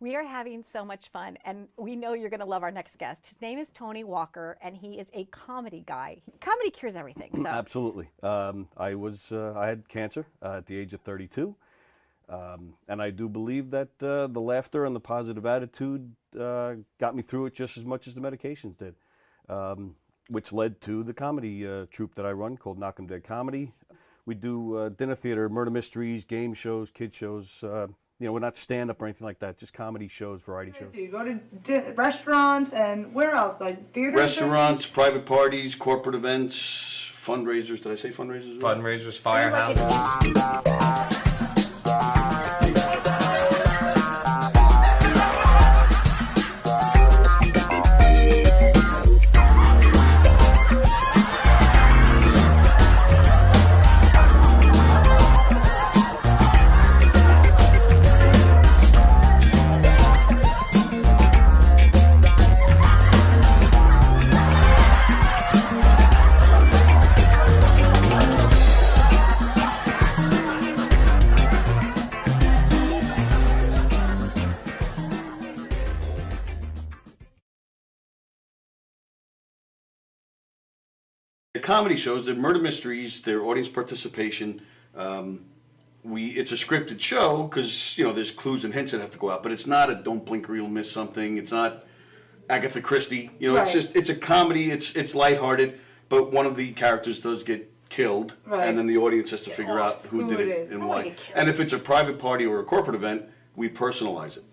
We are having so much fun, and we know you're going to love our next guest. His name is Tony Walker, and he is a comedy guy. Comedy cures everything. So. Absolutely. I had cancer at the age of 32, and I do believe that the laughter and the positive attitude got me through it just as much as the medications did, which led to the comedy troupe that I run called Knockem Dead Comedy. We do dinner theater, murder mysteries, game shows, kid shows. We're not stand-up or anything like that, just comedy shows, variety shows. So you go to restaurants and where else? Like theaters? Restaurants, private parties, corporate events, fundraisers. Did I say fundraisers? Fundraisers, firehouses. Comedy shows, they're murder mysteries, they're audience participation. It's a scripted show because there's clues and hints that have to go out, but it's not a don't blink or you'll miss something. It's not Agatha Christie. Right. It's a comedy. It's lighthearted, but one of the characters does get killed, right. And then the audience has to figure out who did it and why. And if it's a private party or a corporate event, we personalize it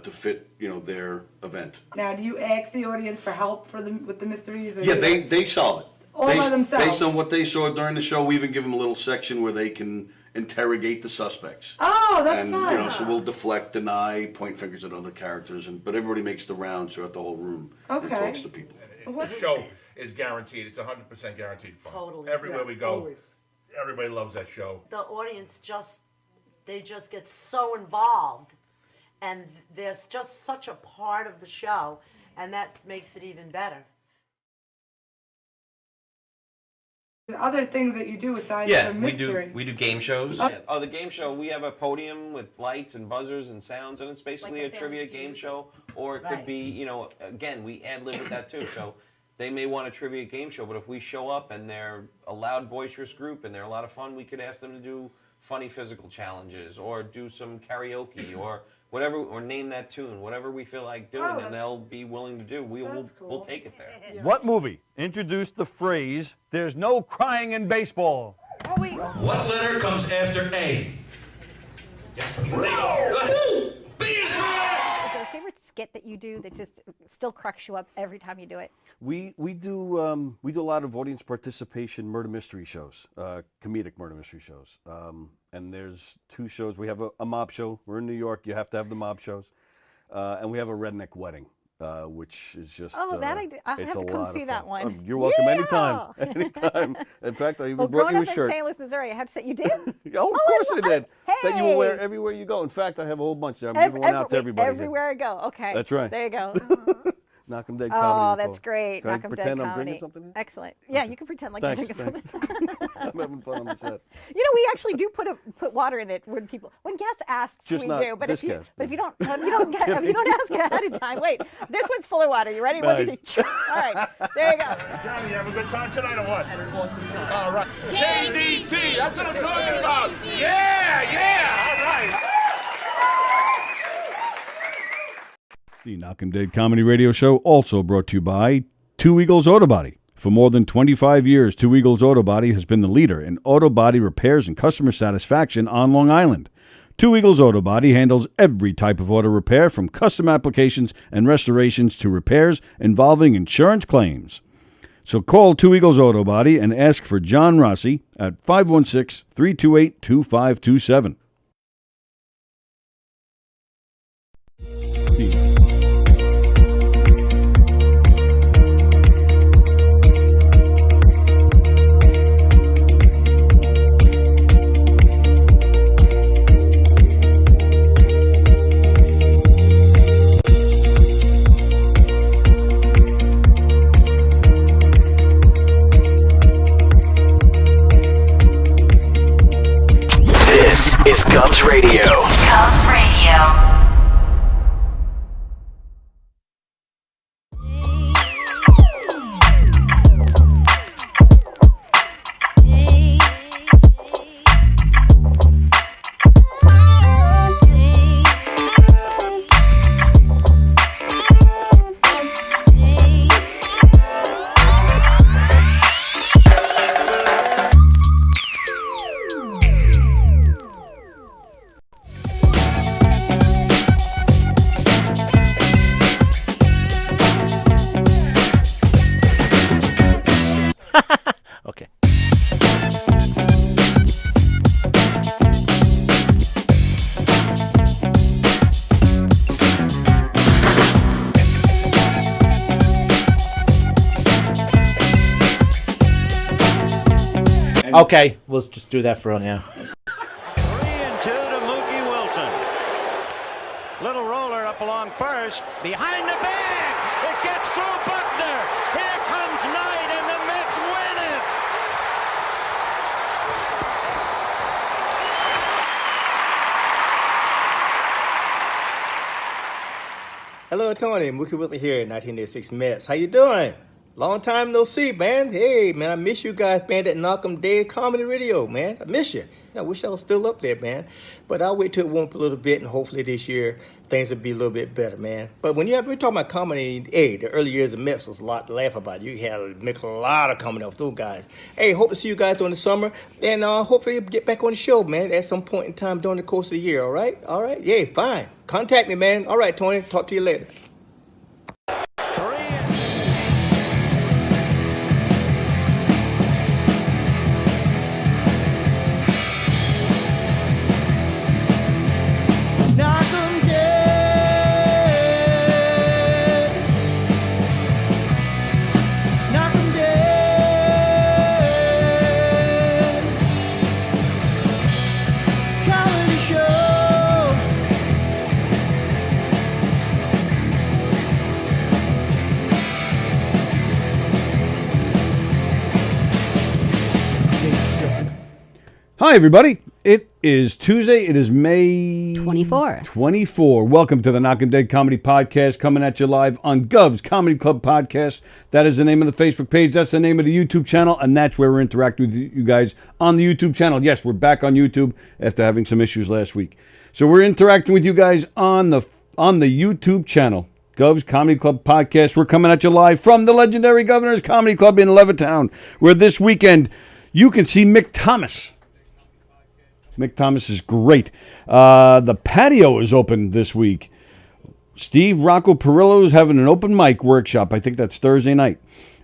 to fit their event. Now, do you ask the audience for help with the mysteries? Or Yeah, they solve it. All by themselves. Based on what they saw during the show, we even give them a little section where they can interrogate the suspects. Oh, that's and, fun. So we'll deflect, deny, point fingers at other characters, but everybody makes the rounds throughout the whole room and talks to people. The show is guaranteed. It's 100% guaranteed fun. Totally. Everywhere we go, always. Everybody loves that show. The audience just get so involved, and there's just such a part of the show, and that makes it even better. Other things that you do aside from mystery. we do game shows. Oh, the game show, we have a podium with lights and buzzers and sounds, and it's basically Like a trivia game show, or it could be, again, we ad-lib with that too. So they may want a trivia game show, but if we show up and they're a loud, boisterous group and they're a lot of fun, we could ask them to do funny physical challenges or do some karaoke or whatever, or name that tune, whatever we feel like doing, and they'll be willing to do. We'll take it there. What movie introduced the phrase, "There's no crying in baseball"? Oh, wait. What letter comes after A? Yes, there you go. Go ahead. B is correct! Is there a favorite skit that you do that just still cracks you up every time you do it? We do a lot of audience participation murder mystery shows, comedic murder mystery shows. And there's two shows. We have a mob show. We're in New York. You have to have the mob shows. And we have a redneck wedding, which is just I have to come see that one. You're welcome anytime. Anytime. In fact, I even brought you a shirt. Growing up in St. Louis, Missouri, I have to say, you did? Oh, of course I did. Hey! That you will wear everywhere you go. In fact, I have a whole bunch there. I'm giving one out to everybody. Everywhere I go. Okay. That's right. There you go. Knockem Dead Comedy. Oh, that's great. Can I Knockem Dead pretend I'm Comedy. drinking something? Excellent. Yeah, you can pretend like you're drinking something. I'm having fun on the set. We actually do put water in it when guests ask. Just we not do. But this if you guest. but if you don't ask ahead of time, wait, this one's full of water. You ready? Nice. 1, 2, 3. All right, there you go. Johnny, you have a good time tonight or what? Had an awesome time. All right. KDC, that's what I'm talking about. Yeah, all right. The Knockem Dead Comedy Radio Show also brought to you by Two Eagles Auto Body. For more than 25 years, Two Eagles Auto Body has been the leader in auto body repairs and customer satisfaction on Long Island. Two Eagles Auto Body handles every type of auto repair, from custom applications and restorations to repairs involving insurance claims. So call Two Eagles Auto Body and ask for John Rossi at 516-328-2527. This is Cubs Radio. Cubs Radio. Okay, we'll just do that for now. 3-2 to Mookie Wilson. Little roller up along first. Behind the bag. It gets through Buckner. Here comes Knight, and the Mets win it. Hello, Tony. Mookie Wilson here, 1986 Mets. How you doing? Long time no see, man. Hey, man, I miss you guys, man, at Knockem Day Comedy Radio, man. I miss you. I wish I was still up there, man. But I'll wait till it warm up a little bit, and hopefully this year things will be a little bit better, man. But when we're talking about comedy, hey, the early years of Mets was a lot to laugh about. You had to make a lot of comedy off those guys. Hey, hope to see you guys during the summer, and hopefully get back on the show, man, at some point in time during the course of the year, all right? All right? Yeah, fine. Contact me, man. All right, Tony. Talk to you later. Hi, everybody. It is Tuesday. It is May 24th. 24. Welcome to the Knockem Dead Comedy Podcast, coming at you live on Gov's Comedy Club Podcast. That is the name of the Facebook page. That's the name of the YouTube channel, and that's where we're interacting with you guys on the YouTube channel. Yes, we're back on YouTube after having some issues last week. So we're interacting with you guys on the YouTube channel, Gov's Comedy Club Podcast. We're coming at you live from the legendary Governor's Comedy Club in Levittown, where this weekend you can see Mick Thomas. Mick Thomas is great. The patio is open this week. Steve Rocco Perillo is having an open mic workshop. I think that's Thursday night.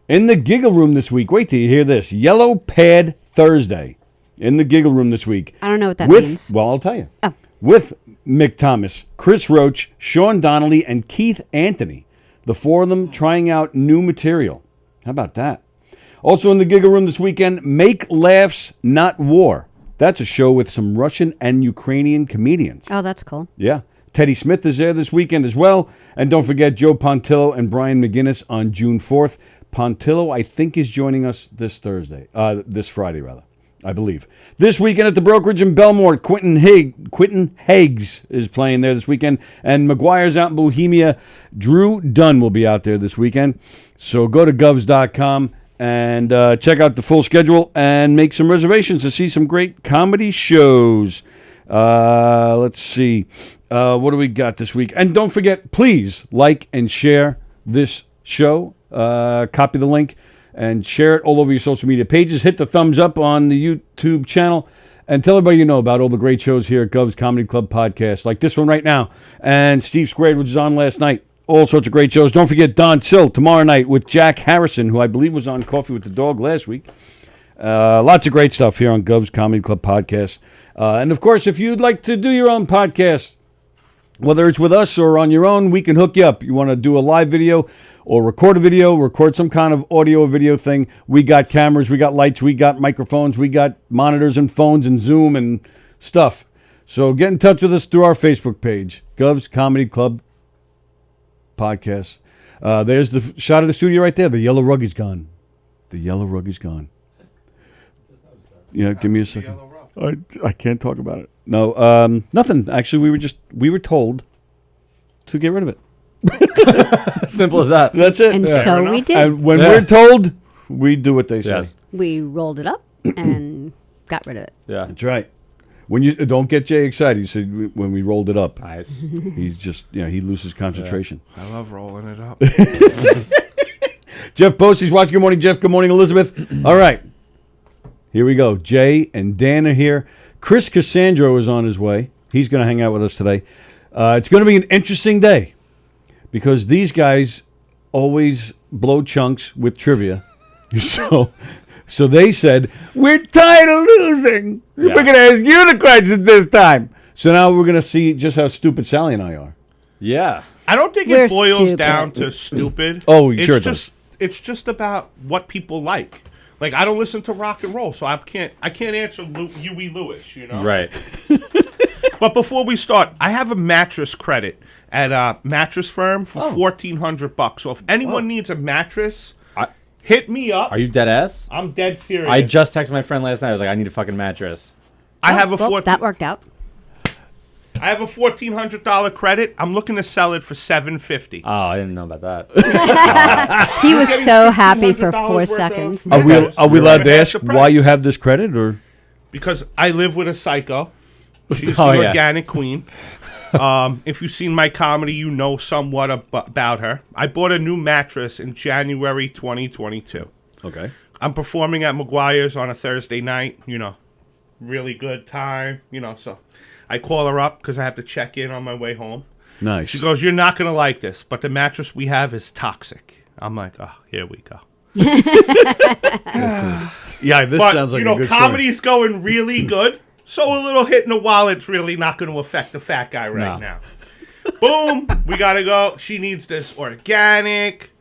In the Giggle Room this week. Wait till you hear this. Yellow Pad Thursday. In the Giggle Room this week. I don't know what that means. Well, I'll tell you. Oh. With Mick Thomas, Chris Roach, Sean Donnelly, and Keith Anthony. The four of them trying out new material. How about that? Also in the Giggle Room this weekend, Make Laughs, Not War. That's a show with some Russian and Ukrainian comedians. Oh, that's cool. Yeah. Teddy Smith is there this weekend as well. And don't forget Joe Pontillo and Brian McGinnis on June 4th. Pontillo, I think, is joining us this Friday, I believe. This weekend at the Brokerage in Belmore, Quentin Higgs is playing there this weekend. And McGuire's out in Bohemia. Drew Dunn will be out there this weekend. So go to govs.com. And check out the full schedule and make some reservations to see some great comedy shows. Let's see. What do we got this week? And don't forget, please like and share this show. Copy the link and share it all over your social media pages. Hit the thumbs up on the YouTube channel. And tell everybody you know about all the great shows here at Gov's Comedy Club Podcast, like this one right now. And Steve Squared, which is on last night. All sorts of great shows. Don't forget Don Sill tomorrow night with Jack Harrison, who I believe was on Coffee with the Dog last week. Lots of great stuff here on Gov's Comedy Club Podcast. And, of course, if you'd like to do your own podcast, whether it's with us or on your own, we can hook you up. You want to do a live video or record a video, record some kind of audio or video thing. We got cameras, we got lights, we got microphones, we got monitors and phones and Zoom and stuff. So get in touch with us through our Facebook page, Gov's Comedy Club Podcast. There's the shot of the studio right there. The yellow rug is gone. The yellow rug is gone. Yeah, give me a second. I can't talk about it. No, nothing. Actually, we were told to get rid of it. Simple as that. That's it. And so we did. And when we're told, we do what they say. Yes. We rolled it up and got rid of it. Yeah, that's right. When you don't get Jay excited, you said when we rolled it up. Nice. He's just, he loses concentration. Yeah. I love rolling it up. Jeff Bosey's watching. Good morning, Jeff. Good morning, Elizabeth. All right. Here we go. Jay and Dan are here. Chris Cassandro is on his way. He's going to hang out with us today. It's going to be an interesting day because these guys always blow chunks with trivia. So they said, we're tired of losing. Yeah. We're going to ask you the questions this time. So now we're going to see just how stupid Sallie and I are. Yeah. I don't think We're it boils stupid. down to stupid. Oh, sure it does. It's just about what people like. Like, I don't listen to rock and roll, so I can't answer Huey Lewis, you know? Right. But before we start, I have a mattress credit at a mattress firm for $1,400. So if anyone needs a mattress, hit me up. Are you dead ass? I'm dead serious. I just texted my friend last night. I was like, I need a fucking mattress. I have a that worked out. I have a $1,400 credit. I'm looking to sell it for $750. Oh, I didn't know about that. He was so happy for 4 seconds. Are we allowed to ask why you have this credit, or? Because I live with a psycho. She's Oh, the yeah. organic queen. If you've seen my comedy, you know somewhat about her. I bought a new mattress in January 2022. Okay. I'm performing at McGuire's on a Thursday night, really good time, so I call her up because I have to check in on my way home. Nice. She goes, "You're not going to like this, but the mattress we have is toxic." I'm like, "Oh, here we go." Yeah, this sounds like a good comedy's going really good, so a little hit in the wallet's really not going to affect the fat guy right now. Boom, we got to go. She needs this organic.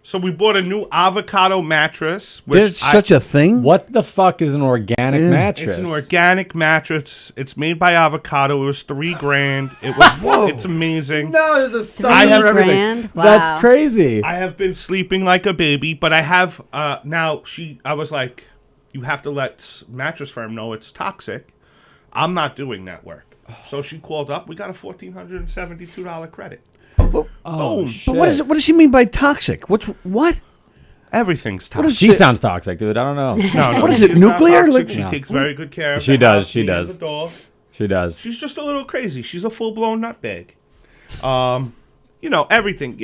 So we bought a new avocado mattress. There's such a thing? What the fuck is an organic mattress? It's an organic mattress. It's made by avocado. It was $3,000. It was. It's amazing. No, there's a $3 grand. Wow. That's crazy. I have been sleeping like a baby, but I have now. I was like, you have to let mattress firm know it's toxic. I'm not doing that work. So she called up. We got a $1,472 credit. Oh, Boom. shit. But what does she mean by toxic? What? Everything's toxic. She sounds toxic, dude. I don't know. No, What is it, she's not nuclear? toxic. Like- She No. takes very good care of She the does, house, she me and does. the dog. She does. She's just a little crazy. She's a full-blown nutbag. Everything.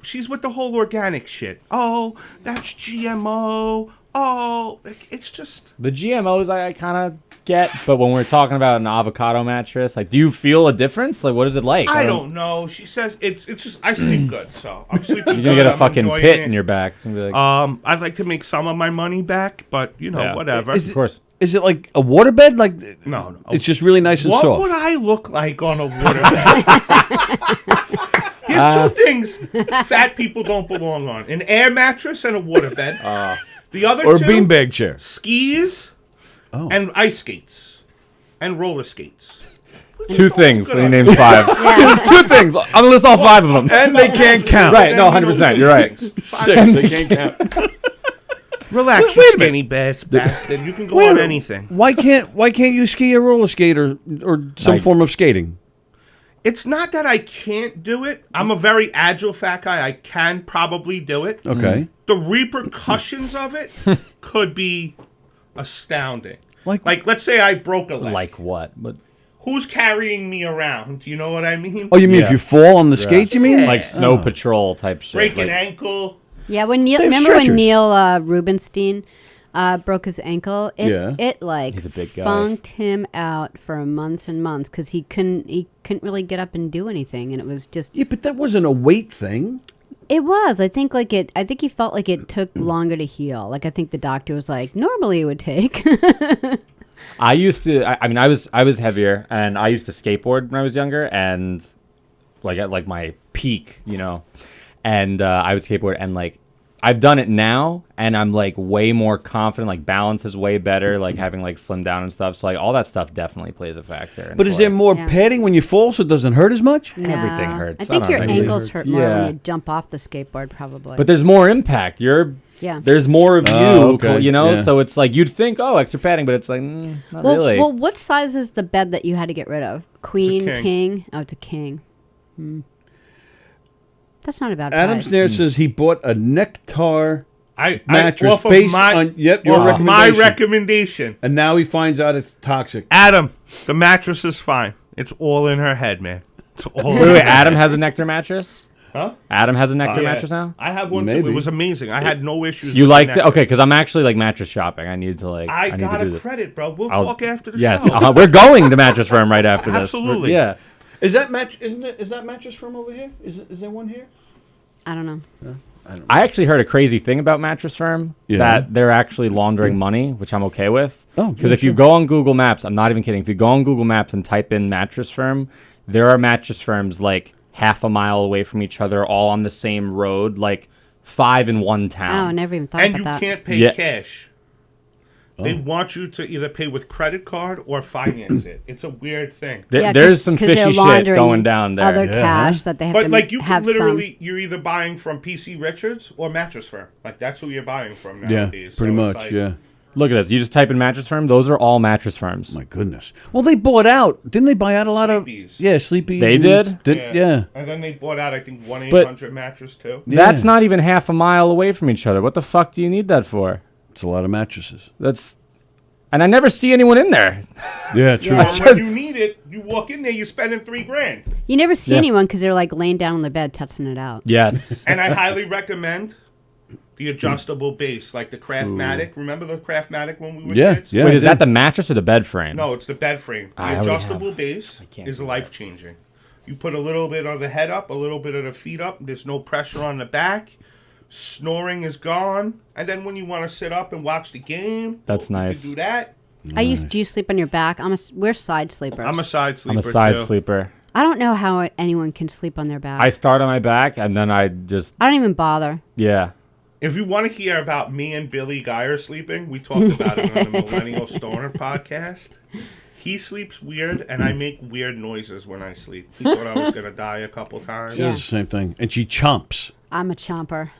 She's with the whole organic shit. Oh, that's GMO. Oh, it's just... The GMOs I kind of get, but when we're talking about an avocado mattress, like, do you feel a difference? Like, what is it like? I don't know. She says it's just... I sleep good, so I'm sleeping good. You're gonna get a I'm fucking enjoying pit it. in your back. It's gonna be like, I'd like to make some of my money back, but, Yeah. whatever. of course. Is it like a waterbed? Like No. It's just really nice and What soft. would I look like on a waterbed? Here's two things fat people don't belong on: an air mattress and a waterbed. The other Or a two, beanbag chair. skis and ice skates and roller skates. Two things. good Let me on name you. 5. There's 2 things. I'm gonna list all 5 of them. And they can't count. Right. No, 100%. You're right. 6. They can't count. Relax, Wait you a skinny bastard. You can go Wait a on minute. anything. Why can't you ski or roller skate or some form of skating? It's not that I can't do it. I'm a very agile fat guy. I can probably do it. Okay. The repercussions of it could be astounding. Like let's say I broke a leg. Like what? But Who's carrying me around? Do you know what I mean? Oh, you mean if Yeah. you fall on the skate, you mean? Yeah. like snow patrol type shit. Break an Like, ankle. Yeah, when Neil, They have remember when stretchers. Neil Rubenstein broke his ankle? Yeah. It He's a big guy. funked him out for months and months because he couldn't really get up and do anything, and it was just. Yeah, but that wasn't a weight thing. It was. I think he felt like it took longer to heal. Like I think the doctor was like, normally it would take. I used to. I mean, I was heavier, and I used to skateboard when I was younger, and like at like my peak, and I would skateboard, and like I've done it now, and I'm like way more confident. Like balance is way better. Like having like slimmed down and stuff. So like all that stuff definitely plays a factor. But is there more padding when you fall so it doesn't hurt as much? Everything hurts. I think don't your know. ankles hurt more Yeah. when you jump off the skateboard, probably. But there's more impact. Yeah. There's more of you, okay. Yeah. So it's like you'd think, oh, extra padding, but it's like not really. Well, what size is the bed that you had to get rid of? Queen, king. king? Oh, it's a king. That's not a bad Adam price. Snare says he bought a Nectar I mattress off of based my, on your off of my recommendation. recommendation. And now he finds out it's toxic. Adam, the mattress is fine. It's all in her head, man. It's all. Wait, Adam has a Nectar mattress? Huh? Adam has a Nectar Yeah. mattress now? I have one too. Maybe. It was amazing. I had no issues. You with liked the it? Okay, because I'm actually like mattress shopping. I need to like. I need got to do a this. credit, bro. We'll I'll- talk after the Yes, show. we're going to Mattress Firm right after this. Absolutely. Yeah. Is that mattress firm over here? Is there one here? I don't know. I actually heard a crazy thing about Mattress Firm that they're actually laundering money, which I'm okay with. Oh, because yeah, if you go on Google Maps, I'm not even kidding. If you go on Google Maps and type in Mattress Firm, there are mattress firms like half a mile away from each other, all on the same road, like 5 in one Oh, I town. never even thought And about you that. can't pay Yeah. cash. They want you to either pay with credit card or finance it. It's a weird thing. There's some fishy shit going down there. Other cash that they have But to like you have can literally, you're either buying from PC Richards or Mattress Firm. Like that's who you're buying from nowadays. Pretty So much, it's like, yeah. Look at this. You just type in mattress firm. Those are all mattress firms. My goodness. Well, they bought out. Didn't they buy out a lot Sleepies. of? Yeah, Sleepies. They did? Yeah. And then they bought out, I think, 1-800 mattress too. That's not even half a mile away from each other. What the fuck do you need that for? It's a lot of mattresses. And I never see anyone in there. Yeah, true. Well, when you need it, you walk in there, you're spending $3,000. You never see anyone because they're like laying down on the bed testing it out. Yes. And I highly recommend the adjustable base, like the Craftmatic. Remember the Craftmatic when we were kids? Wait, is that the mattress or the bed frame? No, it's the bed frame. The I already adjustable have- base can't is do life changing. You put a little bit of the head up, a little bit of the feet up. There's no pressure on the back. Snoring is gone. And then when you want to sit up and watch the game, That's nice. You can do that. Do you sleep on your back? We're side sleepers. I'm a side sleeper. I'm a side too. sleeper. I don't know how anyone can sleep on their back. I start on my back and then I just I don't even bother. yeah. If you want to hear about me and Billy Geyer sleeping, we talked about it on the Millennial Stoner podcast. He sleeps weird, and I make weird noises when I sleep. He thought I was going to die a couple times. She does the same thing. And she chomps. I'm a chomper.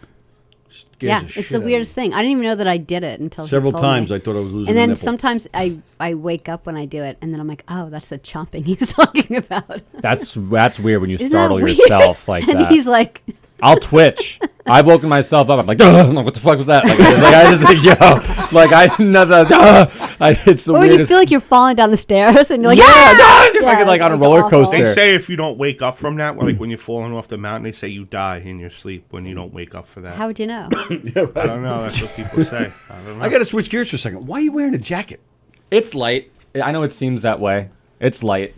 Scares Yeah, the it's shit the out of weirdest thing. I didn't even know that I did it until he Several told times me. I thought I was losing And a then nipple. sometimes I wake up when I do it, and then I'm like, oh, that's the chomping he's talking about. That's weird when you Isn't that startle weird? yourself like and that. he's like, I'll twitch. I've woken myself up. I'm like, I'm like, what the fuck was that? I just think, yo, like I never. It's the or when you weirdest. feel like you're falling down the stairs, and you're like, Yeah, ah! you're fucking like on a roller awful. coaster. They say if you don't wake up from that, like when you're falling off the mountain, they say you die in your sleep when you don't wake up for that. How would you know? Yeah, right. I don't know. That's what people say. I don't know. I got to switch gears for a second. Why are you wearing a jacket? It's light. I know it seems that way. It's light.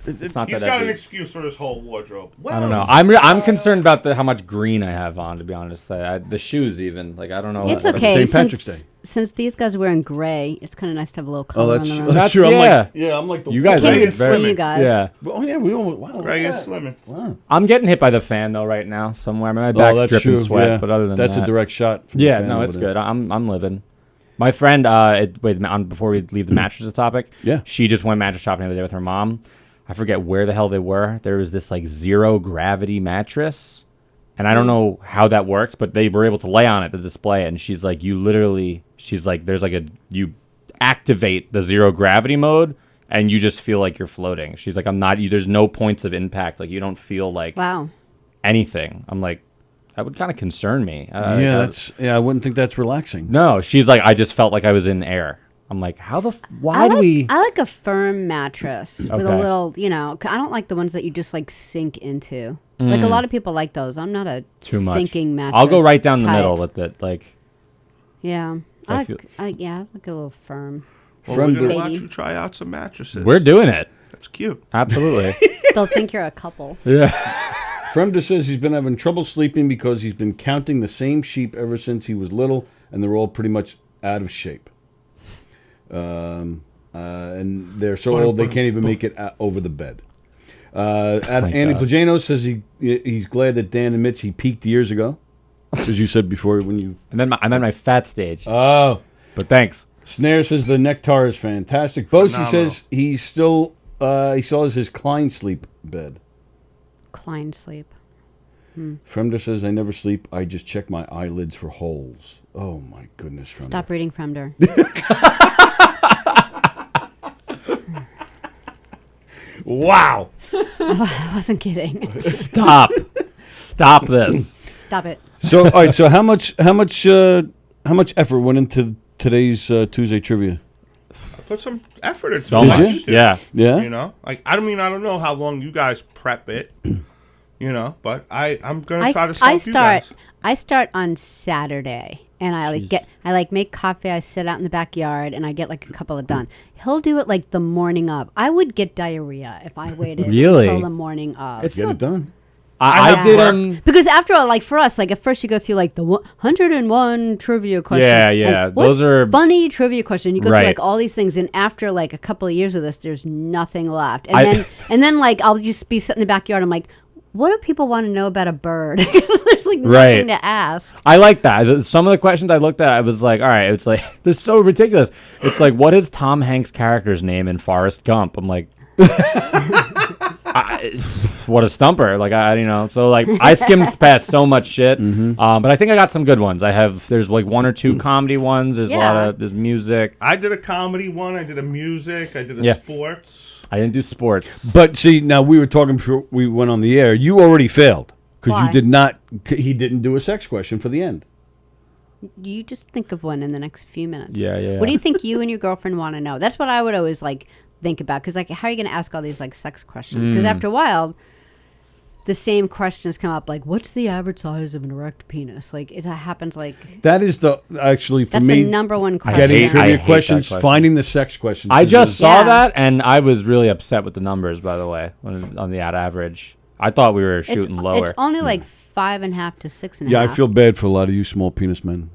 It's not He's that got an heavy. excuse for his whole wardrobe. I don't know. I'm concerned about how much green I have on. To be honest, the shoes even. Like I don't know. It's okay. St. Patrick's Day. Since these guys are wearing gray, it's kind of nice to have a little color that's on true. them. That's true. I'm like the you guys Can't are even very, see you guys. Yeah. Oh yeah, we all. Wow, Greg is look at slimming. that. Wow. I'm getting hit by the fan though right now somewhere. My back's that's dripping true. sweat, Yeah. but other than That's that, a direct shot. From the Yeah, fan no, over it's there. good. I'm living. My friend, before we leave the mattresses topic, Yeah. she just went mattress shopping the other day with her mom. I forget where the hell they were. There was this like zero gravity mattress, and I don't know how that works, but they were able to lay on it to display it. And she's like, there's like you activate the zero gravity mode, and you just feel like you're floating. She's like, there's no points of impact. Like you don't feel like Wow. anything. I'm like, that would kind of concern me. I wouldn't think that's relaxing. No, she's like, I just felt like I was in air. I'm like, why do we? I like a firm mattress with a Okay. little, I don't like the ones that you just like sink into. Like a lot of people like those. I'm not a Too much. sinking mattress. I'll go right down the type. middle with it. Like, Yeah. I I feel- like a little firm. Well, From we're gonna the- watch Baby. you try out some mattresses. we're doing it. That's cute. Absolutely. They'll think you're a couple. Yeah. Fremda says he's been having trouble sleeping because he's been counting the same sheep ever since he was little, and they're all pretty much out of shape. And they're so old they can't even make it over the bed. Andy God. Plagano says he's glad that Dan admits he peaked years ago, as you said before when you. I'm at my fat stage. Oh, But thanks. Snare says the Nectar is fantastic. Bosie Phenomenal. says he still has his Klein sleep bed. Klein sleep. Fremda says I never sleep. I just check my eyelids for holes. Oh my goodness, Fremda. Stop reading Fremder. Wow. I wasn't kidding. Stop. Stop this. Stop it. So all right. So how much effort went into today's Tuesday trivia? I put some effort into So it. much. you? Yeah. Yeah. You know, like I don't know how long you guys prep it. You know, but I'm gonna try to stump you guys. I start on Saturday, and I make coffee. I sit out in the backyard, and I get like a couple of done. He'll do it like the morning of. I would get diarrhea if I waited Really? until the morning of. It's Get not, it done. I have did work. Because after all, like for us, like at first you go through like the 101 trivia questions. Yeah, yeah. And what's Those are- funny trivia question. You go Right. through like all these things, and after like a couple of years of this, there's nothing left. And then like I'll just be sitting in the backyard. I'm like, what do people want to know about a bird? Because there's like nothing Right. to ask. I like that. Some of the questions I looked at, I was like, all right, it's like, this is so ridiculous. It's like, what is Tom Hanks' character's name in Forrest Gump? I'm like, what a stumper. Like, so like, I skimmed past so much shit. But I think I got some good ones. There's like 1 or 2 comedy ones. There's there's music. I did a comedy one. I did a music. I did a sports. I didn't do sports. But see, now we were talking before we went on the air. You already failed because you did not. He didn't do a sex question for the end. You just think of one in the next few minutes. Yeah. What do you think you and your girlfriend want to know? That's what I would always like think about, because like, how are you going to ask all these like sex questions? Because after a while, the same questions come up, like, what's the average size of an erect penis? Like, it happens like that is actually for that's me the number one question. Getting I trivia hate questions, that question. finding the sex questions. I just saw that, and I was really upset with the numbers, by the way, on the average. I thought we were shooting lower. It's only like 5.5 to 6.5. Yeah, I feel bad for a lot of you small penis men.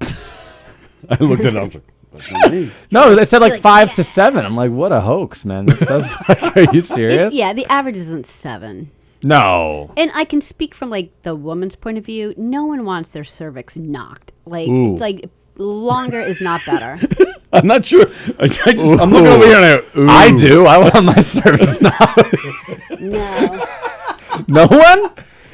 I looked at it. I was like, that's not me. No, they said like 5 to 7. I'm like, what a hoax, man. Are you serious? The average isn't 7. No. And I can speak from like the woman's point of view. No one wants their cervix knocked. Like, Ooh. like longer is not better. I'm not sure. I'm looking over here and I do. I want my service knocked. No. No one?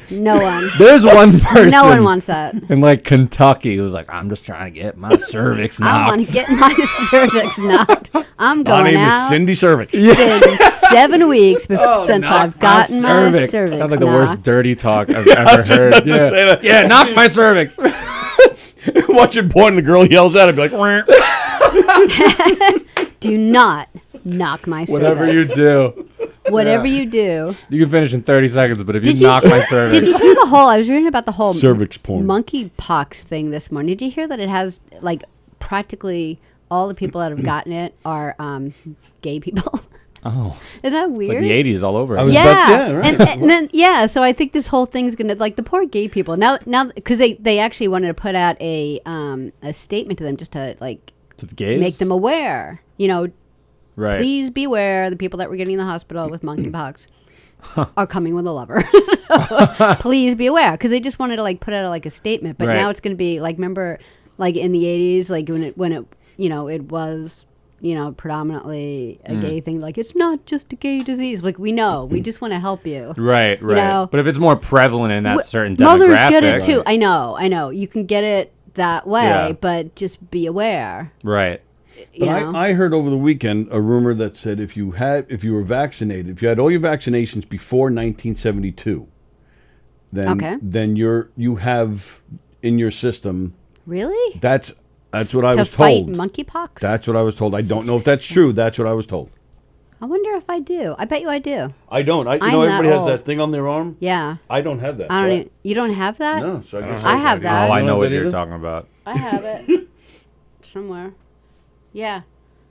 No one. There's one person. No one wants that. In like Kentucky who's like, I'm just trying to get my cervix knocked. I want to get my cervix knocked. I'm My going name out. is Cindy Cervix. It's been 7 weeks since I've gotten my cervix Sounds like the knocked. worst dirty talk I've ever heard. Yeah, knock my cervix. Watching porn, the girl yells at it, be like, "Wah." Do not knock my cervix. Whatever you do. Whatever you do. You can finish in 30 seconds, but if you Did you- knock my cervix. Did you hear the whole? I was reading about the whole Cervix porn. monkeypox thing this morning. Did you hear that it has like practically all the people that have gotten it are gay people? Oh. Isn't that It's weird? like the 80s all over. I was Yeah, about- right. and then so I think this whole thing's gonna like the poor gay people now because they actually wanted to put out a statement to them just to like To the gays? make them aware. You know, Right. please beware the people that were getting in the hospital with monkeypox are coming with a lover. So, please be aware because they just wanted to like put out like a statement, but Right. now it's going to be like remember like in the 80s like when it it was predominantly a gay thing, like it's not just a gay disease, like we know, we just want to help you. Right. know, But if it's more prevalent in that certain demographic. Mothers get it too. I know you can get it that way, Yeah. but just be aware. Right. You But know? I heard over the weekend a rumor that said if you were vaccinated, if you had all your vaccinations before 1972, then you have in your system. Really? That's what I to was fight told. monkeypox? That's what I was told. I don't know if that's true. That's what I was told. I wonder if I do. I bet you I do. I don't. I'm Everybody that has old. that thing on their arm. Yeah. I don't have that. I don't so even, you don't have that? No, so I guess I have that. Oh, I You know don't what have that you're either? talking about. I have it somewhere. Yeah.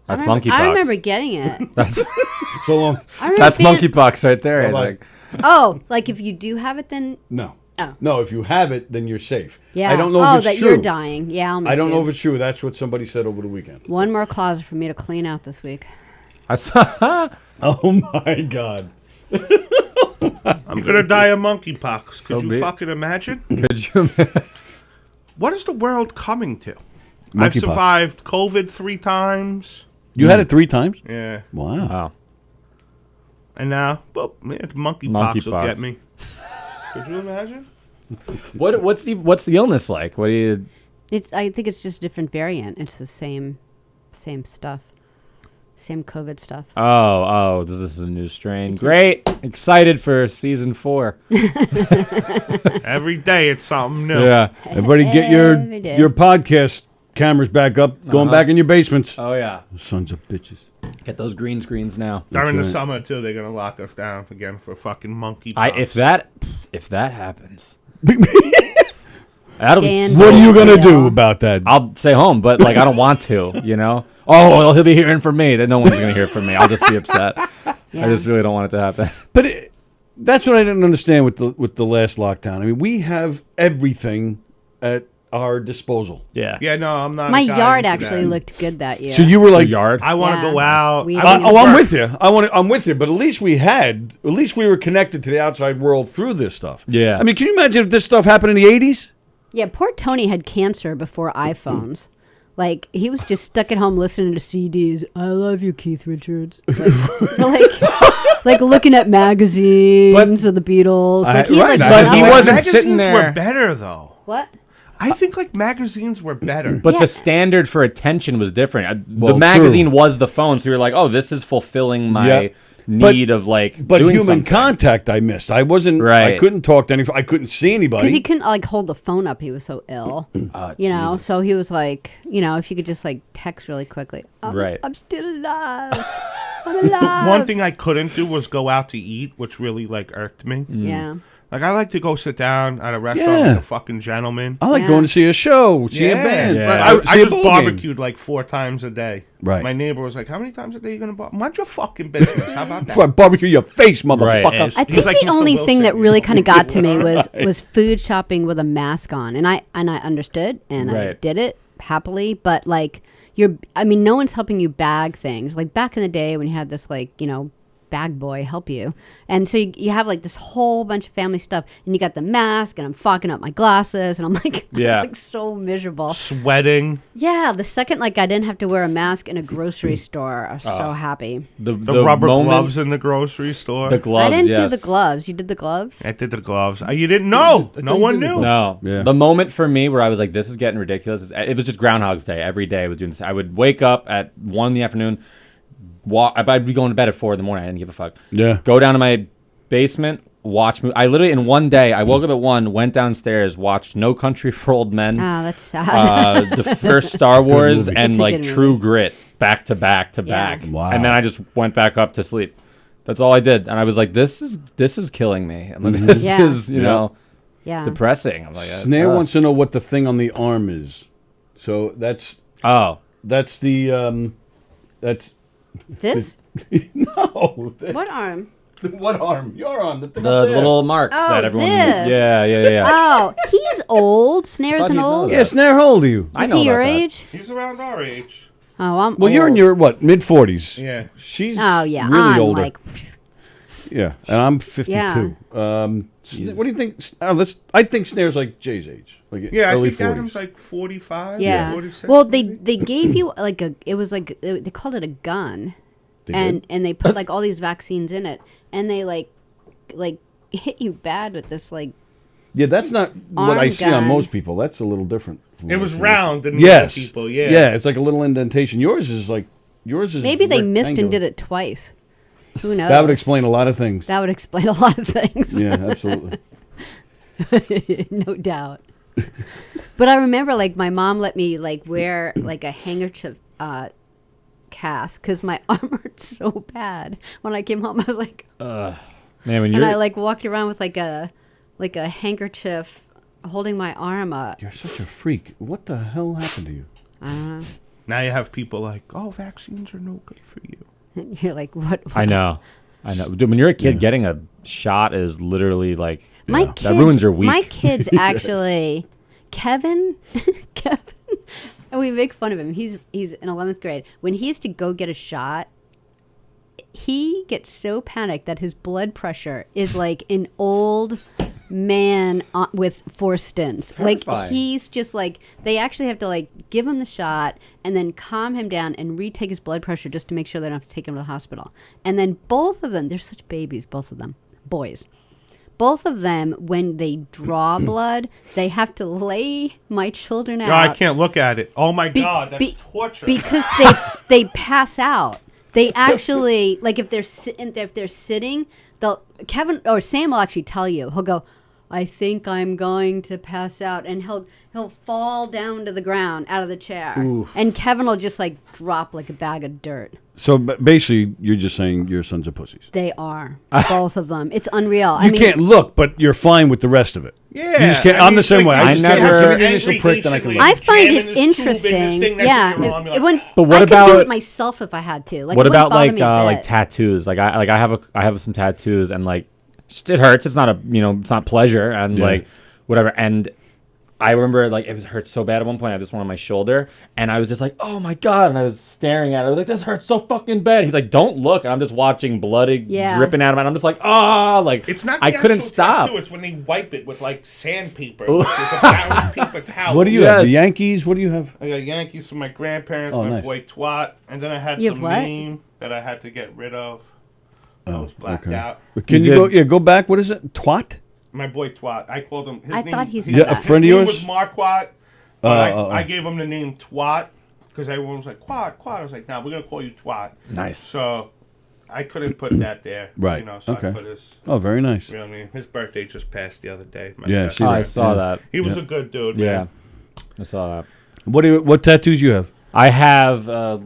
That's I remember, monkeypox. I remember getting it. That's So long. I remember that's being- monkeypox right there. I Bye-bye. Oh, like if you do have it, then No. Oh. No, if you have it, then you're safe. yeah. I don't know oh, if it's that true. you're dying. Yeah, I'll miss I don't you. know if it's true. That's what somebody said over the weekend. One more closet for me to clean out this week. I saw. Oh my God. I'm gonna die of monkeypox. Could So you be it. fucking imagine? Could you? What is the world coming to? I've Monkeypox. survived COVID 3 times. You had it 3 times? Yeah. Wow. Wow. And now, well, man, monkeypox will Monkeypox. get me. Could you imagine? What's the illness like? What do you? I think it's just a different variant. It's the same stuff. Same COVID stuff. Oh, this is a new strain. Great, excited for season 4. Every day it's something new. Yeah. Everybody get Every day. your podcast cameras back up, going back in your basements. Oh yeah. Sons of bitches. Get those green screens now. During the right. summer too, they're gonna lock us down again for fucking monkeypox. If that happens, that'll be. Dan- What are you going to Yeah. do about that? I'll stay home, but like I don't want to. You know. Oh, well, he'll be hearing from me. Then no one's gonna hear from me. I'll just be upset. I just really don't want it to happen. But that's what I didn't understand with the last lockdown. I mean, we have everything at our disposal. Yeah. Yeah, no, I'm not. My a guy yard into actually that. looked good that year. So you were like, yard. I want to Yeah. go out. We- I'm with you. I'm with you. But at least we were connected to the outside world through this stuff. Yeah. I mean, can you imagine if this stuff happened in the 80s? Yeah, poor Tony had cancer before iPhones. Like, he was just stuck at home listening to CDs. I love you, Keith Richards. Like looking at magazines of the Beatles. Like, he right, like, but went he out- wasn't Magazines sitting there. were better though. What? I think like magazines were better. But Yeah. the standard for attention was different. Well, The magazine was the phone, so you're like, oh, this is fulfilling my Yeah. need of like But doing human something. contact, I missed. I wasn't. I Right. couldn't talk to I couldn't see anybody. Because he couldn't like hold the phone up. He was so ill. You know, Jesus. so he was like, you know, if you could just like text really quickly. Right. I'm still alive. I'm alive. One thing I couldn't do was go out to eat, which really like irked me. Yeah. Like I like to go sit down at a restaurant Yeah. like a fucking gentleman. I like Yeah. going to see a show, see a band. Yeah. I see a just ball game. barbecued like 4 times a day. Right. My neighbor was like, "How many times a day are you gonna barbecue? Mind your fucking business. How about Before I that?" barbecue your face, motherfucker. Right. I He's think like the Mr. only thing Wilson, that you really know? kind of got to me was food shopping with a mask on, and I understood and I Right. did it happily, but like no one's helping you bag things. Like back in the day when you had this like bag boy help you, and so you have like this whole bunch of family stuff, and you got the mask, and I'm fogging up my glasses, and I'm like, Yeah. it's like so miserable. Sweating. Yeah, the second like I didn't have to wear a mask in a grocery store, I was so happy. The rubber moment- gloves in the grocery store. The gloves. I didn't yes. do the gloves. You did the gloves? I did the gloves. You didn't know. No one knew. No. Yeah. The moment for me where I was like, this is getting ridiculous. It was just Groundhog's Day. Every day I was doing this. I would wake up at 1 in the afternoon. I'd be going to bed at 4 in the morning. I didn't give a fuck. Yeah. Go down to my basement, watch movie. I literally, in one day, I woke up at 1, went downstairs, watched No Country for Old Men, Oh, that's sad. the first Star Wars, movie. and It's a like good True movie. Grit back to back to Yeah. back. Wow. And then I just went back up to sleep. That's all I did. And I was like, this is killing me. I'm like, this Yeah. is, you know, Yeah. depressing. I'm like, Snare wants to know what the thing on the arm is. So that's oh. the that's This? no. What arm? What arm? Your arm. The thing The up there. little mark Oh, that everyone. this. Yeah. Oh, he's old. Snare's Thought an he'd know old. that. Yeah, Snare. How old are you? I Is know he your about that. age? He's around our age. Oh, I'm Well, you're in old. your what mid-40s. Yeah. She's Oh, yeah. really I'm older. like, Yeah, and I'm 52. What do you think? I think Snare's like Jay's age, like Yeah, early I think 40s. Adam's like 45. yeah. 46. Well, they gave you like it was like they called it a gun, They and did? they put like all these vaccines in it, and they like hit you bad with this like. Yeah, that's not what I Arm see on gun. most people. That's a little different. from It what I was see. round and Yes. people, yeah. Yeah, it's like a little indentation. Yours is Maybe they missed and rectangular. did it twice. Who knows? That would explain a lot of things. That would explain a lot of things. Yeah, absolutely. No doubt. But I remember, like, my mom let me like wear like a handkerchief cast because my arm hurt so bad. When I came home, I was like, Man, when and you're I like walked around with like a handkerchief holding my arm up. You're such a freak. What the hell happened to you? I don't know. Now you have people like, oh, vaccines are no good for you. You're like, what? I know. Dude, when you're a kid, getting a shot is literally like My that kids, ruins your week. My kids actually, Kevin, and we make fun of him. He's in 11th grade. When he has to go get a shot, he gets so panicked that his blood pressure is like an old man with 4 stints. Like Terrifying. he's just like they actually have to like give him the shot and then calm him down and retake his blood pressure just to make sure they don't have to take him to the hospital. And then both of them, they're such babies, both of them, boys. Both of them, when they draw blood, they have to lay my children out. No, I can't look at it. Oh my God, that's torture. Because they pass out. They actually like if they're sitting, Kevin or Sam will actually tell you. He'll go, I think I'm going to pass out, and he'll fall down to the ground out of the chair, and Kevin will just like drop like a bag of dirt. So basically, you're just saying your sons are pussies. They are both of them. It's unreal. You can't look, but you're fine with the rest of it. Yeah, You just can't. I'm the same way. I just can't never- have the initial prick, then I can look. I find Jamming it this tube in this interesting. thing next to Yeah, your arm, you're it wouldn't. But what I could do about- it myself if I had to. Like, what it wouldn't about bother like me a like bit. tattoos? Like I have some tattoos, and like just, it hurts. It's not a it's not pleasure, and Yeah. like whatever. And I remember like it was hurt so bad at one point. I had this one on my shoulder, and I was just like, "Oh my god!" And I was staring at it. I was like, "This hurts so fucking bad." He's like, "Don't look." And I'm just watching blood dripping out of it. And I'm just like, "Ah!" Like It's not. The I couldn't actual stop. Tattoo, it's when they wipe it with like sandpaper, which is a brown paper towel. What do you have? The Yankees? What do you have? I got Yankees from my grandparents, Oh, my nice. boy Twat, and then I had You have some what? name that I had to get rid of. I was blacked out. Can you go? Yeah, go back. What is it? Twat? My boy Twat. I called him. His I name, thought he said Yeah, a that. friend of his name yours? was Marquat. But I gave him the name Twat because everyone was like, Quat. I was like, nah, we're going to call you Twat. Nice. So I couldn't put that there. Right. You know, so Okay. I put his Oh, very nice. real name. His birthday just passed the other day. My Yeah, best see Oh, I that. saw Yeah. that. He was Yeah. a good dude, Yeah, man. I saw that. What tattoos you have? I have A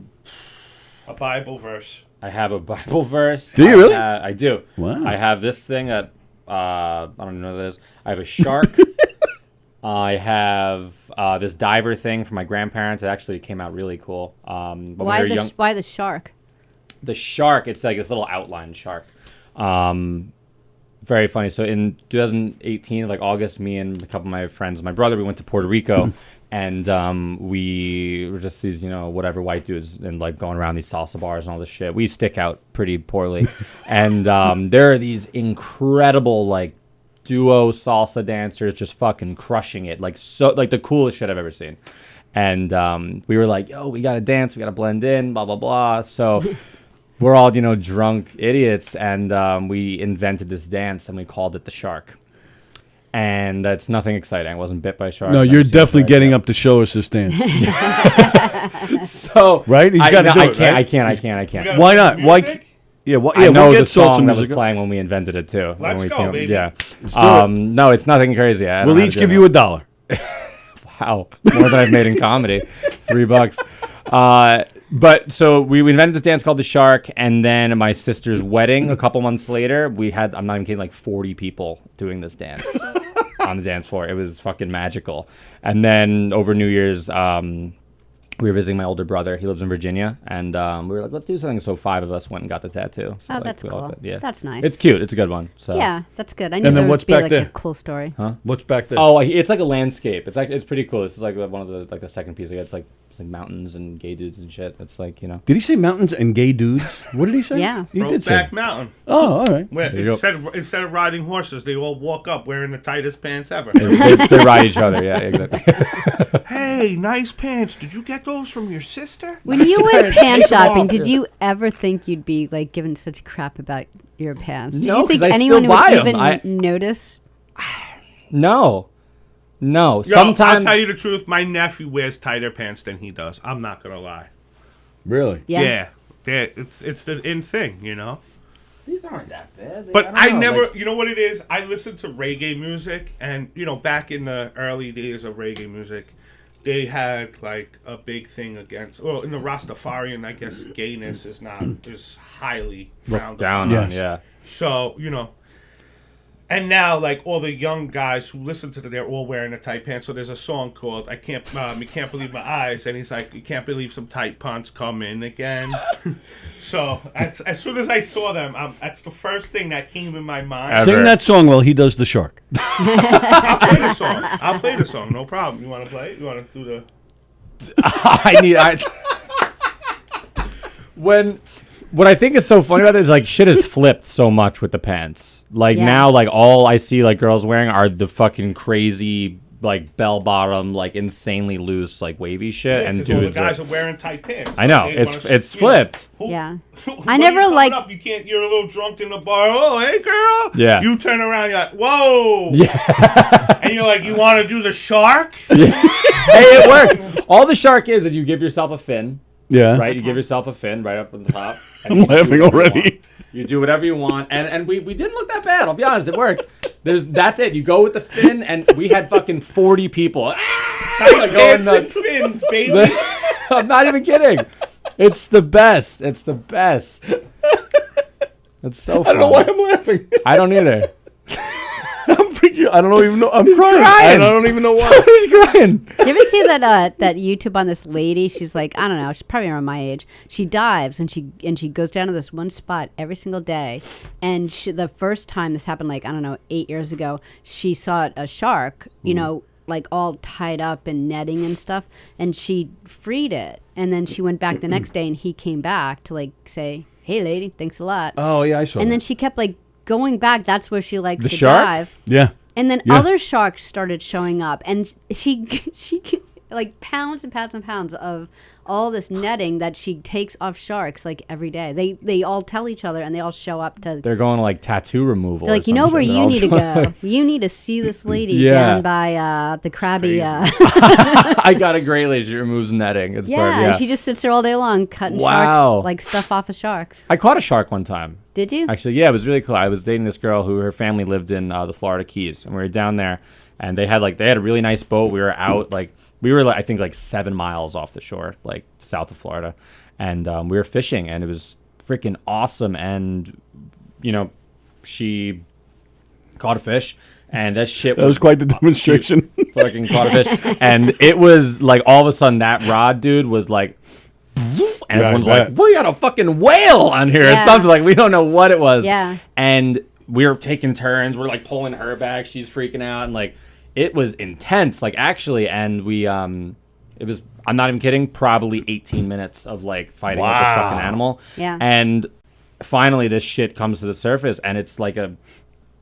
Bible verse. I have a Bible verse. Do you really? I do. Wow. I have this thing that I don't even know what that is. I have a shark. I have this diver thing from my grandparents. It actually came out really cool. When we were young, Why the shark? the shark, it's like this little outline shark. Very funny. So in 2018, like August, me and a couple of my friends, my brother, we went to Puerto Rico, and we were just these, whatever white dudes, and like going around these salsa bars and all this shit. We stick out pretty poorly, and there are these incredible like duo salsa dancers just fucking crushing it, like the coolest shit I've ever seen. And we were like, yo, we gotta dance, we gotta blend in, blah blah blah. So we're all drunk idiots, and we invented this dance and we called it the shark. And that's nothing exciting. I wasn't bit by a shark. No, Never you're seen a definitely shark getting yet. up to show us this dance. So right? He's got to do it. Right? I can't. Why not? Why? Yeah, I know we'll the get song that was music. playing when we invented it too. Let's when we go, baby. Yeah. Let's do it. No, it's nothing crazy. I don't We'll know how each to give do you it. $1. Wow, more than I've made in comedy. $3. But so we invented this dance called the shark, and then at my sister's wedding a couple months later, we had, I'm not even kidding, like 40 people doing this dance on the dance floor. It was fucking magical. And then over New Year's, we were visiting my older brother. He lives in Virginia, and we were like, let's do something. So 5 of us went and got the tattoo. So, Oh, like, that's we all cool. got- yeah, That's nice. It's cute. It's a good one. So Yeah, that's good. I knew then there what's would be back like there? a cool story. Huh? What's back there? Oh, it's like a landscape. It's pretty cool. This is like one of the the second piece. It's like mountains and gay dudes and shit. It's like Did he say mountains and gay dudes? What did he say? Yeah. He did say. Brokeback Mountain. Oh, all right. Where There you go. instead of riding horses, they all walk up wearing the tightest pants ever. they ride each other. Yeah, exactly. Hey, nice pants. Did you get those from your sister? When you went Take pants 'em off. shopping, did you ever think you'd be like given such crap about your pants? Did No, you think 'cause I anyone still would buy 'em. even notice? No. Yo, Sometimes I'll tell you the truth. My nephew wears tighter pants than he does. I'm not gonna lie. Really? Yeah. It's the in thing, these aren't that bad. But I never, you know what it is? I listen to reggae music, and back in the early days of reggae music, they had like a big thing against. Well, in the Rastafarian, I guess gayness is highly frowned down upon. on. Yeah. So and now like all the young guys who listen to it, they're all wearing the tight pants. So there's a song called "I Can't You Can't Believe My Eyes," and he's like, "You can't believe some tight pants come in again." So as soon as I saw them, that's the first thing that came in my mind. Ever. Sing that song while he does the shark. I'll play the song. No problem. You want to play it? You want to do the? What I think is so funny about it is like shit has flipped so much with the pants. Like Yeah. now, like all I see like girls wearing are the fucking crazy like bell bottom, like insanely loose, like wavy shit, Yeah, and 'cause all the dudes. guys are wearing tight pants. I know They it's wanna flipped. Yeah. When I never you're coming liked- up, you can't. You're a little drunk in the bar. Oh, hey, girl. Yeah. You turn around. You're like, whoa. Yeah. And you're like, you want to do the shark? Hey, it works. All the shark is you give yourself a fin. Yeah. Right, you give yourself a fin right up on the top. I'm you do laughing whatever you already. want. You do whatever you want, and we didn't look that bad. I'll be honest, it worked. That's it. You go with the fin, and we had fucking 40 people. Tight going pants and nuts. fins, baby. I'm not even kidding. It's the best. It's the best. It's so fun. I don't know why I'm laughing. I don't either. I'm freaking. I don't even know. I'm He's crying. crying. I don't even know why. He's crying. Do you ever see that that YouTube on this lady? She's like, I don't know, she's probably around my age. She dives and she goes down to this one spot every single day. And the first time this happened, like I don't know, 8 years ago, she saw a shark, like all tied up in netting and stuff, and she freed it, and then she went back the next day, and he came back to like say, "Hey, lady, thanks a lot." Oh yeah, I saw. And that. then she kept like going back. That's where she likes The to shark? dive. Yeah. And then Yeah. other sharks started showing up, and she like pounds and pounds and pounds of all this netting that she takes off sharks like every day. They all tell each other, and they all show up to. They're going to like tattoo removal. They're like, you know where you need to go. You need to see this lady down by the Krabby. I got a great lady. She removes netting. It's perfect. And she just sits there all day long cutting Wow. sharks, like stuff off of sharks. I caught a shark one time. Did you? Actually, yeah, it was really cool. I was dating this girl who her family lived in the Florida Keys, and we were down there, and they had a really nice boat. We were out we were I think like 7 miles off the shore, like south of Florida, and we were fishing, and it was freaking awesome. And she caught a fish, and that shit That was quite the demonstration. fucking caught a fish, and it was like all of a sudden that rod, dude, was like. And everyone's like, we got a fucking whale on here or something. Like, we don't know what it was. Yeah. And we were taking turns. We're like pulling her back. She's freaking out. And like, it was intense, like actually. And we, it was, I'm not even kidding, probably 18 minutes of like fighting with this fucking animal. Yeah. And finally this shit comes to the surface, and it's like a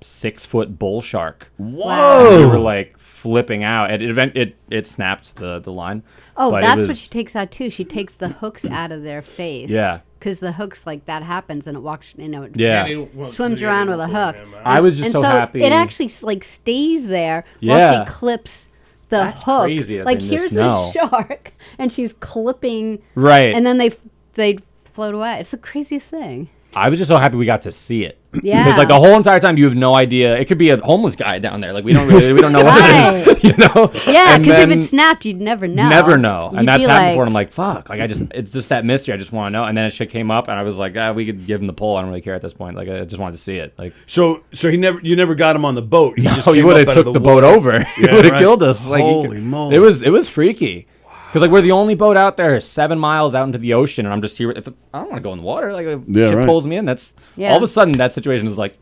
6-foot bull shark. Whoa. And we were like flipping out. It snapped the line. Oh, But that's what she takes out too. She takes the hooks out of their face. Yeah. Because the hooks, like that happens, and it walks, it Yeah. swims around with a hook. I was just so happy. It actually like stays there while Yeah. she clips the That's hook. crazy that Like they here's just a know. shark, and she's clipping. Right. And then they float away. It's the craziest thing. I was just so happy we got to see it. Yeah. Because like the whole entire time you have no idea. It could be a homeless guy down there. Like we don't know what it is. You know? Yeah, And because if then- it snapped, you'd never know. Never know. You'd And that's be happened like, before, and I'm like, fuck. Like it's just that mystery. I just want to know. And then it shit came up, and I was like, we could give him the pull. I don't really care at this point. Like I just wanted to see it. Like So you never got him on the boat. He just you came would up have out took of the water. boat over. He Yeah, would have right. killed us. Like Holy moly. It was freaky. Because like we're the only boat out there 7 miles out into the ocean, and I'm just here. If I don't want to go in the water, like shit right. pulls me in. That's Yeah. all of a sudden that situation is like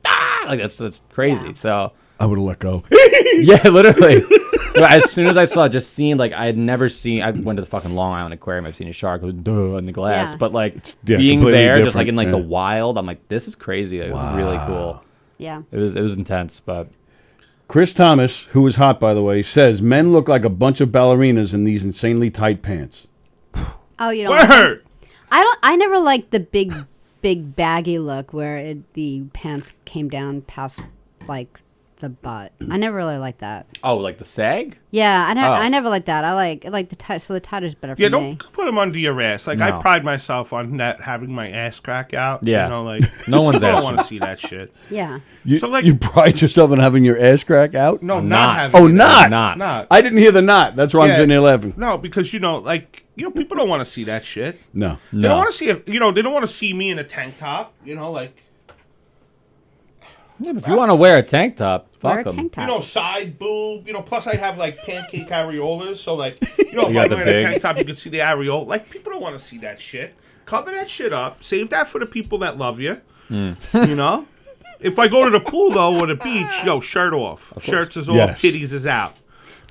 like that's crazy. Yeah. So I would have let go. yeah, literally. But as soon as I saw, just seeing like I had never seen. I went to the fucking Long Island Aquarium. I've seen a shark in the glass, Yeah. but like yeah, being completely there, just like in different, like yeah. the wild, I'm like, this is crazy. Like, this is really cool. Yeah. It was intense, but Chris Thomas, who is hot by the way, says men look like a bunch of ballerinas in these insanely tight pants. Oh, you don't. Word. I never liked the big baggy look where the pants came down past like the butt. I never really liked that. oh, like the sag. Yeah, I Oh. never liked that. I like the tie. So the tie is better for Yeah, me. don't put them under your ass. Like I No. pride myself on not having my ass crack out. Yeah. You know, like No one's I ass don't want to see that shit. Yeah. You, So, like- you pride yourself on having your ass crack out? No, I'm not not. having. Oh, it. not? Not. I didn't hear the not. That's why I'm Yeah. sitting there laughing. No, because people don't want to see that shit. No. They don't want to see it. They don't want to see me in a tank top. Like Yeah, but if you want to wear a tank top, Wear fuck a 'em. tank top. side boob. Plus I have like pancake areolas. So like, if You I'm got the wearing a big- tank top, you can see the areola. Like people don't want to see that shit. Cover that shit up. Save that for the people that love you. Hmm. You know. If I go to the pool though or the beach, shirt off. Shirts is off. Yes. Titties is out.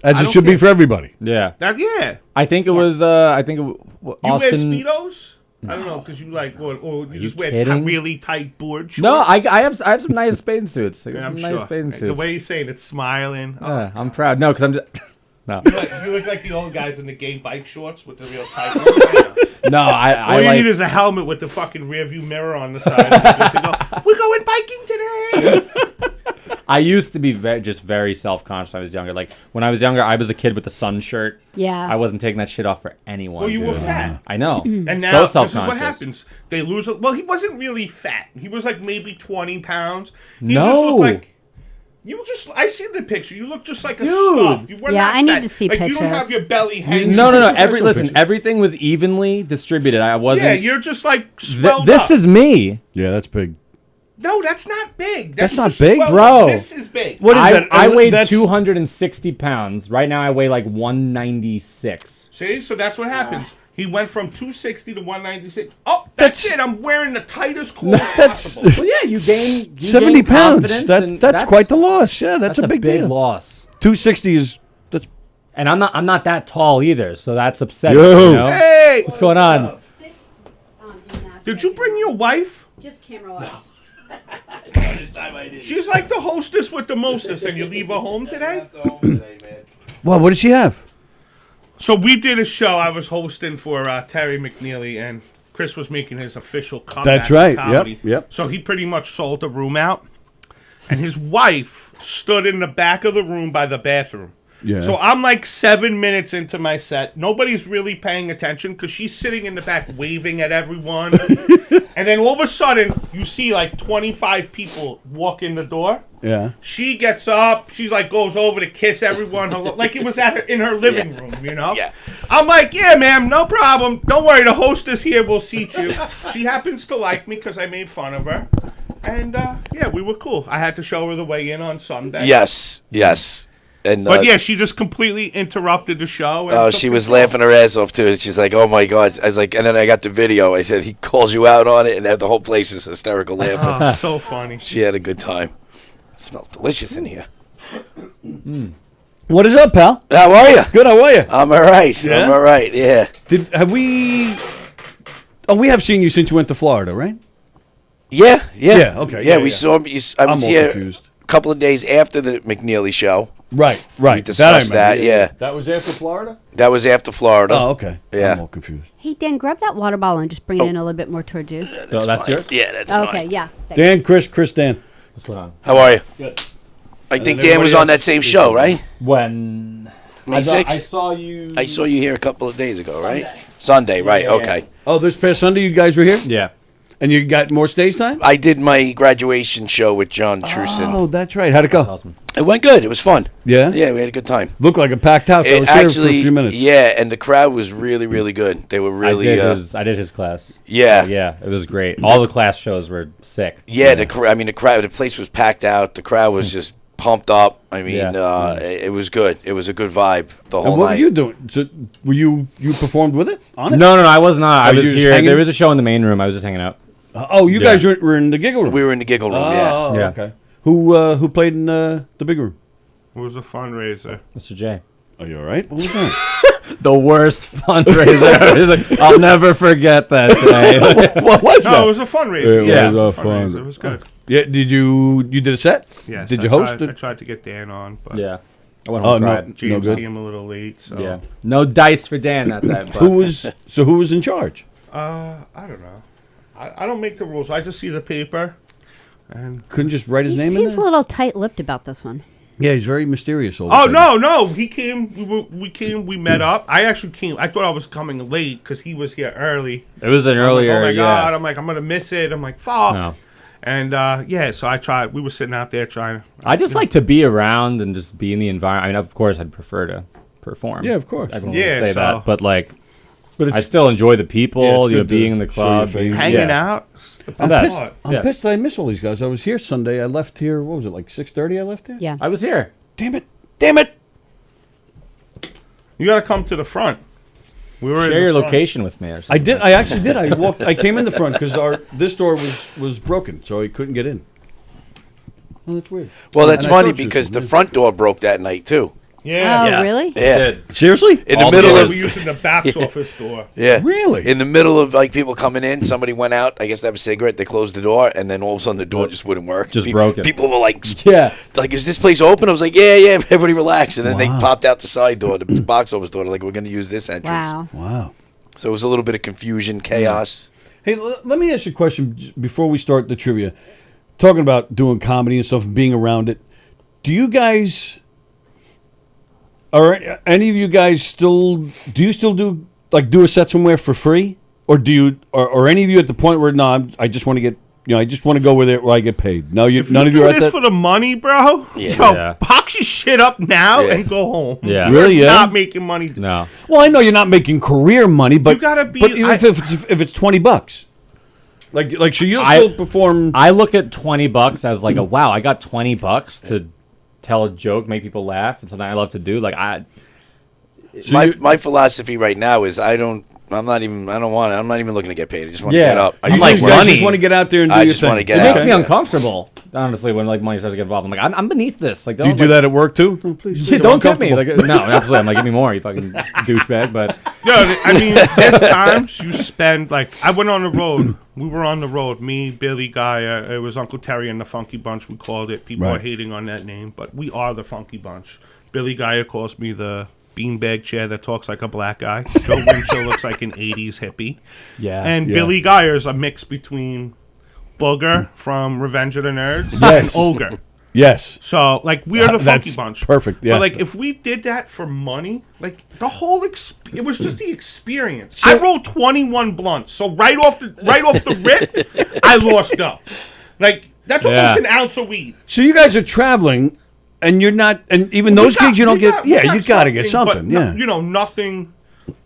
As I it don't should be care. for everybody. Yeah. Yeah. I think it was. You Austin. wear Speedos? I don't know, because you like, or you just wear kidding? really tight board shorts. No, I have some nice bathing suits. Like, Yeah, some I'm nice sure. bathing The suits. way you're saying it's smiling. Oh, Yeah, I'm proud. No, because I'm just. No, you look like the old guys in the gay bike shorts with the real tight ones. no, All I you like. need is a helmet with the fucking rear view mirror on the side. And you're good to go. We're going biking today. I used to be very self conscious when I was younger. Like when I was younger, I was the kid with the sun shirt. Yeah. I wasn't taking that shit off for anyone. Well, you were dude. fat. I know. And so now, this is self-conscious. what happens. They lose. Well, he wasn't really fat. He was like maybe 20 pounds. He No. just looked like. I see the picture. You look just like a Dude. stuff. You were Yeah, not I need fat. to see like, You don't have pictures. your belly hanging. No. Special Listen, picture. everything was evenly distributed. I wasn't. Yeah, you're just like swelled this up. is me. Yeah, that's big. No, that's not big. That's not just big, swelled bro. up. This is big. What is that? I weighed That's- 260 pounds. Right now, I weigh like 196. See, so that's what happens. He went from 260 to 196. Oh, that's it. I'm wearing the tightest clothes possible. Well, yeah, you gain 70 gain pounds. confidence, and That's quite the loss. Yeah, that's a big deal. loss. 260 is that's And I'm not that tall either, so that's upsetting. Yo. You know? Hey! What's going on? Did you bring your wife? Just camera-wise. She's like the hostess with the mostest, and you leave her home today? Well, what did she have? So we did a show I was hosting for Terry McNeely, and Chris was making his official comeback. That's right. to comedy. Yep. So he pretty much sold the room out, and his wife stood in the back of the room by the bathroom. Yeah. So I'm like 7 minutes into my set. Nobody's really paying attention because she's sitting in the back waving at everyone. And then all of a sudden, you see like 25 people walk in the door. Yeah. She gets up. She's like goes over to kiss everyone. Like it was in her living room, you know? Yeah. I'm like, yeah, ma'am, no problem. Don't worry. The hostess here will seat you. She happens to like me because I made fun of her. And, yeah, we were cool. I had to show her the way in on Sunday. Yes. And, But yeah, she just completely interrupted the show. And oh, took she the was show. laughing her ass off too. She's like, "Oh my god!" I was like, and then I got the video. I said he calls you out on it, and the whole place is hysterical laughing. Oh, so funny. She had a good time. It smells delicious in here. What is up, pal? How are you? Good. How are you? I'm all right. Yeah? I'm all right. Yeah. Have we? Oh, we have seen you since you went to Florida, right? Yeah. Yeah, okay, Yeah, yeah, we yeah. saw him. I I'm was all here confused. a couple of days after the McNeely show. Right. We discussed that. Yeah. That was after Florida. That was after Florida. Oh, okay. Yeah. I'm all confused. Hey, Dan, grab that water bottle and just bring it in a little bit more towards you. So that's yours? Yeah, that's Okay, fine. yeah. thanks. Dan, Chris, Dan. What's going on? How are you? Good. I And think then Dan was everybody on that else same is show, good. right? When May I 6th? saw you. I saw you here a couple of days ago, Sunday. right? Sunday, right? Yeah, yeah. Okay. Oh, this past Sunday you guys were here, Yeah. and you got more stage time. I did my graduation show with John Truson. Oh, that's right. How'd it go? That's awesome. It went good. It was fun. Yeah. Yeah, we had a good time. Looked like a packed house. I It was here for a actually, few minutes. yeah, and the crowd was really, really good. They were really, I did his class. yeah, Yeah, it was great. All the class shows were sick. yeah. The crowd, the place was packed out. The crowd was just pumped up. I mean, Yeah. it was good. It was a good vibe the whole And what night. were you doing? So, were you performed with it on it? No, I was not. I Oh, you was just here. hanging? There was a show in the main room. I was just hanging out. Oh, you Yeah. guys were in the giggle room. We were in the giggle room. Oh, Yeah. okay. Who played in the big room? It was a fundraiser. Mr. J. Are you all right? What was that? The worst fundraiser. He's like, I'll never forget that day. What was No, that? it was a fundraiser. It Yeah, was it a fundraiser. fun- It was good. Yeah. Did you did a set? Yes, Did I you host tried, it? I tried to get Dan on, but Yeah. I went Oh, home no. cried. James good. came a little late. So Yeah. No dice for Dan that time. Who was in charge? I don't know. I don't make the rules. I just see the paper, and Couldn't just write his He name in seems a there? little tight-lipped about this one. Yeah, he's very mysterious. oh no, he came. We came. We met up. I actually came. I thought I was coming late because he was here early. It was an I'm like, earlier. oh my god! Yeah. I'm like, I'm gonna miss it. I'm like, fuck. No. And yeah, so I tried. We were sitting out there trying. I just like to be around and just be in the environment. I mean, of course, I'd prefer to perform. Yeah, of course. Everyone Yeah, would say so- that, but like, But I still enjoy the people. Yeah, it's you know, good to being in the show your crowd, face. hanging out. That's the I'm best. pissed. part. I'm pissed that I miss all these guys. I was here Sunday. I left here. What was it, like 6:30? I left here. Yeah. I was here. Damn it! Damn it! You gotta come to the front. We were in Share the your front. location with me or something. I did. I actually did. I walked. I came in the front because this door was broken, so I couldn't get in. Oh, that's weird. Well, that's And I funny saw because the Truson. front door broke that night too. Yeah. Oh, Yeah. really? Yeah, Seriously? in the All middle Yeah, of we used in the back's office door. yeah, Really? in the middle of like people coming in. Somebody went out. I guess to have a cigarette. They closed the door, and then all of a sudden the door just wouldn't work. Just broken. People were like, Yeah. like, is this place open? I was like, yeah. Everybody relax. And then they Wow. popped out the side door, the box office door. They're like, we're going to use this entrance. Wow. Wow. So it was a little bit of confusion, chaos. Hey, let me ask you a question before we start the trivia. Talking about doing comedy and stuff and being around it, do you guys, are any of you guys do you still do a set somewhere for free? Or do you, or any of you at the point where, no, I just want to get, I just want to go where I get paid? No, none of you do are at this that? for the money, bro. Yeah. Yo, Yeah. box your shit up now Yeah. and go home. Yeah. Really, You're yeah? not making money. No. Well, I know you're not making career money, but You gotta be- But even if it's $20, like so you'll I- still perform. I look at $20 as like a wow. I got $20 to tell a joke, make people laugh, and something I love to do. Like My philosophy right now is I'm not even looking to get paid. I just want to Yeah. get up. I I'm just like, like you guys money. just want to get out there and do I your just thing. wanna get it out. makes me uncomfortable. honestly, when like money starts to get involved, I'm like, I'm beneath this. Like, Do you do that at work too? Oh, please, don't tip me. Like, no, absolutely. I'm like, give me more, you fucking douchebag. But no, I mean, there's times you spend like I went on the road. We were on the road. Me, Billy, Guy. It was Uncle Terry and the Funky Bunch. We called it. People are hating on that name, but we are the Funky Bunch. Billy Guy calls me the beanbag chair that talks like a black guy. Joe Winchell looks like an 80s hippie. Yeah. And Billy Guy is a mix between Booger from Revenge of the Nerds Yes. and Ogre. Yes. So, like, we are the Funky That's Bunch. perfect, yeah. But, like, if we did that for money, like, the whole it was just the experience. I rolled 21 blunts. So, right off the rip, I lost dough. Like, that's almost an ounce of weed. So you guys are traveling, and you're not, and even those gigs you don't get. Yeah, you got to get something. But Yeah. you know, nothing.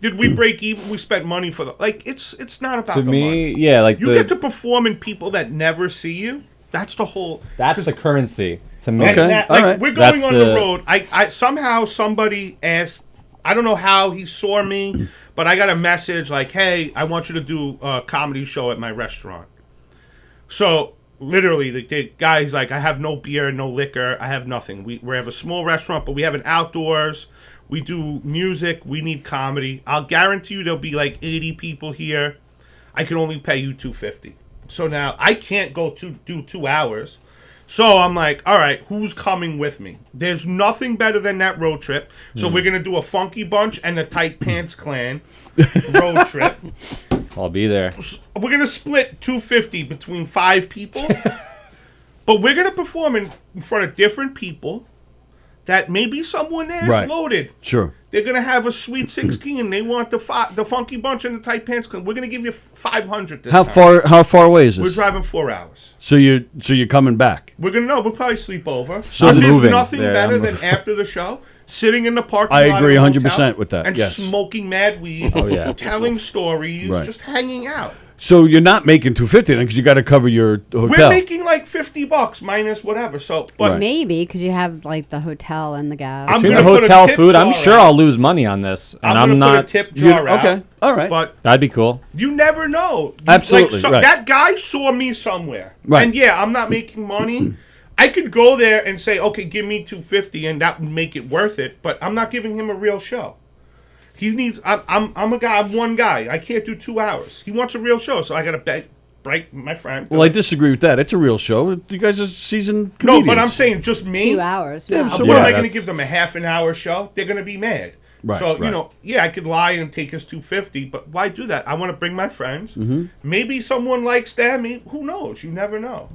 Did we break even? We spent money for the it's not about to the me, money. yeah, like You get to perform in people that never see you. That's the whole. That's the currency to me. Like, we're going on the road. I somehow somebody asked. I don't know how he saw me, but I got a message like, "Hey, I want you to do a comedy show at my restaurant." So literally, the guy's like, "I have no beer, no liquor. I have nothing. We have a small restaurant, but we have an outdoors. We do music. We need comedy. I'll guarantee you there'll be like 80 people here. I can only pay you $250." So now I can't go to do 2 hours. So I'm like, all right, who's coming with me? There's nothing better than that road trip. So we're going to do a Funky Bunch and the Tight Pants Clan road trip. I'll be there. We're going to split $250 between 5 people. But we're going to perform in front of different people that maybe someone there is loaded. Sure. They're going to have a Sweet 16. They want the Funky Bunch and the Tight Pants Clan. We're going to give you $500 this How time. How far away is this? We're driving 4 hours. So you're coming back. We're gonna we'll probably sleep over. So there's moving. nothing Yeah, better I'm- than after the show, sitting in the parking I lot agree of a 100% hotel with that, and yes. smoking mad weed. Oh, yeah. Telling stories, Right. just hanging out. So you're not making $250 then because you got to cover your hotel. We're making like $50 minus whatever. So, but maybe because you have like the hotel and the gas. I'm Between gonna the put a hotel tip food, I'm jar sure out. I'll lose money on this, and I'm gonna not. put a tip jar out. Okay, all right. But That'd be cool. you never know. Absolutely, right. That guy saw me somewhere, Right. and yeah, I'm not making money. I could go there and say, okay, give me $250, and that would make it worth it. But I'm not giving him a real show. He needs. I'm a guy. I'm one guy. I can't do 2 hours. He wants a real show, so I got to break my friend. Well, I disagree with that. It's a real show. You guys are seasoned No, comedians. but I'm saying just me. 2 hours. Yeah, no. so What am I Yeah, going to give them, a half an hour show? They're going to be mad. Right, So, right. you know, yeah, I could lie and take his $250, but why do that? I want to bring my friends. Mm-hmm. Maybe someone likes them. Who knows? You never know.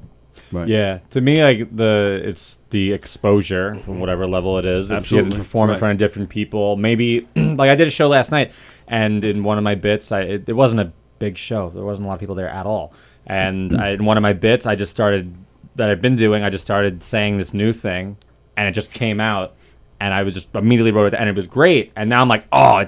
Right. Yeah, to me, like it's the exposure from whatever level it is. It's getting to Absolutely. perform in Right. front of different people. Maybe like I did a show last night, and in one of my bits, it wasn't a big show. There wasn't a lot of people there at all. And in one of my bits, I just started saying this new thing, and it just came out, and I was just immediately wrote it, and it was great. And now I'm like, oh,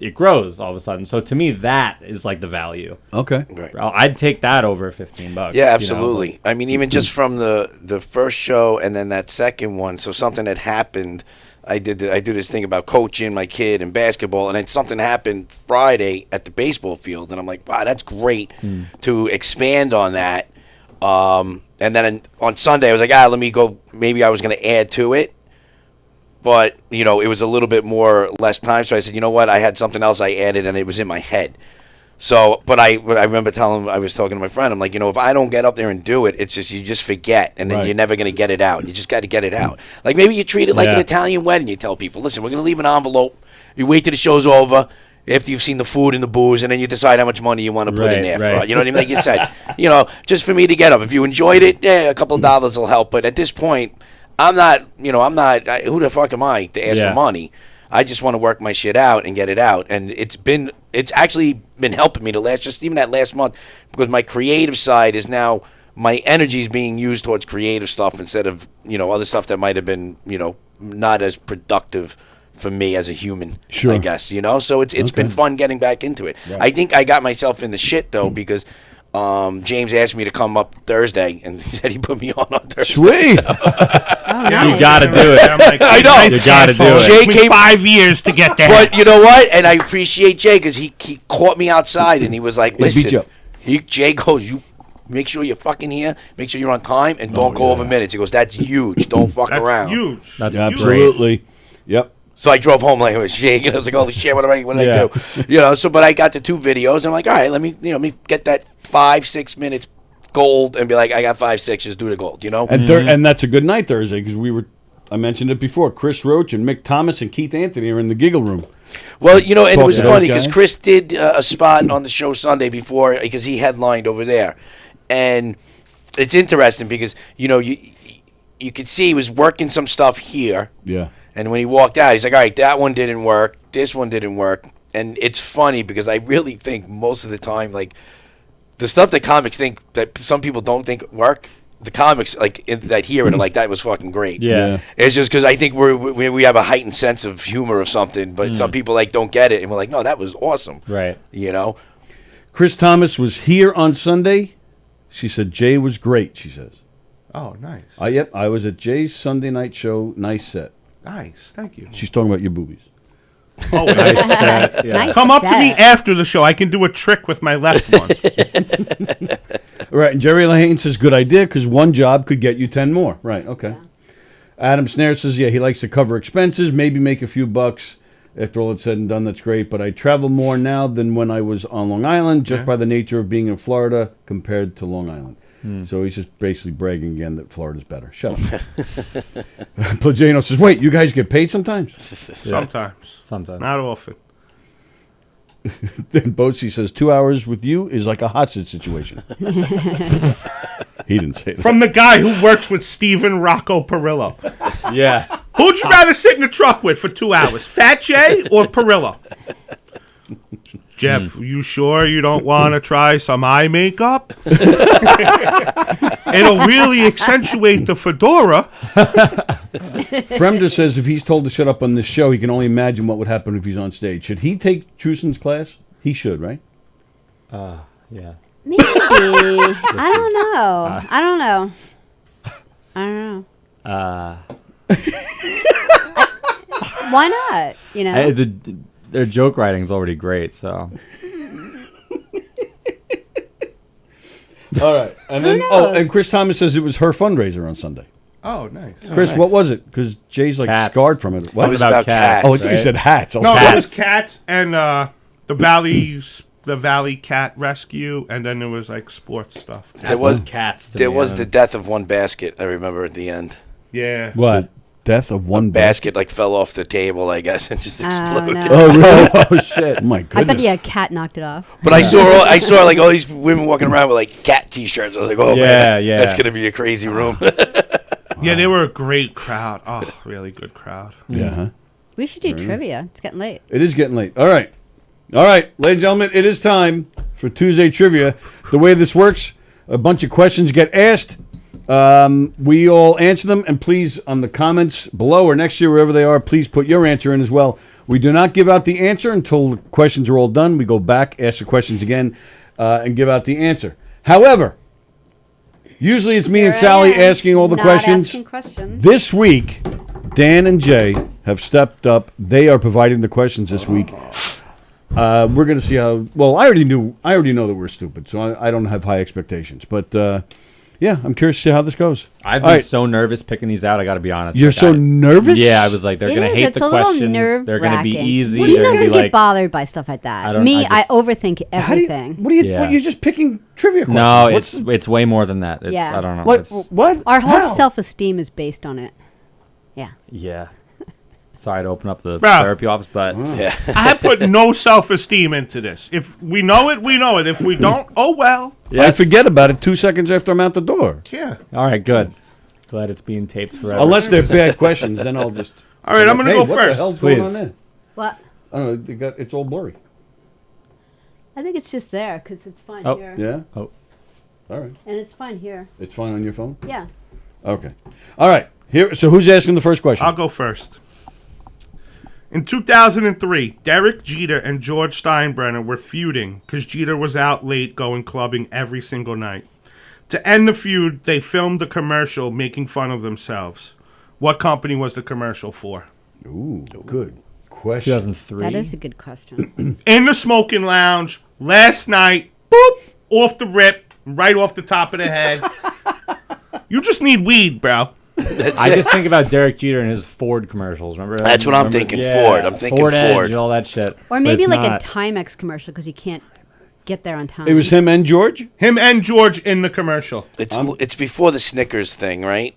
it grows all of a sudden. So to me, that is like the value. Okay. Right. I'd take that over $15. Yeah, absolutely. I mean, even just from the first show and then that second one, so something had happened. I do this thing about coaching my kid in basketball, and then something happened Friday at the baseball field, and I'm like, wow, that's great to expand on that. And then on Sunday, I was like, let me go. Maybe I was going to add to it. But, you know, it was a little bit less time. So I said, you know what? I had something else I added, and it was in my head. So, but I remember I was talking to my friend. I'm like, you know, if I don't get up there and do it, it's just, you just forget. And then Right. you're never going to get it out. You just got to get it out. Like maybe you treat it like an Italian wedding. You tell people, listen, we're going to leave an envelope. You wait till the show's over. After you've seen the food and the booze, and then you decide how much money you want to put in there. Right. For, you know what I mean? Like you said, you know, just for me to get up. If you enjoyed it, yeah, a couple of dollars will help. But at this point, I'm not, who the fuck am I to ask for money? I just want to work my shit out and get it out. And it's actually been helping me even that last month, because my creative side is now, my energy is being used towards creative stuff instead of, other stuff that might have been, not as productive for me as a human, Sure. I guess, So it's been fun getting back into it. Right. I think I got myself in the shit, though, because James asked me to come up Thursday, and he said he put me on Thursday. Sweet. Yeah, You got to do it. I'm like, I know. You got to do it. Jay Took me came 5 years to get there. But you know what? And I appreciate Jay because he caught me outside and he was like, He beat you "Listen." up. Jay goes, make sure you're fucking here, make sure you're on time, and don't go over minutes. He goes, that's huge. Don't fuck around. Huge. That's Absolutely. Yep. So I drove home like I was shaking. I was like, holy shit, what did I do? You know, so but I got the 2 videos, and I'm like, all right, let me get that 5-6 minutes gold and be like, I got 5-6, just do the gold, you know? And and that's a good night Thursday because I mentioned it before. Chris Roach and Mick Thomas and Keith Anthony are in the giggle room. Well, you know, and it was Talking to funny those because guys. Chris did a spot on the show Sunday before because he headlined over there, and it's interesting because you could see he was working some stuff here. Yeah. And when he walked out, he's like, all right, that one didn't work. This one didn't work. And it's funny because I really think most of the time, like, the stuff that comics think that some people don't think work, the comics, like, that hear it are like, that was fucking great. Yeah. It's just because I think we have a heightened sense of humor of something, but some people, like, don't get it. And we're like, no, that was awesome. Right. You know? Chris Thomas was here on Sunday. She said Jay was great, she says. Oh, nice. Yep, I was at Jay's Sunday night show. Nice set. Nice. Thank you. She's talking about your boobies. Oh, Nice set. Yeah. Nice Come up to me set. after the show. I can do a trick with my left one. Right, and Jerry Lahane says, good idea, because one job could get you 10 more. Right, okay. Adam Snare says, yeah, he likes to cover expenses, maybe make a few bucks. After all it's said and done, that's great. But I travel more now than when I was on Long Island, just by the nature of being in Florida compared to Long Island. So he's just basically bragging again that Florida's better. Shut up. Plagano says, wait, you guys get paid sometimes? Sometimes. Not often. Then Boatsy says 2 hours with you is like a hostage situation. He didn't say that. From the guy who works with Steven Rocco Perillo. Yeah. Who'd you rather sit in the truck with for 2 hours, Fat Jay or Perillo? Jeff, you sure you don't want to try some eye makeup? It'll really accentuate the fedora. Fremder says if he's told to shut up on this show, he can only imagine what would happen if he's on stage. Should he take Truson's class? He should, right? Yeah. Maybe. I don't know. I don't know. Why not? You know? Their joke writing's already great, so. All right. And then and Chris Thomas says it was her fundraiser on Sunday. Oh, nice. Chris, what was it? Because Jay's like Cats. scarred from it. What? It was about cats. Oh, you said hats. No, it was cats and the Valley Cat Rescue, and then there was like sports stuff. There was cats. There was the death of one basket, I remember at the end. Yeah. What? Death of one basket like fell off the table, I guess, and just exploded. no. Oh, really? Oh, shit. My I goodness. bet you a cat knocked it off. But I saw like all these women walking around with like cat T-shirts. I was like, oh man, that's gonna be a crazy room. Yeah, they were a great crowd. Oh, really good crowd. Yeah. Huh? We should do trivia. It's getting late. It is getting late. All right. Ladies and gentlemen, it is time for Tuesday Trivia. The way this works, a bunch of questions get asked. We all answer them, and please, on the comments below or next year, wherever they are, please put your answer in as well. We do not give out the answer until the questions are all done. We go back, ask the questions again, and give out the answer. However, usually it's me and Sally asking all the questions. Asking questions. This week, Dan and Jay have stepped up. They are providing the questions this week. We're going to see how. Well, I already know that we're stupid, so I don't have high expectations. But yeah, I'm curious to see how this goes. I've been so nervous picking these out. I got to be honest. You're so nervous? Yeah, I was like, they're going to hate it's the a little questions. They're going to be nerve-wracking. easy. He They're gonna doesn't be get like, bothered by stuff like that. I overthink everything. What are you just picking trivia questions? No, it's way more than that. It's, Yeah. I don't know. What? It's- What? Our whole How? self-esteem is based on it. Yeah. Yeah. Sorry to open up the Bro. therapy office, but Yeah. I put no self-esteem into this. If we know it, we know it. If we don't, oh well. I forget about it 2 seconds after I'm out the door. Yeah. All right, good. Glad it's being taped forever. Unless they're bad questions, then I'll just. All right, I'm gonna Hey, go what first. the hell's going on Please. there? What? I don't know. It's all blurry. I think it's just there because it's fine Oh. here. Yeah. Oh. All right. And it's fine here. It's fine on your phone. Yeah. Okay. All right. Here. So who's asking the first question? I'll go first. In 2003, Derek Jeter and George Steinbrenner were feuding because Jeter was out late going clubbing every single night. To end the feud, they filmed a commercial making fun of themselves. What company was the commercial for? Ooh, good question. 2003. That is a good question. In the smoking lounge, last night, boop, off the rip, right off the top of the head. You just need weed, bro. I just think about Derek Jeter and his Ford commercials. Remember? That's what I'm thinking. Yeah, Ford. I'm thinking Ford. Edge, all that shit. Or But maybe it's like not. a Timex commercial because you can't get there on time. It was him and George? Him and George in the commercial. It's before the Snickers thing, right?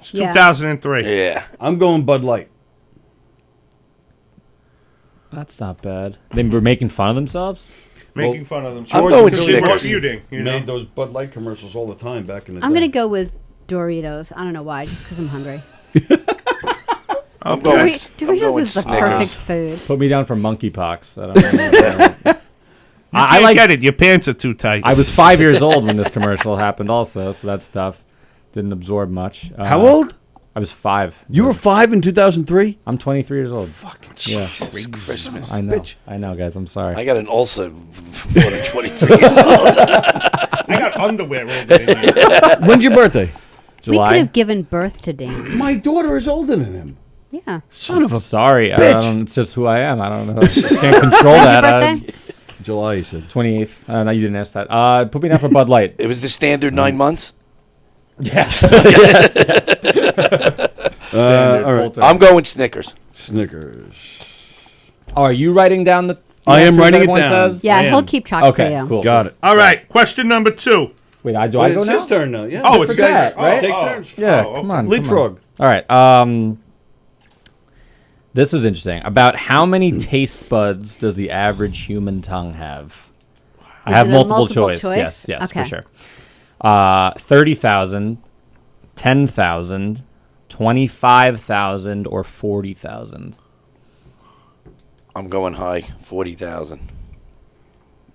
It's 2003. Yeah. I'm going Bud Light. That's not bad. They were making fun of themselves. Making fun of them. I'm George going was really Snickers. refuting, you know? Made those Bud Light commercials all the time back in the I'm day. going to go with Doritos. I don't know why, just because I'm hungry. I'm going Doritos is the perfect food. Put me down for monkeypox. I don't know. I like get it. Your pants are too tight. I was 5 years old when this commercial happened also, so that's tough. Didn't absorb much. How old? I was 5. You were 5 in 2003? I'm 23 years old. Fucking Jesus Christmas. I know. Bitch. I know, guys. I'm sorry. I got an ulcer more than 23 years old. I got underwear over there. When's your birthday? We could have given birth to Dan. My daughter is older than him. Yeah. Son of a Sorry. bitch. It's just who I am. I don't know. I can't control When's that. your birthday? July, you said. 28th. No, you didn't ask that. Put me down for Bud Light. It was the standard 9 months. Yeah. All right. I'm going Snickers. Snickers. Oh, are you writing down the I am answers writing it everyone down. says? Yeah, I he'll am. keep track Okay, for you. cool. Got it. All right, question number 2. Wait, I Wait, go it's now? his turn now. Yeah. Oh, it's You guys that, right? Take Oh. turns. Yeah, Oh, come on. Leapfrog. All right. This is interesting. About how many taste buds does the average human tongue have? I Is have it a multiple multiple choice. choice? Yes, Okay. for sure. 30,000, 10,000, 25,000, or 40,000. I'm going high. 40,000.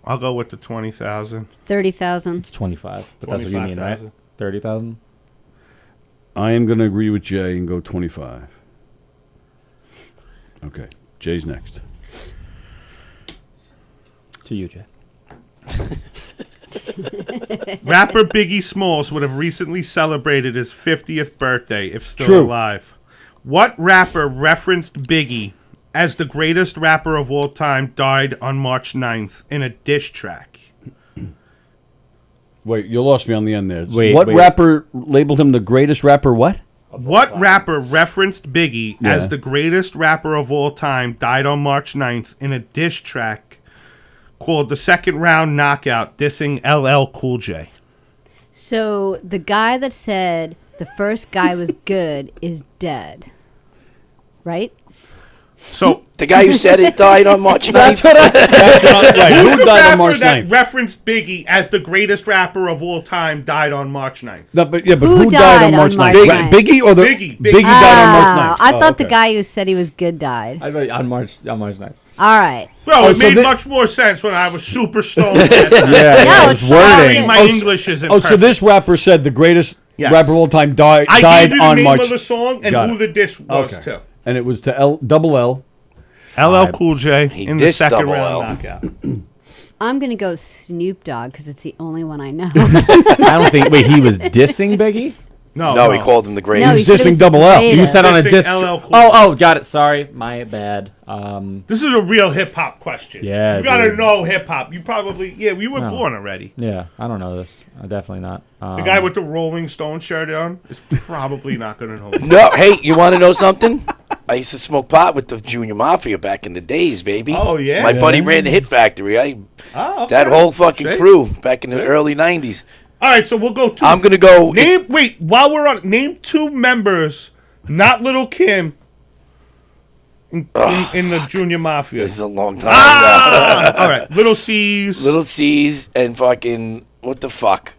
I'll go with the 20,000. 30,000. It's 25, but that's what you mean, right? 25,000. 30,000? I am going to agree with Jay and go 25. Okay. Jay's next. To you, Jay. Rapper Biggie Smalls would have recently celebrated his 50th birthday, if still True. alive. What rapper referenced Biggie as the greatest rapper of all time died on March 9th in a diss track? Wait, you lost me on the end there. Wait, what wait. rapper labeled him the greatest rapper? What? What rapper referenced Biggie Yeah. as the greatest rapper of all time died on March 9th in a diss track called The Second Round Knockout, dissing LL Cool J? So the guy that said the first guy was good is dead. Right? So The guy who said it died on March 9th. That's what I. Right. who's Who the died on rapper March that 9th? referenced Biggie as the greatest rapper of all time died on March 9th? No, but yeah, but Who who died on March 9th? March 9th? Biggie or the Biggie. Biggie died on March 9th. I thought okay. the guy who said he was good died. I thought on March 9th. All right. Bro, Oh, it so made thi- much more sense when I was super stoned. last night. Yeah, No, it's it's Sorry, wording. my Oh, English isn't Oh, so perfect. this rapper said the greatest Yes. rapper of all time died I died gave you the on name March. of the song and Got who it. the diss was Okay. to. And it was to Double L. LL Cool J He in the dissed second Double round L. knockout. I'm going to go with Snoop Dogg because it's the only one I know. I don't think. Wait, he was dissing Biggie? No, he called him the No, greatest. he said it dissing was Double the L. You greatest. said on a Dissing diss. LL Cool Oh, got it. Sorry, my bad. This is a real hip hop question. Yeah, You gotta dude. know hip hop. You probably, we were No. born already. Yeah, I don't know this. Definitely not. The guy with the Rolling Stone shirt on is probably not gonna know. No, hey, you want to know something? I used to smoke pot with the Junior Mafia back in the days, baby. Oh, yeah? My buddy ran the Hit Factory. Oh, That okay. whole fucking See? crew back in the early 90s. All right, so we'll go to. I'm going to go. Wait, while we're on, name 2 members, not Little Kim, in the Junior Mafia. This is a long time Ah! All right, Little C's. ago. Little C's and fucking. What the fuck?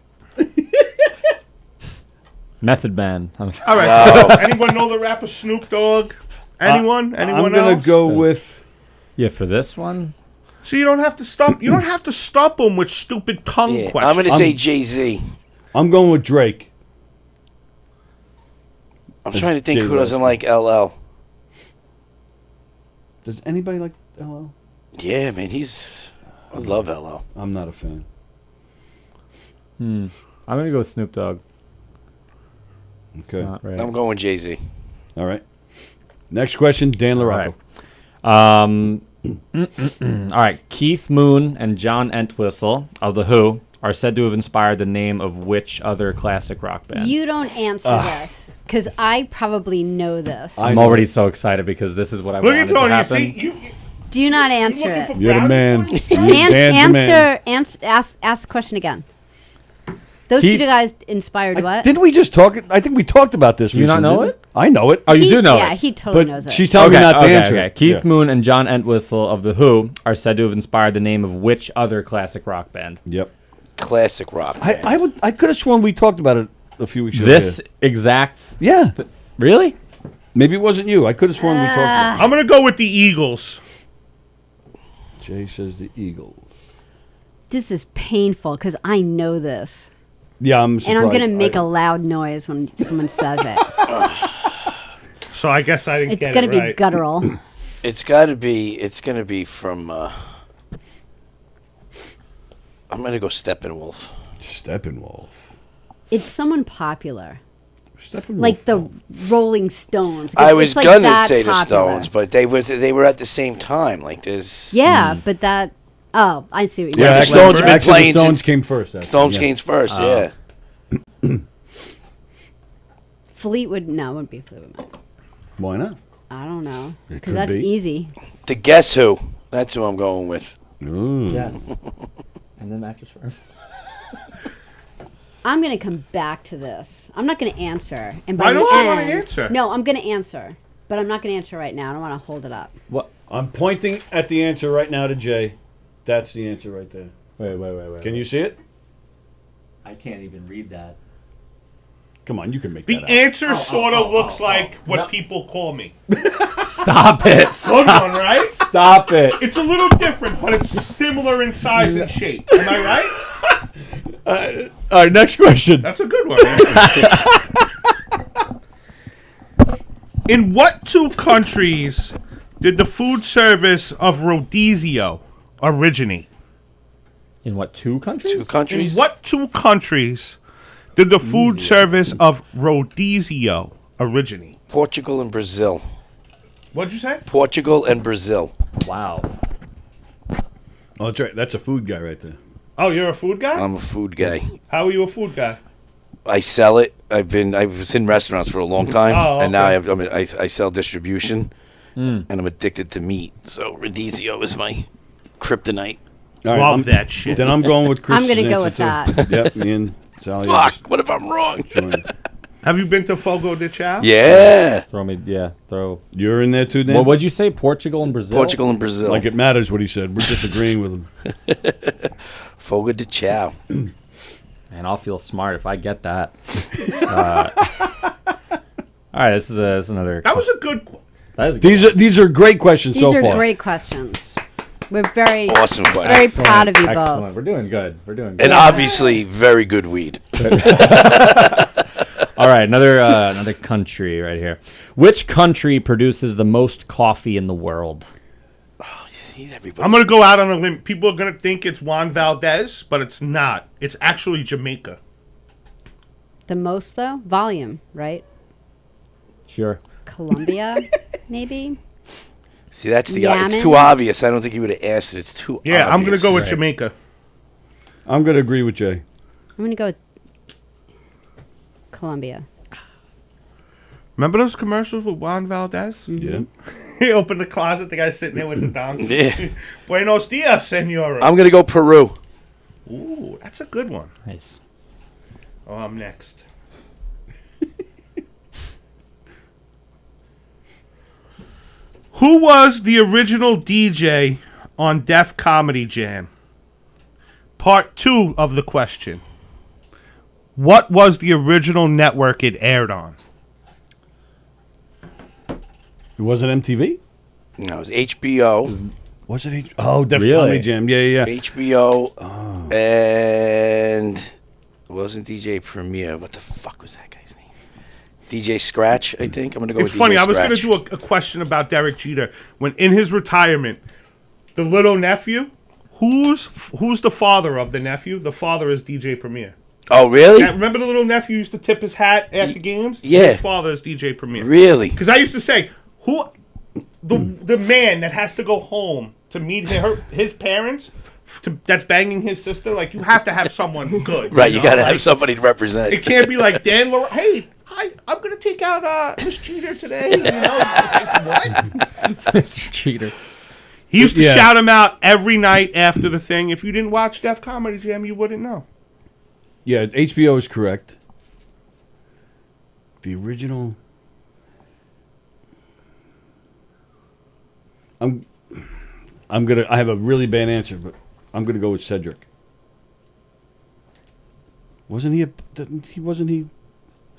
Method Man. All right, so anyone know the rapper Snoop Dogg? Anyone? Anyone I'm gonna else? go with. Yeah, for this one. So you don't have to stop. You don't have to stop them with stupid tongue Yeah, questions. I'm going to say Jay-Z. I'm going with Drake. I'm trying to think J. who Will. doesn't like LL. Does anybody like LL? Yeah, man, I love LL. I'm not a fan. I'm gonna go with Snoop Dogg. Okay. Not right. I'm going Jay-Z. All right. Next question, Dan LaRocco. All right. Keith Moon and John Entwistle of The Who are said to have inspired the name of which other classic rock band? You don't answer this because I probably know this. I'm already so excied because this is what I wanted to happen. Do you not answer it? You're the man. Dan's the man. Ask the question again. Those two guys inspired what? Didn't we just talk? I think we talked about this Do you not recently, know didn't it? we? I know it. Oh, you do know it? Yeah, he totally But knows it. she's telling me not to answer it. Keith Yeah. Moon and John Entwistle of The Who are said to have inspired the name of which other classic rock band? Yep. Classic rock. I could have sworn we talked about it a few weeks ago. This exact... Yeah. Really? Maybe it wasn't you. I could have sworn we talked about it. I'm going to go with the Eagles. Jay says the Eagles. This is painful because I know this. Yeah, I'm surprised. And I'm going to make a loud noise when someone says it. So I guess I didn't It's get going it to be right. guttural. It's going to be from, I'm going to go Steppenwolf. Steppenwolf. It's someone popular. Steppenwolf. Like the Rolling Stones. I was it's like going to that say the popular. Stones, but they were at the same time. Like this. Yeah, but that... Oh, I see what you're Yeah, the saying. Stones have been actually, playing the Stones since- came first. actually, Stones yeah. came first, yeah. Fleetwood... No, it wouldn't be Fleetwood Mac. Why not? I don't know. It Because could that's be. easy. The Guess Who. That's who I'm going with. Ooh. Yes. And then Mattress Firm. I'm going to come back to this. I'm not going to answer. And by Why the don't I wanna end- answer? No, I'm going to answer. But I'm not going to answer right now. I don't want to hold it up. What? I'm pointing at the answer right now to Jay. That's the answer right there. Wait. Can you see it? I can't even read that. Come on, you can make The that out. answer sort of looks like what No. people call me. Stop it. Good one, right? Stop it. It's a little different, but it's similar in size and shape. Am I right? All right, next question. That's a good one. Right? In what two countries did the food service of Rodizio originate? In what, 2 countries? Two countries. In what two countries did the food service of Rodizio originate? Portugal and Brazil. What'd you say? Portugal and Brazil. Wow. Oh, that's right. That's a food guy right there. Oh, you're a food guy? I'm a food guy. How are you a food guy? I sell it. I was in restaurants for a long time, Oh, and now okay. I sell distribution, and I'm addicted to meat. So Rodizio is my kryptonite. All right, Love that shit. Then I'm going with Chris. I'm gonna go with that. Yep, me and Sallie. Fuck! What if I'm wrong? Have you been to Fogo de Chao? Yeah. Throw. You're in there too, Dan? Well, what'd you say? Portugal and Brazil? Portugal and Brazil. Like it matters what he said. We're disagreeing with him. Fogo de Chao. And I'll feel smart if I get that. All right, this is another. That was a good. That is a good These are great questions These so are far. great questions. We're very, Awesome question. very proud of you Excellent. both. We're doing good. We're doing good. And obviously, very good weed. All right, another country right here. Which country produces the most coffee in the world? You see, everybody. I'm gonna go out on a limb. People are gonna think it's Juan Valdez, but it's not. It's actually Jamaica. The most, though? Volume, right? Sure. Colombia, maybe? See, that's the. Yemen? It's too obvious. I don't think you would have asked it. It's too obvious. Yeah, I'm gonna go with Right. Jamaica. I'm going to agree with Jay. I'm going to go with Colombia. Remember those commercials with Juan Valdez? Yeah. He opened the closet. The guy's sitting there with the donkey. Yeah. Buenos dias, senora. I'm gonna go Peru. Ooh, that's a good one. Nice. Oh, I'm next. Who was the original DJ on Def Comedy Jam? Part 2 of the question. What was the original network it aired on? It wasn't MTV? No, it was HBO. Was it Oh, Def Really? Comedy Jam. Yeah. HBO. And it wasn't DJ Premier. What the fuck was that guy's name? DJ Scratch, I think. I'm gonna go It's with funny. DJ I was going to Scratch. do a question about Derek Jeter. When in his retirement, the little nephew, who's the father of the nephew? The father is DJ Premier. Oh, really? Yeah, remember the little nephew used to tip his hat after games? yeah. His father is DJ Premier. Really? Because I used to say, the man that has to go home to meet his parents, that's banging his sister. Like, you have to have someone good. Right, you know? got to Like, have somebody to represent. It can't be like Dan Laurel. Hey, hi, I'm gonna take out Miss Cheater today. You know, like, what? Miss Cheater. He used to shout him out every night after the thing. If you didn't watch Def Comedy Jam, you wouldn't know. Yeah, HBO is correct. The original. I have a really bad answer, but I'm gonna go with Cedric. Wasn't he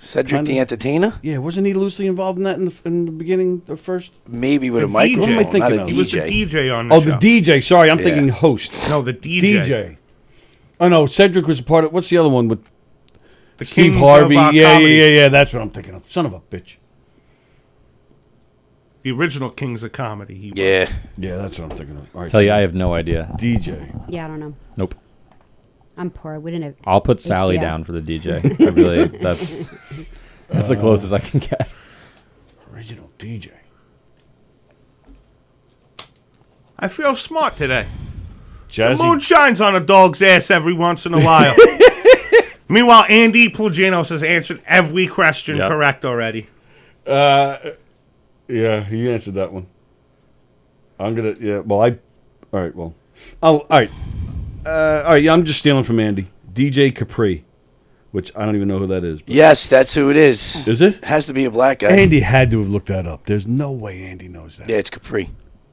Cedric the Entertainer? Yeah, wasn't he loosely involved in that in the beginning, the first? Maybe with The a microphone. DJ. What am I thinking not a of? He was the DJ. DJ on the Oh, show. the DJ. Sorry, I'm Yeah. thinking host. No, the DJ. DJ. Oh no, Cedric was a part of. What's the other one with The Steve Kings of, Harvey? comedy. Yeah. That's what I'm thinking of. Son of a bitch. The original Kings of Comedy. He was. Yeah. Yeah, that's what I'm thinking of. All right, Tell you, so I have no idea. DJ. Yeah, I don't know. Nope. I'm poor. We didn't have. I'll put Sallie HBO. down for the DJ. I really, that's the closest I can get. Original DJ. I feel smart today. The Jazzy. moon shines on a dog's ass every once in a while. Meanwhile, Andy Pluginos has answered every question Yep. correct already. Yeah, he answered that one. I'm gonna. Yeah. Well, all right. Well, all right. All right. Yeah, I'm just stealing from Andy. DJ Capri, which I don't even know who that is. Yes, that's who it is. Is it? Has to be a black guy. Andy had to have looked that up. There's no way Andy knows that. Yeah, it's Capri.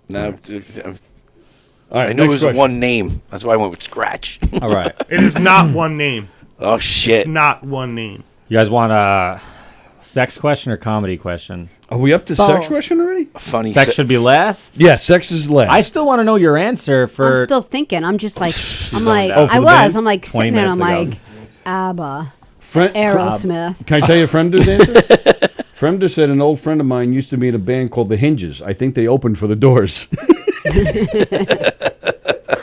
No, All right. I knew it next was question. one name. That's why I went with Scratch. All right. It is not one name. Oh, shit. It's not one name. You guys want a sex question or comedy question? Are we up to Both. sex question already? Funny. Sex should be last. Yeah, sex is last. I still want to know your answer for. I'm still thinking. I'm just like. I'm on like. that. Oh, for I the was. band? I'm like 20 sitting there. I'm minutes like, ABBA, Friend, Aerosmith. Can I tell you Fremder's answer? Fremder said an old friend of mine used to be in a band called the Hinges. I think they opened for the Doors.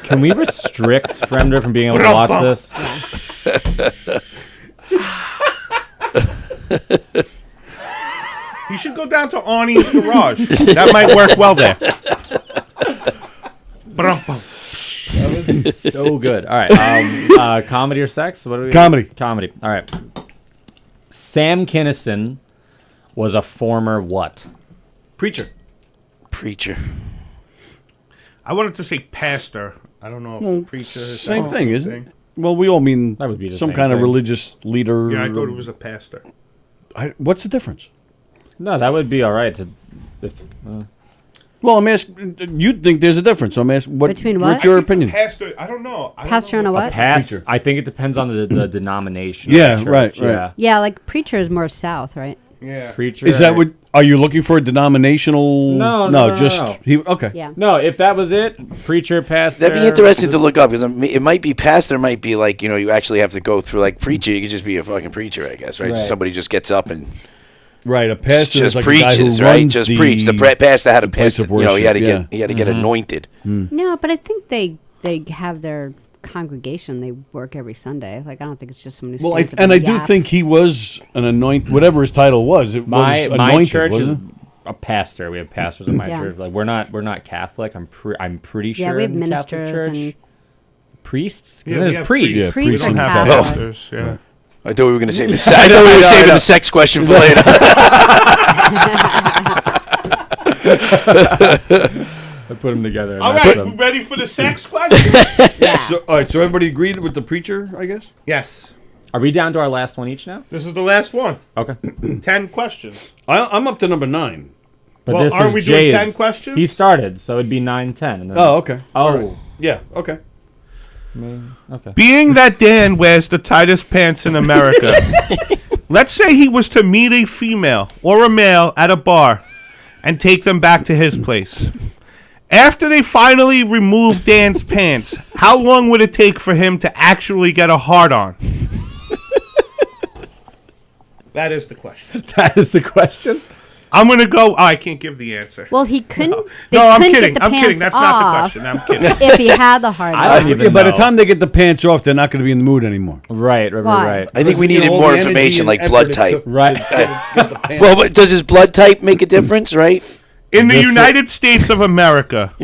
Can we restrict Fremder from being able to watch this? You should go down to Arnie's garage. That might work well there. Brum-bum. That was so good. All right. Comedy or sex? What do we? Comedy. Comedy. All right. Sam Kinison was a former what? Preacher. Preacher. I wanted to say pastor. I don't know if preacher is Same the thing, same isn't it? Well, we all mean That would be the some same kind of thing. religious leader. Yeah, I thought it was a pastor. What's the difference? No, that would be all right. Well, I'm asking. You think there's a difference? So I'm asking. Between what? What's your opinion? Pastor, I don't know. Pastor and a what? Past, Preacher. I think it depends on the denomination. Yeah, of the church. right. Yeah. Yeah, like preacher is more south, right? Yeah. Preacher. Is that what? Are you looking for a denominational? No, just no. he. Okay. Yeah. No, if that was it, preacher, pastor. That'd be interesting to look up because it might be pastor, might be like, you actually have to go through like preacher. You could just be a fucking preacher, I guess, right? Right. Somebody just gets up and Right. A pastor just is like a guy preaches, who right? runs Just preach. The pastor had to place pass. of He had to worship, get anointed. No, but I think they have their congregation. They work every Sunday. Like I don't think it's just someone who Well, stands up and and I do yaps. think he was an anoint, whatever his title was. It My was anointed, church is wasn't a pastor. We have pastors in my Yeah. church. Like we're not Catholic. I'm pretty sure. Yeah, we have in the Catholic ministers church. and Priests. Yeah, There's we have priests. Yeah, priests priests are We don't have Catholic. pastors. Yeah. I thought we were going to save the. I thought we were saving the sex question for later. I put them together. and All matched right, them. we ready for the sex question? Yeah. So, all right. So everybody agreed with the preacher, I guess. Yes. Are we down to our last one each now? This is the last one. Okay. 10 questions. I'm up to number 9. But Well, this aren't is we doing Jay's. 10 questions? He started, so it'd be 9, 10. And then, Oh, okay. Oh. Yeah. Okay. Okay. Being that Dan wears the tightest pants in America, let's say he was to meet a female or a male at a bar and take them back to his place. After they finally remove Dan's pants, how long would it take for him to actually get a hard-on? That is the question. That is the question. I'm going to go... Oh, I can't give the answer. Well, he couldn't. They No, I'm couldn't kidding. Get the I'm pants kidding. That's off not the question. I'm kidding. If he had the hard I don't on. even Yeah, by the know. time they get the pants off, they're not going to be in the mood anymore. Right. Why? I think we You know, needed all more the energy information, and like effort blood it type. took Right. to get the pants Well, but does his blood type make a difference, right? In the This- United States of America,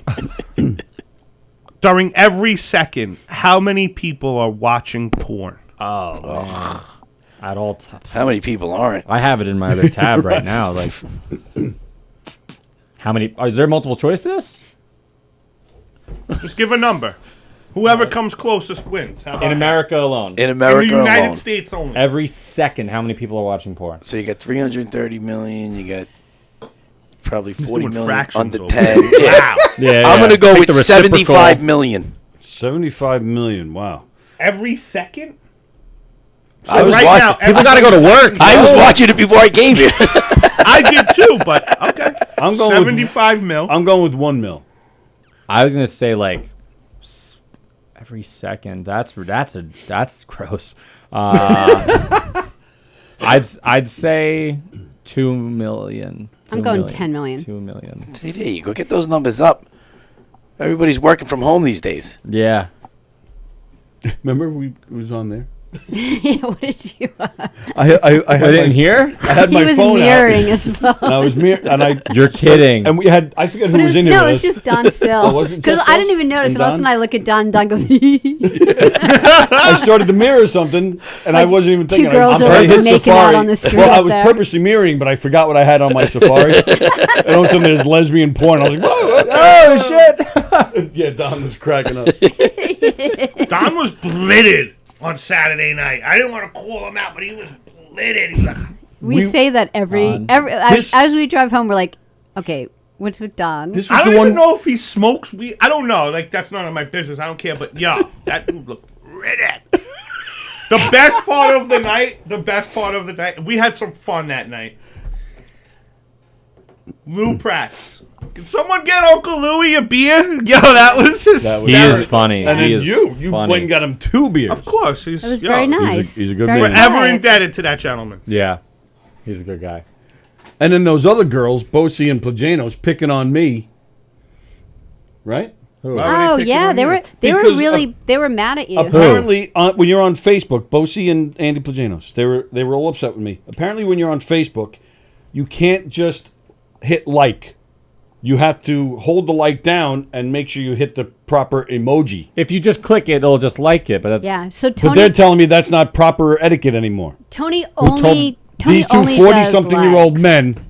During every second, how many people are watching porn? Oh, man. At all times. How many people aren't? I have it in my other tab right now. Like, how many? Is there multiple choice to this? Just give a number. Whoever comes closest wins. How about In America alone. In America In the United alone. States only. Every second, how many people are watching porn? So you got 330 million. You got probably 40 doing million fractions under over 10. there. Wow. Yeah, I'm going to go Take with the reciprocal. 75 million. 75 million. Wow. Every second? I was right watching. now, People got to go to work. I was watching it before I came here. I did too, but okay. I'm going 75 mil. I'm going with 1 mil. I was gonna say like every second. That's gross. I'd say 2 million. I'm going 10 million. 2 million. See, there you go. Get those numbers up. Everybody's working from home these days. Yeah. Remember we was on there? Yeah, what did you? I had didn't hear? I had He my was phone mirroring out. his phone. And I was and I. You're kidding. And we had. I forget who But was in no, here it with was us. just Don Sill. Oh, was it Because just I us didn't even notice, and and all of a Don? sudden I look at Don, and Don goes, I started to mirror something, and I wasn't even two thinking. girls I are hit making out Safari. on the screen Well, I up was there. purposely mirroring, but I forgot what I had on my Safari. And all of a sudden, there's lesbian porn. I was like, whoa, oh shit! Yeah, Don was cracking up. Don was blitted on Saturday night. I didn't want to call him out, but he was blitted. He was like, we say that every as we drive home, we're like, okay, what's with Don? This was I don't the even one. know if he smokes weed. I don't know. Like, that's none of my business. I don't care. But, yo, that dude looked blitted. The best part of the night, we had some fun that night. Lou Pratt. Can someone get Uncle Louie a beer? Yo, that was hysterical. He is funny. And he then is you funny. went and got him 2 beers. Of course. It was very nice. he's a good Very man. Forever quiet. indebted to that gentleman. Yeah. He's a good guy. And then those other girls, Bosie and Plajanos, picking on me. Right? Why were they Oh picking yeah, on they you? were Because really they were mad at you. Apparently, when you're on Facebook, Bosie and Andy Plajanos, they were all upset with me. Apparently, when you're on Facebook, you can't just hit like. You have to hold the like down and make sure you hit the proper emoji. If you just click it, it'll just like it. But that's Yeah. So But they're telling me that's not proper etiquette anymore. Tony Who told only these two only 40-something-year-old does men.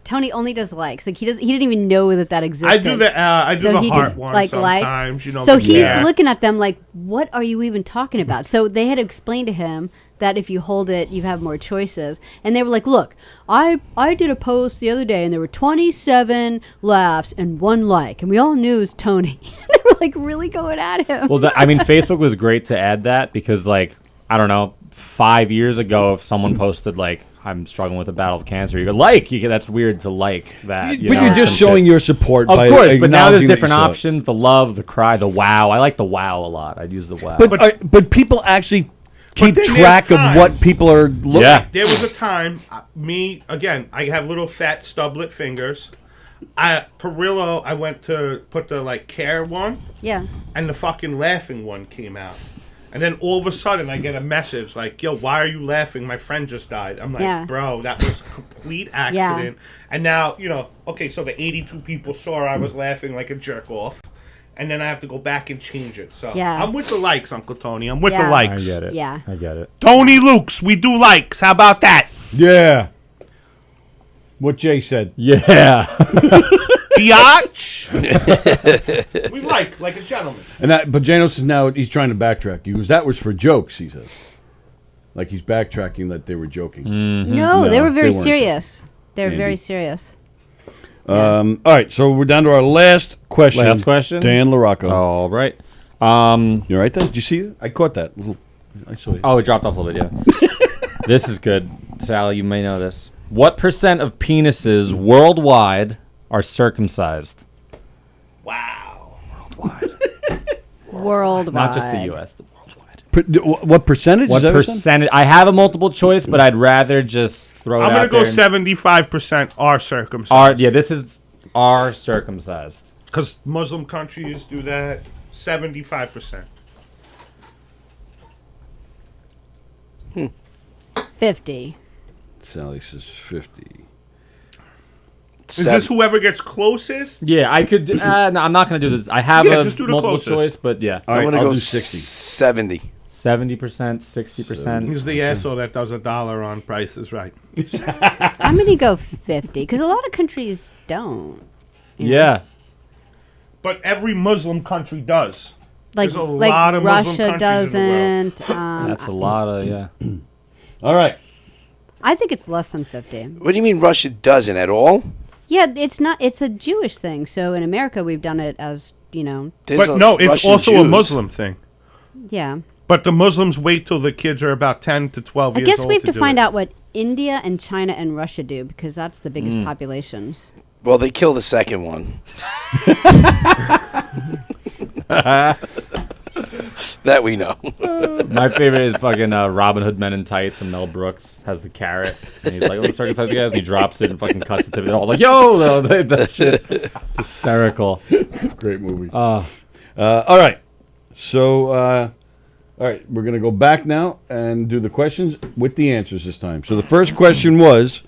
Tony only does likes. Like he didn't even know that existed. I do the heart one sometimes. You know, so but he's yeah. looking at them like, what are you even talking about? So they had explained to him that if you hold it, you have more choices. And they were like, look, I did a post the other day and there were 27 laughs and 1 like. And we all knew it was Tony. They were like really going at him. Well, I mean, Facebook was great to add that because, like, I don't know, 5 years ago, if someone posted, like, I'm struggling with a battle of cancer, you go, that's weird to like that. But you're just showing your support Of by course, but now there's acknowledging that different you saw it. options. The love, the cry, the wow. I like the wow a lot. I'd use the wow. But people actually keep then there's track of what times- people are looking Yeah. There was a time, I have little fat stublet fingers. Perillo, I went to put the like care one, Yeah. and the fucking laughing one came out. And then all of a sudden, I get a message like, yo, why are you laughing? My friend just died. I'm like, Yeah. bro, that was a complete accident. And now, okay, so the 82 people saw I was laughing like a jerk off. And then I have to go back and change it. So Yeah. I'm with the likes, Uncle Tony. I'm with Yeah. the likes. I get it. Yeah. I get it. Tony Lukes, we do likes. How about that? Yeah. What Jay said. Yeah. Biatch. We like a gentleman. And but Janos is now, he's trying to backtrack. He goes, that was for jokes, he says. Like he's backtracking that they were joking. No, they were very weren't serious. They were Andy. very serious. All right, so we're down to our last question. Last question? Dan LaRocco. All right. You all right there? Did you see it? I caught that. I saw it. Oh, it dropped off a little bit, yeah. This is good. Sally, you may know this. What % of penises worldwide are circumcised? Wow. Worldwide. Not just the U.S., the worldwide. What percentage? What is that what you're saying? percentage? I have a multiple choice, but I'd rather just throw it I'm out going there. to go and- 75% are circumcised. this is are circumcised. Because Muslim countries do that. 75%. 50. Sally says 50. Is this whoever gets closest? Yeah, I could. No, I'm not gonna do this. I have a just do the multiple closest. choice, but yeah. All right, I'm gonna I'll go do 60. 70. 70%, 60%. He's the asshole that does $1 on Price is Right. I'm gonna go 50 because a lot of countries don't. Yeah. But every Muslim country does. Like, There's a lot of Muslim Russia countries in the world. doesn't. That's a lot of, yeah. All right. I think it's less than 50. What do you mean Russia doesn't at all? Yeah, it's not. It's a Jewish thing. So in America, we've done it as But no, it's also a Muslim thing. Yeah. But the Muslims wait till the kids are about 10 to 12 I years old. guess we have to do find it. out what India and China and Russia do because that's the biggest populations. Well, they kill the second one. That we know. My favorite is fucking Robin Hood Men in Tights, and Mel Brooks has the carrot, and he's like, "Oh, circumcise the guys," and he drops it and fucking cuts it to they're all like, "Yo!" That shit, hysterical. Great movie. All right. So, all right, we're going to go back now and do the questions with the answers this time. So the first question was...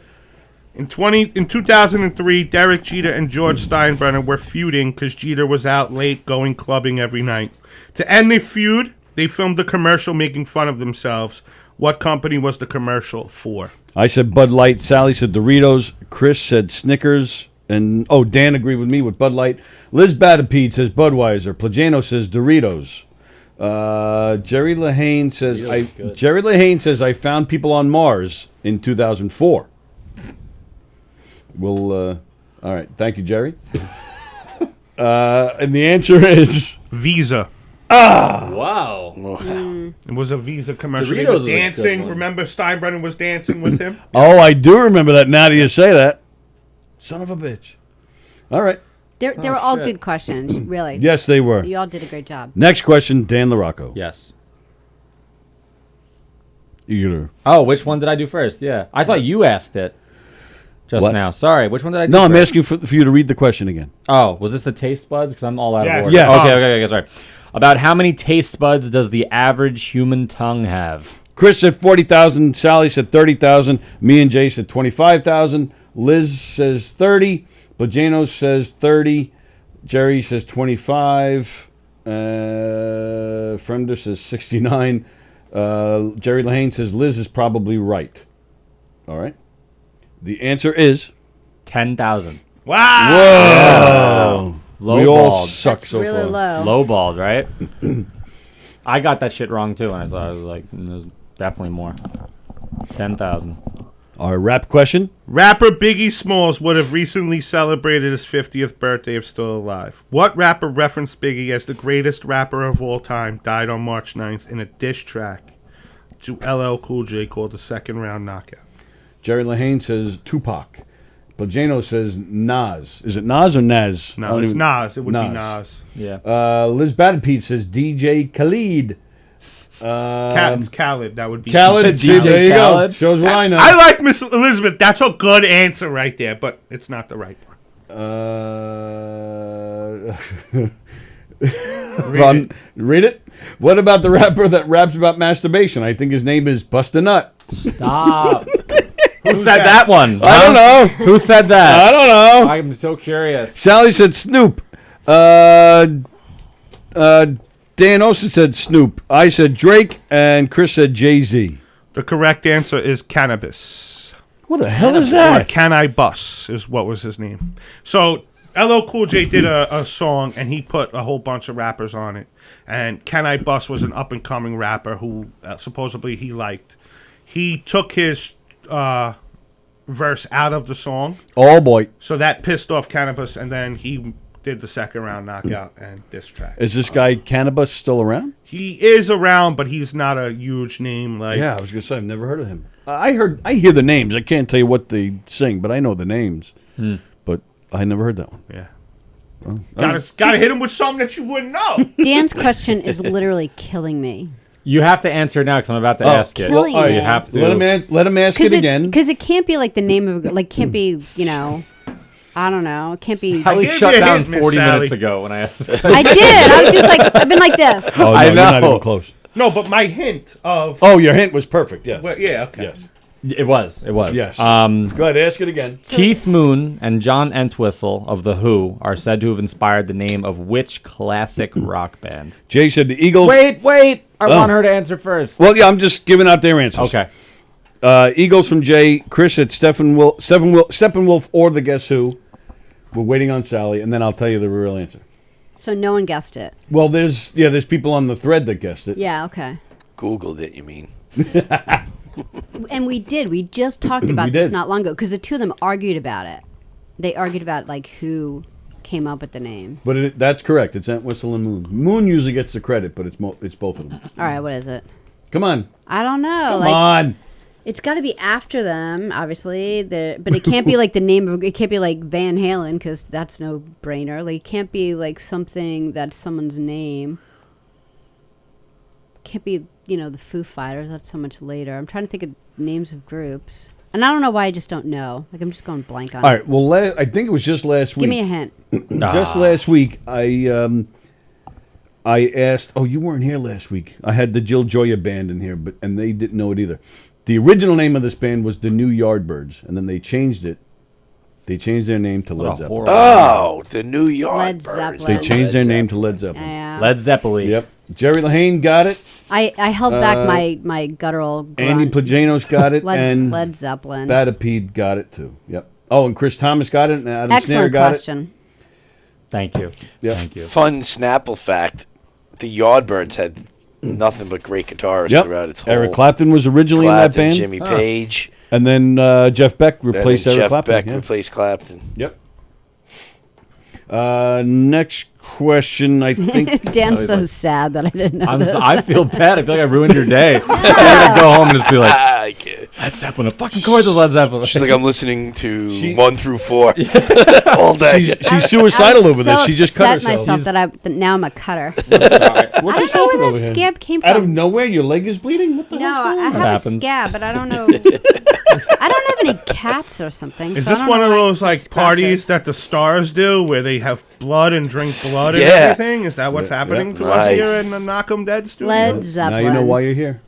In 2003, Derek Jeter and George Steinbrenner were feuding because Jeter was out late going clubbing every night. To end the feud, they filmed a commercial making fun of themselves. What company was the commercial for? I said Bud Light. Sally said Doritos. Chris said Snickers. And, Dan agreed with me with Bud Light. Liz Batapede says Budweiser. Plagano says Doritos. Jerry Lahane says, I found people on Mars in 2004. All right. Thank you, Jerry. And the answer is... Visa. Wow. It was a Visa commercial. They Doritos were is a good dancing. one. Remember Steinbrenner was dancing with him? Oh, I do remember that now that you say that. Son of a bitch. All right. They were all good questions, really. Yes, they were. You all did a great job. Next question, Dan LaRocco. Yes. Oh, which one did I do first? Yeah. I thought you asked it just now. Sorry. Which one did I do No, first? I'm asking for you to read the question again. Oh, was this the taste buds? Because I'm all out of order. Yes. Okay, sorry. About how many taste buds does the average human tongue have? Chris said 40,000. Sally said 30,000. Me and Jay said 25,000. Liz says 30. Plagano says 30. Jerry says 25. Frender says 69. Jerry Lahane says Liz is probably right. All right. The answer is 10,000. Wow. Whoa. We all Low-balled. suck That's so really far. low. Low-balled, right? I got that shit wrong too, and I thought I was like, there's definitely more. 10,000. Our rap question. Rapper Biggie Smalls would have recently celebrated his 50th birthday if still alive. What rapper referenced Biggie as the greatest rapper of all time died on March 9th in a diss track to LL Cool J called the Second Round Knockout? Jerry Lahane says Tupac. Plagano says Nas. Is it Nas or Naz? No, it's Nas. It would be Nas. Yeah. Liz Batapede says DJ Khaled. Khaled, that would be Khaled. She said See, there you Khaled? go. Shows what I know. I like Miss Elizabeth. That's a good answer right there, but it's not the right one. Read it. What about the rapper that raps about masturbation? I think his name is Busta Nut. Stop. Who said that one? I don't know. Who said that? I don't know. I'm so curious. Sally said Snoop. Dan Olsen said Snoop. I said Drake, and Chris said Jay-Z. The correct answer is Cannabis. What the hell is Or that? Can I Bus is what was his name. So LL Cool J did a song, and he put a whole bunch of rappers on it. And Can I Bus was an up-and-coming rapper who supposedly he liked. He took his verse out of the song. Oh, boy. So that pissed off Cannabis, and then he did the second round knockout and diss track. Is this guy Cannabis still around? He is around, but he's not a huge name. Like Yeah, I was gonna say I've never heard of him. I hear the names. I can't tell you what they sing, but I know the names. But I never heard that one. Yeah. Well, Gotta hit him with something that you wouldn't know. Dan's question is literally killing me. You have to answer it now because I'm about to ask it. Killing You me. have to. let him ask it again. Because it can't be like the name of, like, can't be, I don't know. It can't be. Sally gave shut you a down hint, Miss 40 Sally. minutes ago when I asked. I did. I was just like, I've been like this. Oh, no, I you're not know. even close. No, but my hint of Oh, your hint was perfect. Yes. well, yeah, okay. Yes. It was. Yes. Go ahead, ask it again. Keith Moon and John Entwistle of The Who are said to have inspired the name of which classic rock band? Jay said the Eagles. Wait. I want her to answer first. Well, yeah, I'm just giving out their answers. Okay. Eagles from Jay. Chris said Steppenwolf or the Guess Who. We're waiting on Sallie, and then I'll tell you the real answer. So no one guessed it. Well, there's people on the thread that guessed it. Yeah, okay. Googled it, you mean? And we did. We just talked about this not long ago because the two of them argued about it. They argued about like who came up with the name. But that's correct. It's Entwistle and Moon. Moon usually gets the credit, but it's both of them. All right, what is it? Come on. I don't know. Come on. It's got to be after them, obviously. But it can't be like the name of. It can't be like Van Halen because that's no brainer. Like it can't be like something that's someone's name. Can't be the Foo Fighters. That's so much later. I'm trying to think of names of groups, and I don't know why I just don't know. Like I'm just going blank on it. All right. Well, I think it was just last week. Give me a hint. Just last week, I asked. Oh, you weren't here last week. I had the Jill Joya band in here, and they didn't know it either. The original name of this band was the New Yardbirds, and then they changed it. They changed their name to Led Zeppelin. Oh, the New Yardbirds. Zeppelin. They changed their name to Led Zeppelin. Yeah. Led Zeppelin. Yep. Jerry Lahane got it. I held back my guttural grunt. Andy Plajanos got it, and Led Zeppelin. Batapede got it too. Yep. Oh, and Chris Thomas got it, and Adam Snare Excellent got question. it. Thank you. Yep. Thank you. Fun Snapple fact: the Yardbirds had nothing but great guitarists throughout its whole. Eric Clapton was originally in that band. Jimmy Page. And then Jeff Beck replaced Eric Clapton. Jeff Beck replaced Clapton. Yep. Next question, I think. Dan's so sad that I didn't know this. I feel bad. I feel like I ruined your day. You're going to go home and just be like, Led Zeppelin. The fucking chords of Led Zeppelin. She's like, I'm listening to 1 through 4 all day. She's suicidal over this. She just cut herself. myself that now I'm a cutter. What's I your don't know suffering where over that here? scab came from. Out of nowhere, your leg is bleeding? What the No, hell's I going on? have a scab, but I don't know. I don't have any cats or something. Is so I this don't one know of why those like scratches. parties that the stars do, where they have blood and drink blood and Yeah. everything? Is that what's happening to us Nice. here in the Knockem Dead studio? Led Zeppelin. Now you know why you're here.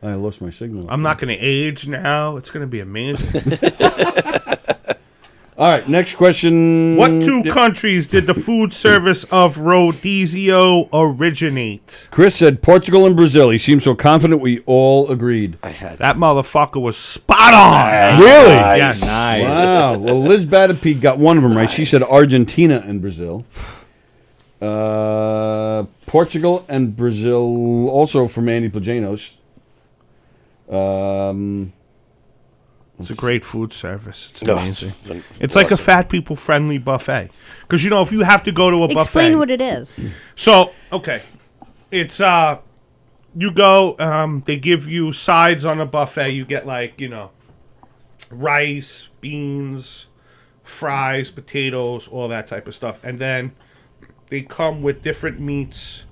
I lost my signal. I'm not going to age now. It's going to be amazing. All right, next question. What two countries did the food service of Rodizio originate? Chris said Portugal and Brazil. He seemed so confident we all agreed. I had That motherfucker was spot on. Really? Yes. Nice. Wow. Well, Liz Batapede got one of them right. She said Argentina and Brazil. Portugal and Brazil, also from Andy Plajanos. It's a great food service. It's Oh, amazing. it's It's like a awesome. fat people friendly buffet. Because if you have to go to a buffet. Explain what it is. So, okay. It's you go, they give you sides on a buffet. You get rice, beans, fries, potatoes, all that type of stuff. And then they come with different meats,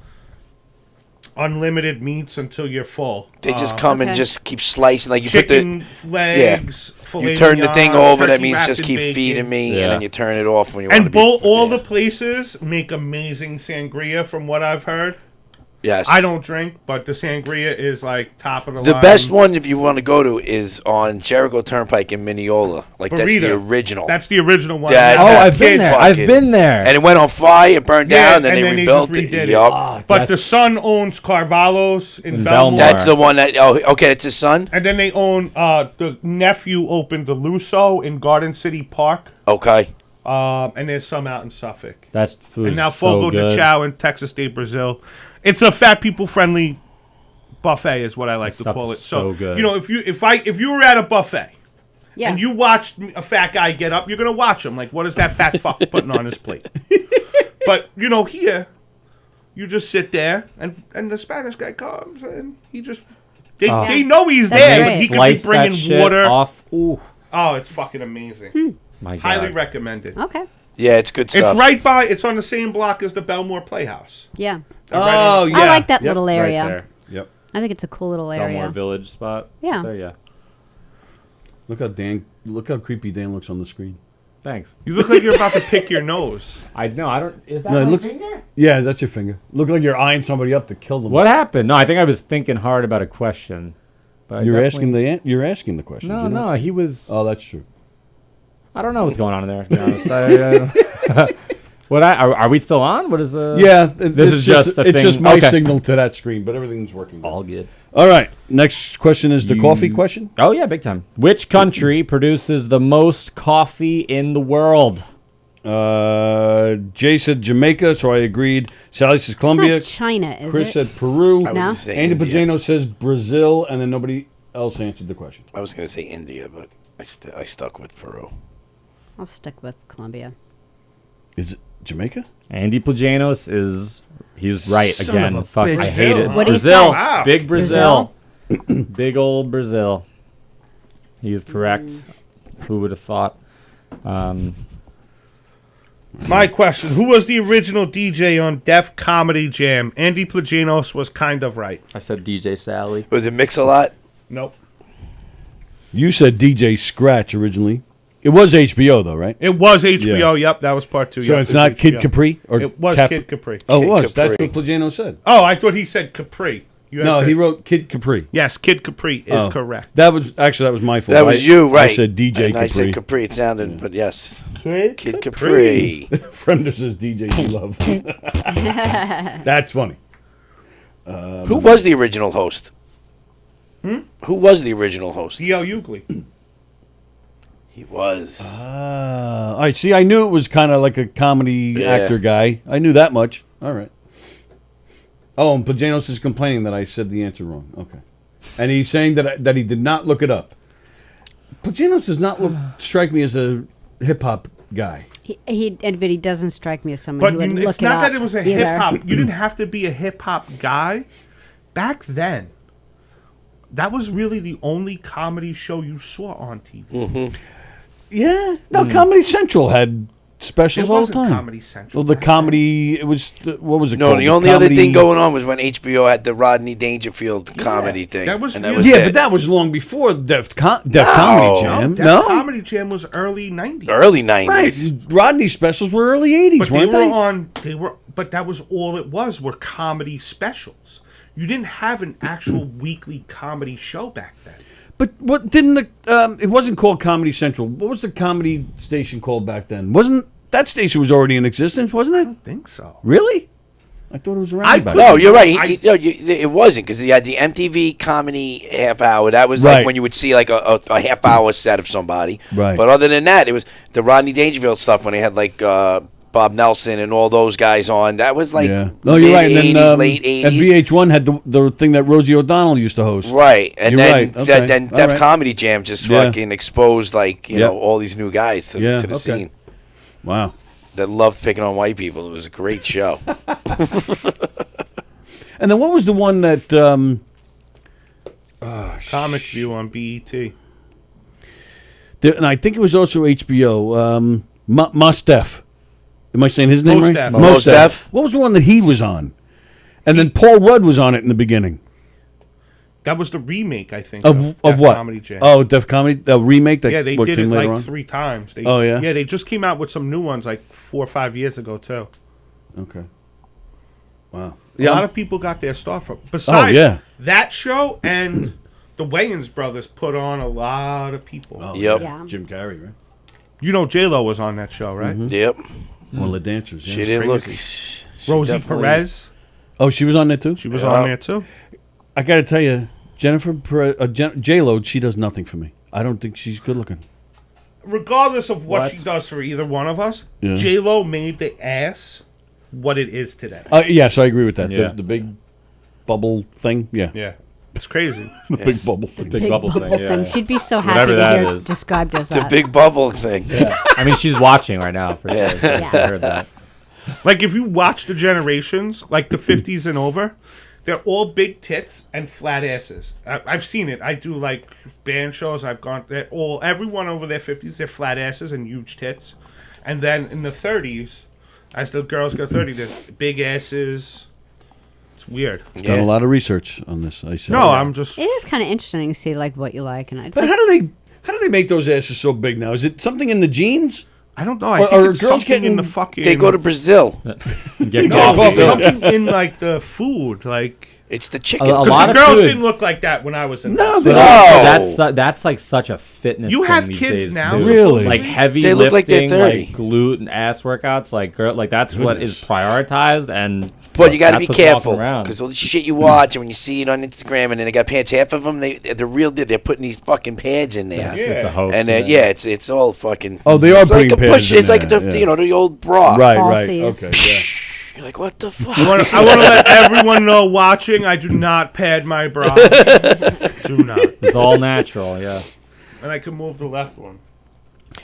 unlimited meats until you're full. They just come and Okay. just keep slicing. Like you Chicken put the legs, filet you turn the thing mignon, over. That turkey means wrapped just in keep bacon. feeding me, Yeah. and then you turn it off when you want And to be. all the places make amazing sangria, from what I've heard. Yes. I don't drink, but the sangria is like top of the The line. best one, if you want to go to, is on Jericho Turnpike in Mineola. Like that's the Burrito. original. That's the original one. That- Oh, that I've been kid there. I've fucking- been there. And it went on fire, it burned down, then and they then rebuilt just it. redid Yup. Oh, But that's- the son owns Carvalho's in In Belmore. Belmore. That's the one that. Oh, okay, it's his son. And then they own, the nephew opened the Luso in Garden City Park. Okay. And there's some out in Suffolk. That food And now is so Fogo de good. Chao in Texas State, Brazil. It's a fat people friendly buffet, is what I like to Stuff call it. is so good. If you were at a buffet Yeah. and you watched a fat guy get up, you're gonna watch him. Like, what is that fat fuck putting on his plate? But here, you just sit there, and the Spanish guy comes, and he just they know he's That's there, great. but he could be Slice that bringing shit water. off. Ooh, Oh, it's fucking amazing. my God. Highly recommended. Okay. Yeah, it's good stuff. It's right by. It's on the same block as the Belmore Playhouse. Yeah. Oh, yeah. I like that Yep. little Right area. there. Yep. I think it's a cool little Belmore area. Village spot. Yeah. There, yeah. Look how creepy Dan looks on the screen. Thanks. You look like you're about to pick your nose. I know. I don't. Is that No, it my looks- finger? Yeah, that's your finger. Look like you're eyeing somebody up to kill them. What happened? No, I think I was thinking hard about a question. But You're asking the question. No, he was. Oh, that's true. I don't know what's going on in there. To be honest. Are we still on? What is the? Yeah, this is just it's just my signal to that screen, but everything's working. All good. All right. Next question is the coffee question. Oh yeah, big time. Which country produces the most coffee in the world? Jay said Jamaica, so I agreed. Sallie says Colombia. It's not China, is Chris it? said Peru. No. Andy Pagano says Brazil, and then nobody else answered the question. I was going to say India, but I stuck with Peru. I'll stick with Colombia. Is it Jamaica? Andy Plajanos he's right Son again. of a Fuck, bitch. I hate it. What do you Brazil. say? Wow. Big Brazil. Big old Brazil. He is correct. Who would have thought? My question: who was the original DJ on Def Comedy Jam? Andy Plajanos was kind of right. I said DJ Sallie. Was it Mix-a-Lot? Nope. You said DJ Scratch originally. It was HBO though, right? It was HBO. Yeah. Yep, that was part 2. So yep, it's not Kid HBO. Capri? Or it was Kid Capri. Oh, it Kid was. Capri. That's what Plagano said. Oh, I thought he said Capri. You No, said- he wrote Kid Capri. Yes, Kid Capri is Oh. correct. That was my fault. That was you, right? I said DJ and Capri. I said Capri. It sounded, but yes. Kid Capri. Friender says DJ you love. That's funny. Who was the original host? Who was the original host? D.L. Hughley. He was. All right, see, I knew it was kind of like a comedy actor guy. I knew that much. All right. Oh, and Plajanos is complaining that I said the answer wrong. Okay. And he's saying that he did not look it up. Plajanos does not strike me as a hip-hop guy. But he doesn't strike me as someone who But would it's look it not up that it was a either. hip hop. You didn't have to be a hip hop guy. Back then, that was really the only comedy show you saw on TV. Yeah. No, Comedy Central had specials It all the wasn't time. Comedy Central. Well, the comedy, it was, what was it No, called? the only other thing going on was when HBO had the Rodney Dangerfield comedy thing. That was and really- Yeah, it. but that was long before Def Comedy Jam. Def No? Comedy Jam was early 90s. Early Right. 90s. Rodney specials were early 80s, But weren't they were but that was all it was, were comedy specials. You didn't have an actual weekly comedy show back then. But what didn't the it wasn't called Comedy Central. What was the comedy station called back then? Wasn't that station was already in existence, wasn't I it? don't think so. Really? I thought it was around back No, then. you're right. It wasn't because he had the MTV comedy half hour. That was Right. like when you would see like a half hour set of somebody. Right. But other than that, it was the Rodney Dangerfield stuff when they had like Bob Nelson and all those guys on. That was like No, you're right. And mid-80s, then late 80s. and VH1 had the thing that Rosie O'Donnell used to host. Right, and You're then right. Okay. then All Def right. Comedy Jam just Yeah. fucking exposed like you Yep. know all these new guys to the Okay. scene Wow. that loved picking on white people. It was a great show. And then what was the one that Comic View on BET. and I think it was also HBO. Mos Def. Am I saying his name Mos right? Def. Mos Def. What was the one that he was on? And then Paul Rudd was on it in the beginning. That was the remake, I think, Of Def what? Comedy Jam. Oh, Def Comedy, the remake that Yeah, they what did came it later like on? 3 times. They, Oh, yeah? Yeah, they just came out with some new ones like 4 or 5 years ago too. Okay. Wow. A lot of people got their start from. Besides yeah. that show and the Wayans brothers put on a lot of people. Oh, Yep. Yeah. Jim Carrey, right? You know J-Lo was on that show, right? Yep. One of the dancers. Yeah. She didn't look. crazy. she Rosie definitely- Perez, Oh, she was on there too? she was Yeah. on there too. I got to tell you, Jennifer J-Lo, she does nothing for me. I don't think she's good looking. Regardless of what, What? she does for either one of us, Yeah. J-Lo made the ass what it is today. Yes, I agree with that. Yeah. The big bubble thing. Yeah. Yeah, it's crazy. The big bubble thing. Big bubble thing, yeah. She'd be so Whatever happy to that hear is. described as It's a that. big bubble thing. Yeah. I mean, she's watching right now for sure. So Yeah. I heard that. Like if you watch the generations, like the 50s and over, they're all big tits and flat asses. I've seen it. I do like band shows. I've gone. They're all everyone over their 50s. They're flat asses and huge tits, and then in the 30s, as the girls go 30, there's big asses. It's weird. Done a lot of research on this. I said. No, I'm just. It is kind of interesting to see like what you like, and it's But like, how do they make those asses so big now? Is it something in the genes? I don't know. I Or- think or it's girls something in getting- the fucking. They go to Brazil. Get No, coffee. something in like the food, like It's the chicken. Because the girls didn't look like that when I was in. No, that's like such a fitness. You thing have these kids days, now, too. Really? Like heavy They look like they're lifting, 30. like glute and ass workouts, like girl, like that's what is prioritized. And but you got to that's be what's careful walking around. because all the shit you watch and when you see it on Instagram and then they got pants, half of them they're real. They're putting these fucking pads in there. It's a hoax. And then it's all fucking. Oh, they are it's like putting a pads push. in It's like there, the yeah. the old bra. Right. Falsies. Okay. Yeah. You're like, what the fuck? I want to let everyone know watching, I do not pad my bra. Do not. It's all natural, yeah. And I can move the left one.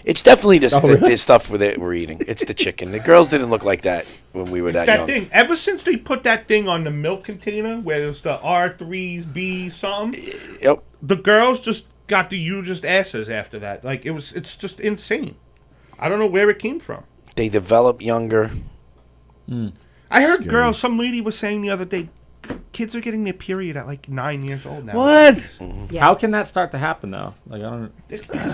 It's definitely the stuff we're eating. It's the chicken. The girls didn't look like that when we were that young. Thing. Ever since they put that thing on the milk container where it's the R3B something, Yep. the girls just got the hugest asses after that. Like it's just insane. I don't know where it came from. They develop younger. I heard some lady was saying the other day, kids are getting their period at like 9 years old now. What? Yeah. How can that start to happen though? Like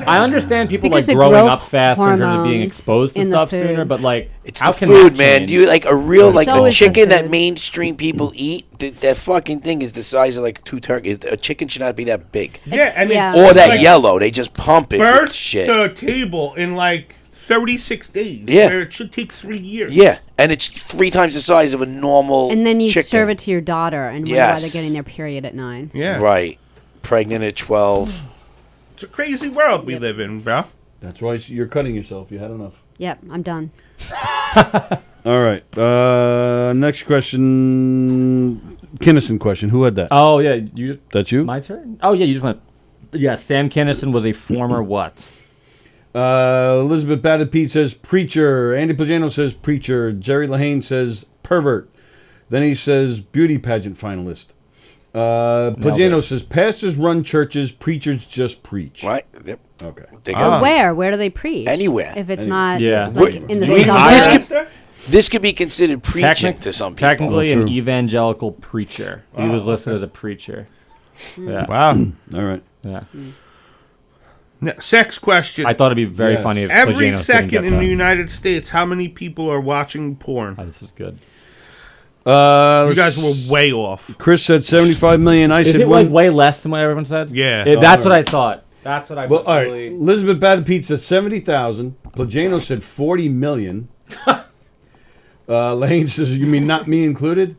I understand people Because like of growing growth up fast in terms of being hormones exposed to in the stuff food. sooner, but like It's how the can food, that man. change? Do you like a real like the always the chicken that food. mainstream people eat? That fucking thing is the size of like 2 turkeys. A chicken should not be that big. Yeah, and Yeah. they Or that like, yellow. They just pump it with birth shit. to table in like 36 days. Yeah. Where it should take 3 years. Yeah, and it's 3 times the size of a normal. And then you chicken. serve it to your daughter and wonder why Yes. they're getting their period at 9. Yeah. Right, pregnant at 12. It's a crazy world we live in, bro. That's why you're cutting yourself. You had enough. Yep, I'm done. All right. Next question. Kinnison question. Who had that? Oh yeah, you. That's you? My turn. Oh yeah, you just went. Yeah, Sam Kinison was a former what? Elizabeth Batted Pete says preacher. Andy Plagano says preacher. Jerry Lahane says pervert. Then he says beauty pageant finalist. Plagano says pastors run churches, preachers just preach. Right. Yep. Okay. They go Where do they preach? Anywhere. If it's not Yeah. like, in the We- suburbs. this could be considered preaching to some people. Technically, Oh, an true. evangelical preacher. He was listed as a preacher. Yeah. Wow. All right. Yeah. Sex question. I thought it'd be very Yes. funny if Every Plagano didn't second get in that. the United States, how many people are watching porn? Oh, this is good. You guys were way off. Chris said 75 million. I Is said it like way less than what everyone said? Yeah. That's what I thought. That's what I. Well, all right. really- Elizabeth Batted Pete said 70,000. Plagano said 40 million. Lane says, you mean not me included?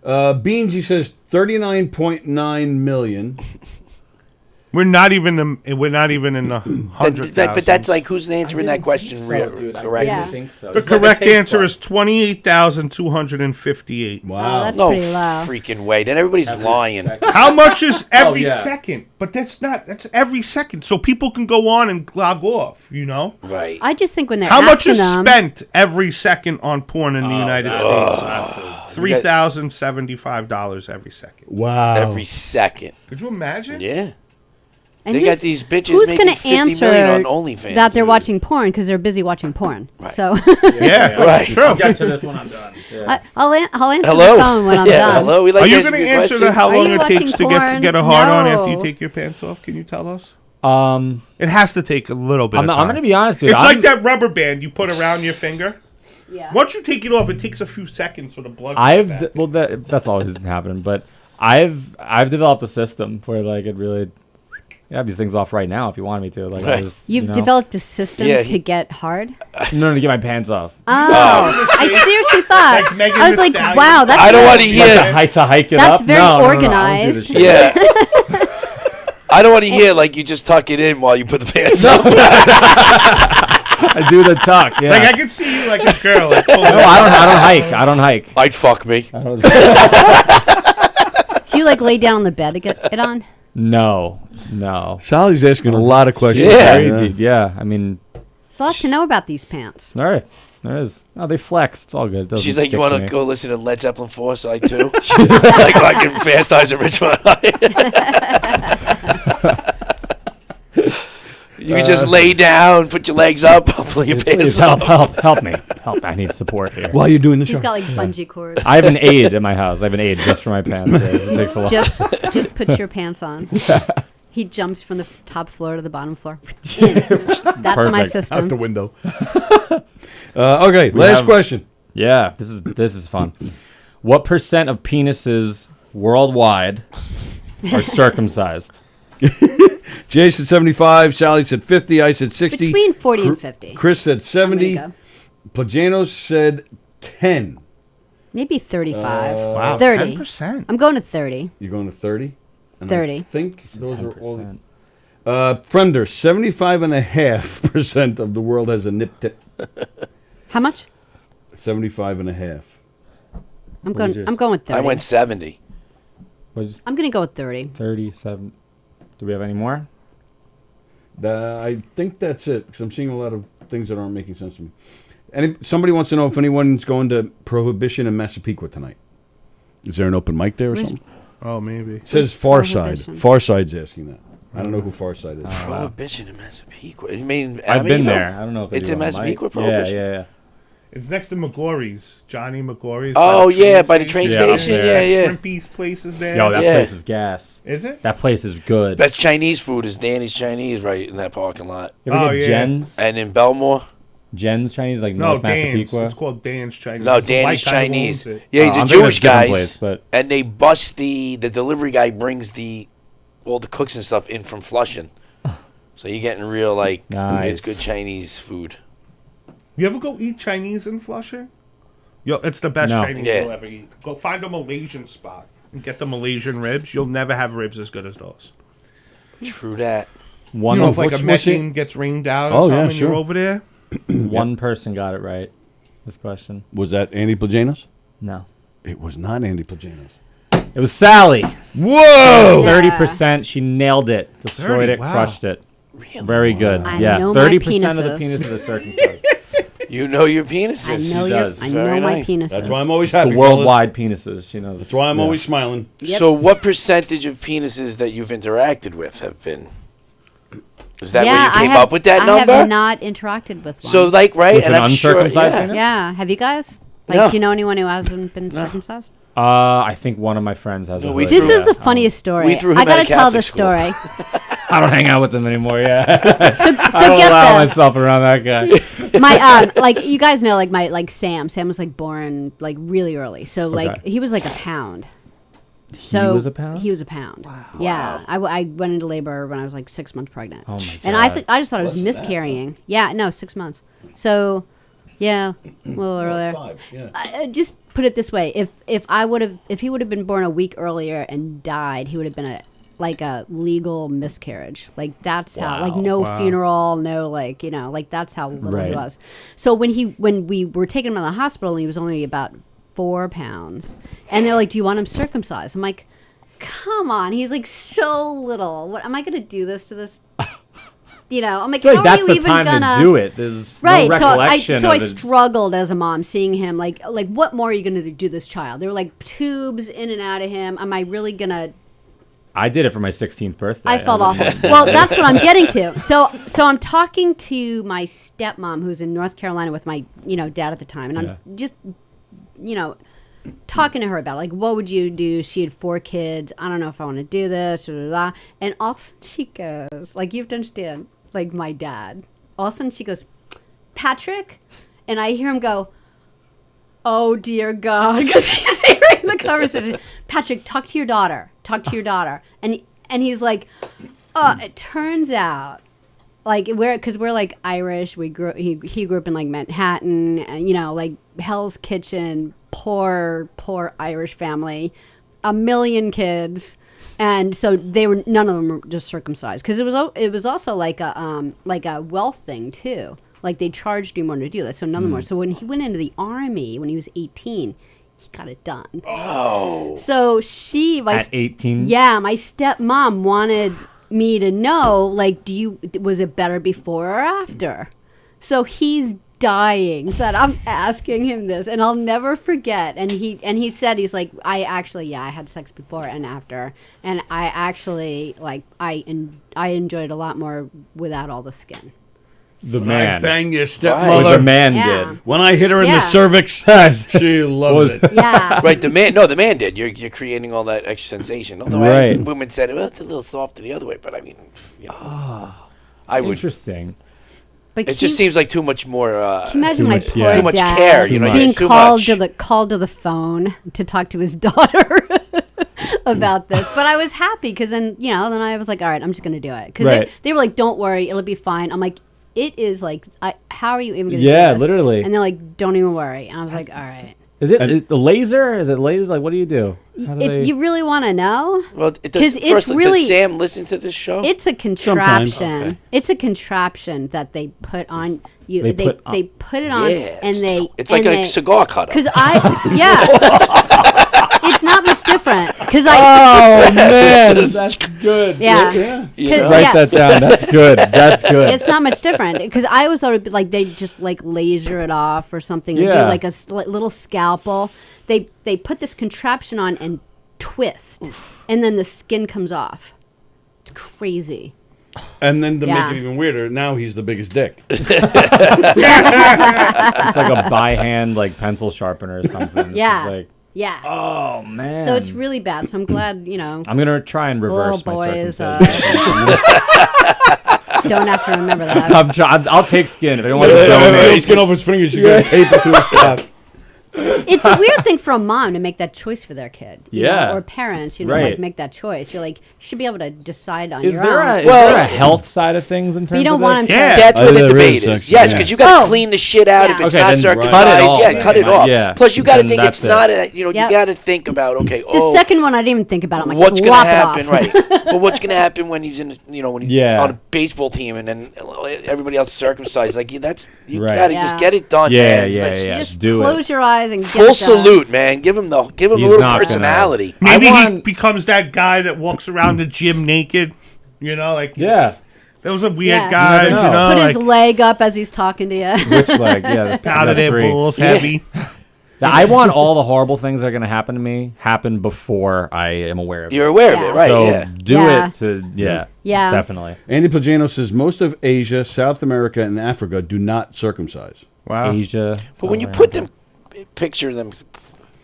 Beansy says 39.9 million. We're not even in the hundred. But that's like who's answering that question dude, correctly? Yeah. think so. The It's like a correct taste answer bud. is 28,258. Oh, that's No pretty low. freaking way. Then everybody's lying. How much is every yeah. second? But that's every second. So people can go on and log off, you know? Right. I just think when they're How much asking is them, spent every second on porn in the United States? $3,075 every second. Wow. Every second. Could you imagine? Yeah. and They who's- got these bitches who's making gonna 50 answer million on OnlyFans. that they're watching porn because they're busy watching porn. Right. So Yeah, Right. True. I'll get to this when I'm done. Yeah. I'll answer Hello. the phone when I'm yeah, done. hello. We like Are you going to answer the how Are long you it takes watching to porn? get a hard on after you No. take your pants off? Can you tell us? Um, It has to take a little bit. I'm of time. gonna be honest, dude. It's I'm- like that rubber band you put around your finger. Yeah. Once you take it off, it takes a few seconds for the blood. to get back. Well, that's always happening, but I've developed a system where like it really. You have these things off right now if you wanted me to. Like, I Right. just, You've you know, developed a system Yeah, to get hard. No, to get my pants off. Oh, I seriously thought. Like Megan I was Thee like, Stallion. wow, that's I don't very- want to hear. To hike it That's up. very No, I don't do organized. this shit. Yeah. I don't want to hear like you just tuck it in while you put the pants on. I do the tuck. Yeah. Like I can see you like a girl. Like, no, I don't hike. I don't hike. I'd fuck me. I don't, Do you like lay down on the bed to get it on? no. Sally's asking a lot of questions. Yeah. Very deep, yeah. I mean, There's a lot to know about these pants. all right. There is. No, they flex. It's all good. It doesn't She's like, you stick want to to me. go listen to Led Zeppelin 4 side 2? Like fucking Fast Eyes of Richmond. You can just lay down, put your legs up, pull your Please pants up. help me. Help. I need support here. While you're doing the He's show. got like bungee cords. I have an aid in my house. I have an aid just for my pants. Yeah, it takes a lot. Just put your pants on. He jumps from the top floor to the bottom floor. In. That's my Perfect. system. Out the window. Okay, last have- question. Yeah, this is fun. What % of penises worldwide are circumcised? Jay said 75. Sally said 50. I said 60. Between 40 and 50. Chris said 70. go. Plajanos said 10. Maybe 35. Wow, 30. 10%. I'm going to 30. You're going to 30? And 30. I think those are all. Friender, 75.5% of the world has a nip tip. How much? 75.5. I'm What is going. yours? I'm going with 30. I went 70. I'm going to go with 30. 37. Do we have any more? I think that's it, because I'm seeing a lot of things that aren't making sense to me. Somebody wants to know if anyone's going to Prohibition in Massapequa tonight. Is there an open mic there or something? Oh, maybe. It says Farside. Farside's asking that. I don't know who Farside is. Prohibition in Massapequa. I mean, I've been there. I don't know if they it's do in on the mic. Massapequa. Prohibition. Yeah. It's next to McGorry's. Johnny McGorry's. Oh, yeah, by the train station. Yeah. Shrimpies place is there. Yo, that place is gas. Is it? That place is good. That's Chinese food. Is Danny's Chinese right in that parking lot? You ever get Jen's? And in Belmore. Jen's Chinese, like No, North Dan's. Massapequa. It's called Dan's Chinese. No, It's a white Danny's guy who Chinese. owns it. Yeah, he's a I'm thinking Jewish it's a different guy. place, but- And they bust the delivery guy brings all the cooks and stuff in from Flushing. So you're getting real, like, Nice. it's good Chinese food. You ever go eat Chinese in Flushing? Yo, it's the best No. Chinese Yeah. you'll ever eat. Go find a Malaysian spot and get the Malaysian ribs. You'll never have ribs as good as those. True that. One You know, of if like a what's it? Meccan gets rained out or Oh, something, yeah, and sure. you're over there. one person got it right. This question. Was that Andy Plajanos? No. It was not Andy Plajanos. It was Sally. Whoa! 30%. She nailed it. Destroyed 30, it. wow. Crushed it. Really? Very good. I Yeah. know my 30% of the penises. penises are circumcised. You know your penises. I know She your, does. I Very know my nice. penises. That's why I'm always happy. The worldwide penises. She knows. That's why I'm Yeah. always smiling. Yep. So what percentage of penises that you've interacted with have been? Is that where you came up with that number? I have not interacted with one. So like, right? With and an I'm sure. uncircumcised Yeah. penis? yeah. Have you guys? Like, No. do you know anyone who hasn't been circumcised? I think one of my friends has No, a we hood. This threw- is the funniest story. we threw him I out gotta of tell the Catholic school. story. I don't hang out with them anymore. Yeah. So I don't get allow this. myself around that guy. My like you guys know, like Sam. Sam was like born like really early, so like Okay. he was like a pound. So was a pound? He was a pound. Wow. Yeah, I went into labor when I was like 6 months pregnant. Oh my And God. I just thought I was miscarrying. Yeah, no, 6 months. So, yeah, a little earlier. 5, yeah. Just put it this way: if he would have been born a week earlier and died, he would have been a legal miscarriage. Like that's how, like no funeral, no like like that's how little he Right. was. So when we were taking him to the hospital, he was only about 4 pounds, and they're like, "Do you want him circumcised?" I'm like, "Come on, he's like so little. What am I gonna do this to this?" I'm like, I feel how like that's are you the even time gonna to do it. There's Right, no so I recollection of it. struggled as a mom seeing him like what more are you gonna do this child? There were like tubes in and out of him. Am I really gonna? I did it for my 16th birthday. I felt awful. Well, that's what I'm getting to. So I'm talking to my stepmom who's in North Carolina with my dad at the time, and I'm just talking to her about like what would you do? She had 4 kids. I don't know if I want to do this. Blah, blah, blah. And all of a sudden she goes like, you have to understand, like my dad. All of a sudden she goes, Patrick, and I hear him go, oh dear God, because he's hearing the conversation. Patrick, talk to your daughter. Talk to your daughter. And he's like, it turns out, like because we're like Irish. He grew up in like Manhattan, and like Hell's Kitchen, poor Irish family, 1 million kids. And so none of them were just circumcised because it was also like a wealth thing too. Like they charged him more to do that, so none of them were. So when he went into the army when he was 18, he got it done. Oh. So at 18. Yeah, my stepmom wanted me to know like, was it better before or after? So he's dying that I'm asking him this, and I'll never forget. And he said he's like, I had sex before and after, and I actually like I enjoyed a lot more without all the skin. The I man. bang your What stepmother. the man Yeah. did. When I hit her in Yeah. the cervix, she loves it. Yeah. Right, the man did. You're creating all that extra sensation. Although Right. women said, well, it's a little softer the other way, but I mean, I would. Interesting. But It just seems like too much more. Can you imagine Too my much, poor yeah. Too much dad care, you know, being too called much. to the phone to talk to his daughter. about this, but I was happy because then then I was like, all right, I'm just gonna do it because Right. they were like, don't worry, it'll be fine. I'm like, it is like, how are you even gonna do Yeah, this? literally. And they're like, don't even worry. And I was like, all right. Is it the laser? Is it laser? Like, what do you do? How do If they- you really want to know, Well, because it's really does Sam listen to this show? it's a contraption. Sometimes. Okay. It's a contraption that they put on you. They They put put it on Yeah, and they. it's like a cigar cutter. Because it's not much different. Because Oh man, that's good. Yeah. Yeah. Write that down. That's good. That's good. It's not much different because I always thought it'd be like they just like laser it off or something, or do Yeah. like a little scalpel. They put this contraption on and twist, and then the skin comes off. It's crazy. And then to Yeah. make it even weirder, now he's the biggest dick. It's like a by hand like pencil sharpener or something. It's Yeah. just like, Yeah. oh man. So it's really bad. So I'm glad I'm gonna try and the reverse little my boys circumcision. don't have to remember that. I'll take skin if anyone wants to donate. Skin off his fingers. You gotta tape it to his scalp. It's a weird thing for a mom to make that choice for their kid. You Yeah. know, or parents, like Right. make that choice. You're like, you should be able to decide on Is your there own. is there a health side of things in terms you don't of want this? him to. That's where the there debate is, is. actually, Yes, yeah. because you got to clean the shit out if Yeah. it's Okay, not then circumcised. cut it off Yeah, then. cut it off. Yeah. Plus, you got to Then think it's that's not it. a, you Yep. got to think about, okay, The second one I didn't even think about. I'm like, what's going lop to it happen, off. right? But what's going to happen when he's in, when he's Yeah. on a baseball team and then everybody else is circumcised? Like, you Right. got to just get it done, Yeah, man. yeah, Let's- yeah. Just Do close your eyes and Full get it done. salute, man. Give him a He's little not gonna- personality. Maybe he want- becomes that guy that walks around the gym naked. Like Yeah. those are weird Yeah. guys. You You never know, Put like his leg up as he's talking to you. Which leg? Yeah. powder that's their three. balls heavy. I want all the horrible things that are gonna happen to me happen before I am aware of it. You're aware of Yeah. it, right? So Yeah. do Yeah. it to Yeah. definitely. Andy Plagano says most of Asia, South America, and Africa do not circumcise. Wow. Asia. But when you put them, picture them,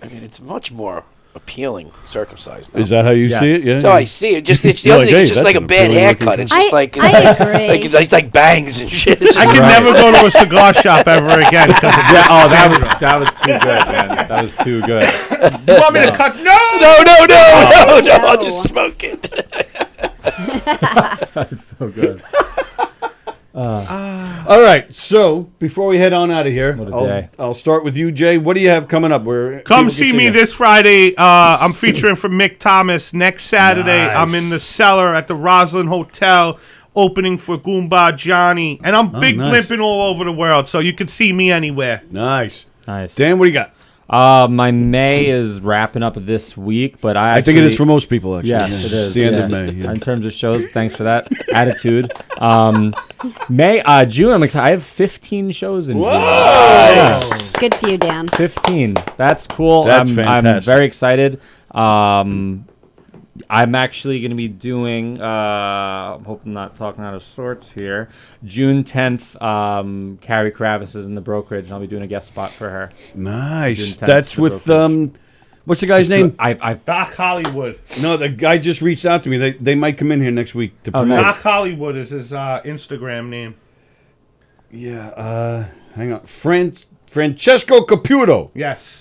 I mean, it's much more appealing circumcised. No? Is that how you Yes. see it? Yeah. So I see it. Just it's the You're other like, thing. hey, It's just that's like a an bad appealing haircut. It's just I agree. it's like bangs and shit. It's just I can Right. never go to a cigar shop ever again. Because of Yeah, oh, that was too good, man. That was too good. You want me to cut? No. no. I'll just smoke it. That's so good. All right. So before we head on out of here, What a day. I'll start with you, Jay. What do you have coming up? Where Come people can see me you? this Friday. I'm featuring for Mick Thomas next Saturday. Nice. I'm in the cellar at the Roslyn Hotel, opening for Goomba Johnny, and I'm big nice. blimping all over the world, so you can see me anywhere. Nice. Nice. Dan, what do you got? My May is wrapping up this week, but I think it is for most people, actually. Yes, Yeah. it is. It's the end of yeah. May. Yeah. In terms of shows, thanks for that attitude. June, I'm excited. I have 15 shows in June. Nice. Good for you, Dan. 15. That's cool. That's I'm fantastic. very excited. I'm actually going to be doing, I hope I'm not talking out of sorts here, June 10th, Carrie Kravis is in the brokerage, and I'll be doing a guest spot for her. Nice. June 10th, That's the with brokerage. what's the guy's name? Doc Hollywood. No, the guy just reached out to me. They might come in here next week to Oh, promote. Doc Hollywood is his Instagram name. Yeah. Hang on. Francesco Caputo, Yes.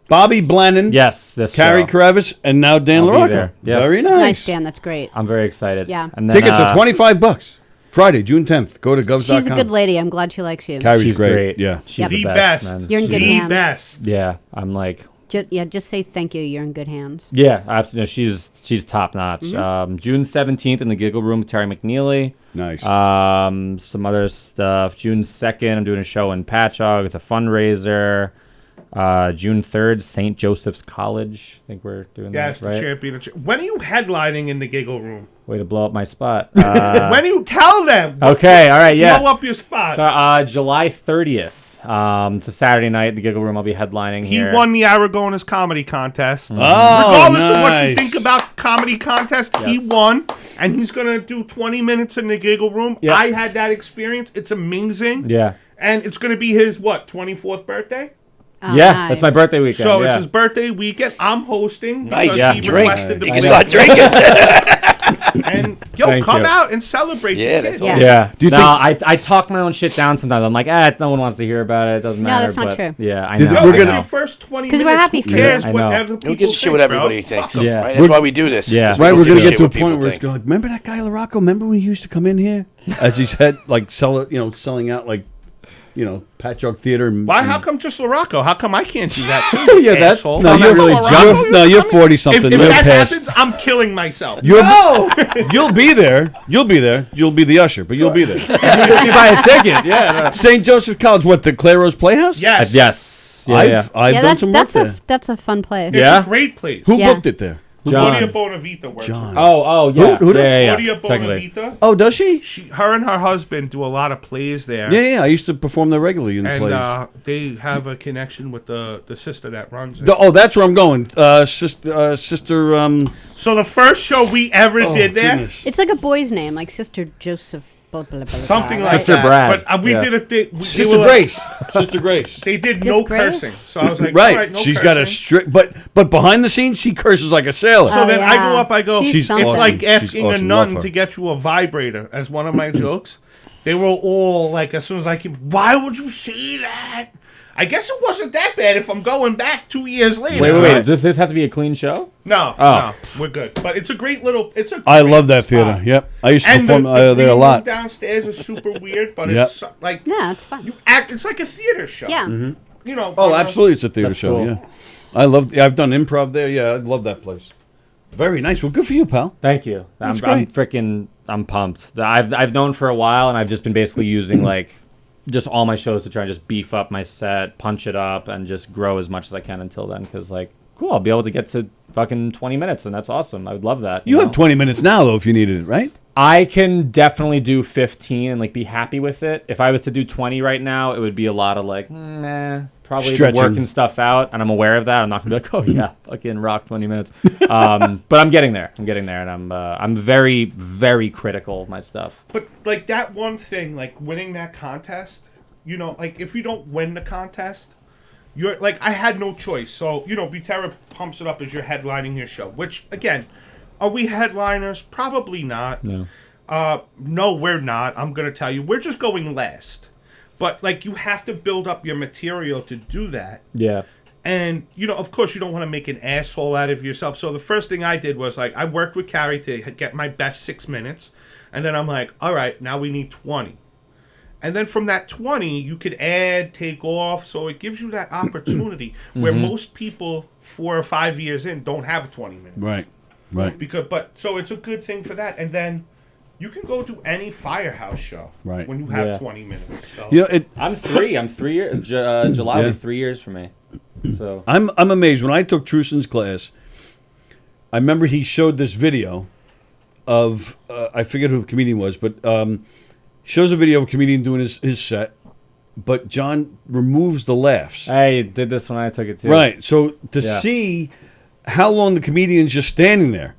Bobby Blannon, Yes, this Carrie show. Kravis, and now Dan I'll be LaRocca. there. Yep. Very nice. Nice, Dan. That's great. I'm very excited. Yeah. And then, Tickets are $25. Friday, June 10th. Go to govs.com. She's a good lady. I'm glad she likes you. Carrie's She's great. Yeah. She's Yep. the The best, best. man. You're in good The hands. best. Yeah, I'm like, Just say thank you. You're in good hands. yeah, absolutely. She's top notch. Mm-hmm. June 17th in the Giggle Room with Terry McNeely. Nice. Some other stuff. June 2nd, I'm doing a show in Patchogue. It's a fundraiser. June 3rd, St. Joseph's College. I think we're doing Yes, that, the right? champion. When are you headlining in the Giggle Room? Way to blow up my spot. When do you tell them? Okay, all right, yeah. Blow up your spot. So, July 30th. It's a Saturday night at the Giggle Room. I'll be headlining He here. won the Aragonas Comedy Contest. Oh, Regardless of what you nice. think about comedy contest, he Yes. won, and he's gonna do 20 minutes in the Giggle Room. Yeah. I had that experience. It's amazing. Yeah. And it's gonna be his 24th birthday. Oh, Yeah, nice. that's my birthday weekend. So it's yeah. his birthday weekend. I'm hosting. Nice. because Yeah. he Drink. requested the You I can know. start drinking. And yo, Thank come you. out and celebrate. Yeah, the that's kids. awesome. Yeah. Do you I talk my own shit down sometimes. I'm like, no one wants to hear about it. It doesn't No, matter. that's not but true. Yeah, I Did know. we're It's gonna- your first 20 'Cause minutes. we're happy Who for cares you. I what know. other Who people gives a shit what think, bro? everybody thinks? Fuck 'em. Yeah. Right? That's why we do this. Yeah. Is we Right, don't we're give gonna a get shit to a what people point where it's think. going like, remember that guy LaRocco? Remember when he used to come in here as he's had like selling out like, Patchogue Theater. And, Why? How come just LaRocco? How come I can't do that too? Yeah, that's- asshole? No, I'm you're not really LaRocco. you're 40 something. If You're that past. happens, I'm killing myself. You'll be there. You'll be there. You'll be the usher, but you'll be there. If you buy a ticket, yeah. St. Joseph College, what, the Claros Playhouse? Yes. Yes. Yeah, I've done some work there. that's a fun place. It's Yeah? a great place. Who Yeah. booked it there? Claudia John. Bonavita works. John. there. Oh, yeah. Who does? Yeah, Claudia technically. Bonavita. Oh, does she? Her and her husband do a lot of plays there. Yeah. I used to perform there regularly in the And plays. they have a connection with the sister that runs it. That's where I'm going. Sister. So the first show we ever did there, Goodness. It's like a boy's name, like Sister Joseph. Blah, blah, blah, blah, something blah, like Sister that. Brad. But we Yeah. did a thing. Sister Grace. Sister Grace. They did Just no Grace? cursing. So I was like, Right. all right, no She's cursing. got a strict, but behind the scenes she curses like a sailor. So Oh, then I yeah. go up, I go, She's it's something. like She's asking awesome. a nun Love her. to get you a vibrator as one of my jokes. They were all like, as soon as I came, why would you say that? I guess it wasn't that bad if I'm going back 2 years later. Wait. Does this have to be a clean show? No, Oh. no, we're good. But it's a great little, I great love that theater. spot. Yep. I used to And perform the there a green room lot. downstairs is super weird, but Yep. it's like, Yeah, it's fun. it's like a theater show. Yeah. You know. Oh, absolutely, it's a theater That's show. cool. Yeah, I've done improv there. Yeah, I love that place. Very nice. Well, good for you, pal. Thank you. That's I'm great. I'm pumped. I've known for a while, and I've just been basically using like just all my shows to try and just beef up my set, punch it up, and just grow as much as I can until then. Because like, cool, I'll be able to get to fucking 20 minutes, and that's awesome. I would love that. You know? have 20 minutes now, though, if you needed it, right? I can definitely do 15 and like be happy with it. If I was to do 20 right now, it would be a lot of like, probably Stretching. working stuff out, and I'm aware of that. I'm not gonna be like, oh yeah, fucking rock 20 minutes. But I'm getting there. And I'm very, very critical of my stuff. But like that one thing, like winning that contest, like if you don't win the contest, you're like, I had no choice. So, Butera pumps it up as you're headlining your show, which again, are we headliners? Probably not. No. No, we're not. I'm going to tell you, we're just going last. But like, you have to build up your material to do that. Yeah. And, of course, you don't want to make an asshole out of yourself. So the first thing I did was, like, I worked with Carrie to get my best 6 minutes. And then I'm like, all right, now we need 20. And then from that 20, you could add, take off. So it gives you that opportunity where most people 4 or 5 years in don't have 20 minutes. Right. So it's a good thing for that. And then you can go to any Firehouse show Right. when you have Yeah. 20 minutes. So. I'm 3 years. July will Yeah. be 3 years for me. So I'm amazed. When I took Truson's class, I remember he showed this video of, I forget who the comedian was, but shows a video of a comedian doing his set, but John removes the laughs. I did this when I took it too. Right. So to Yeah. see how long the comedian's just standing there,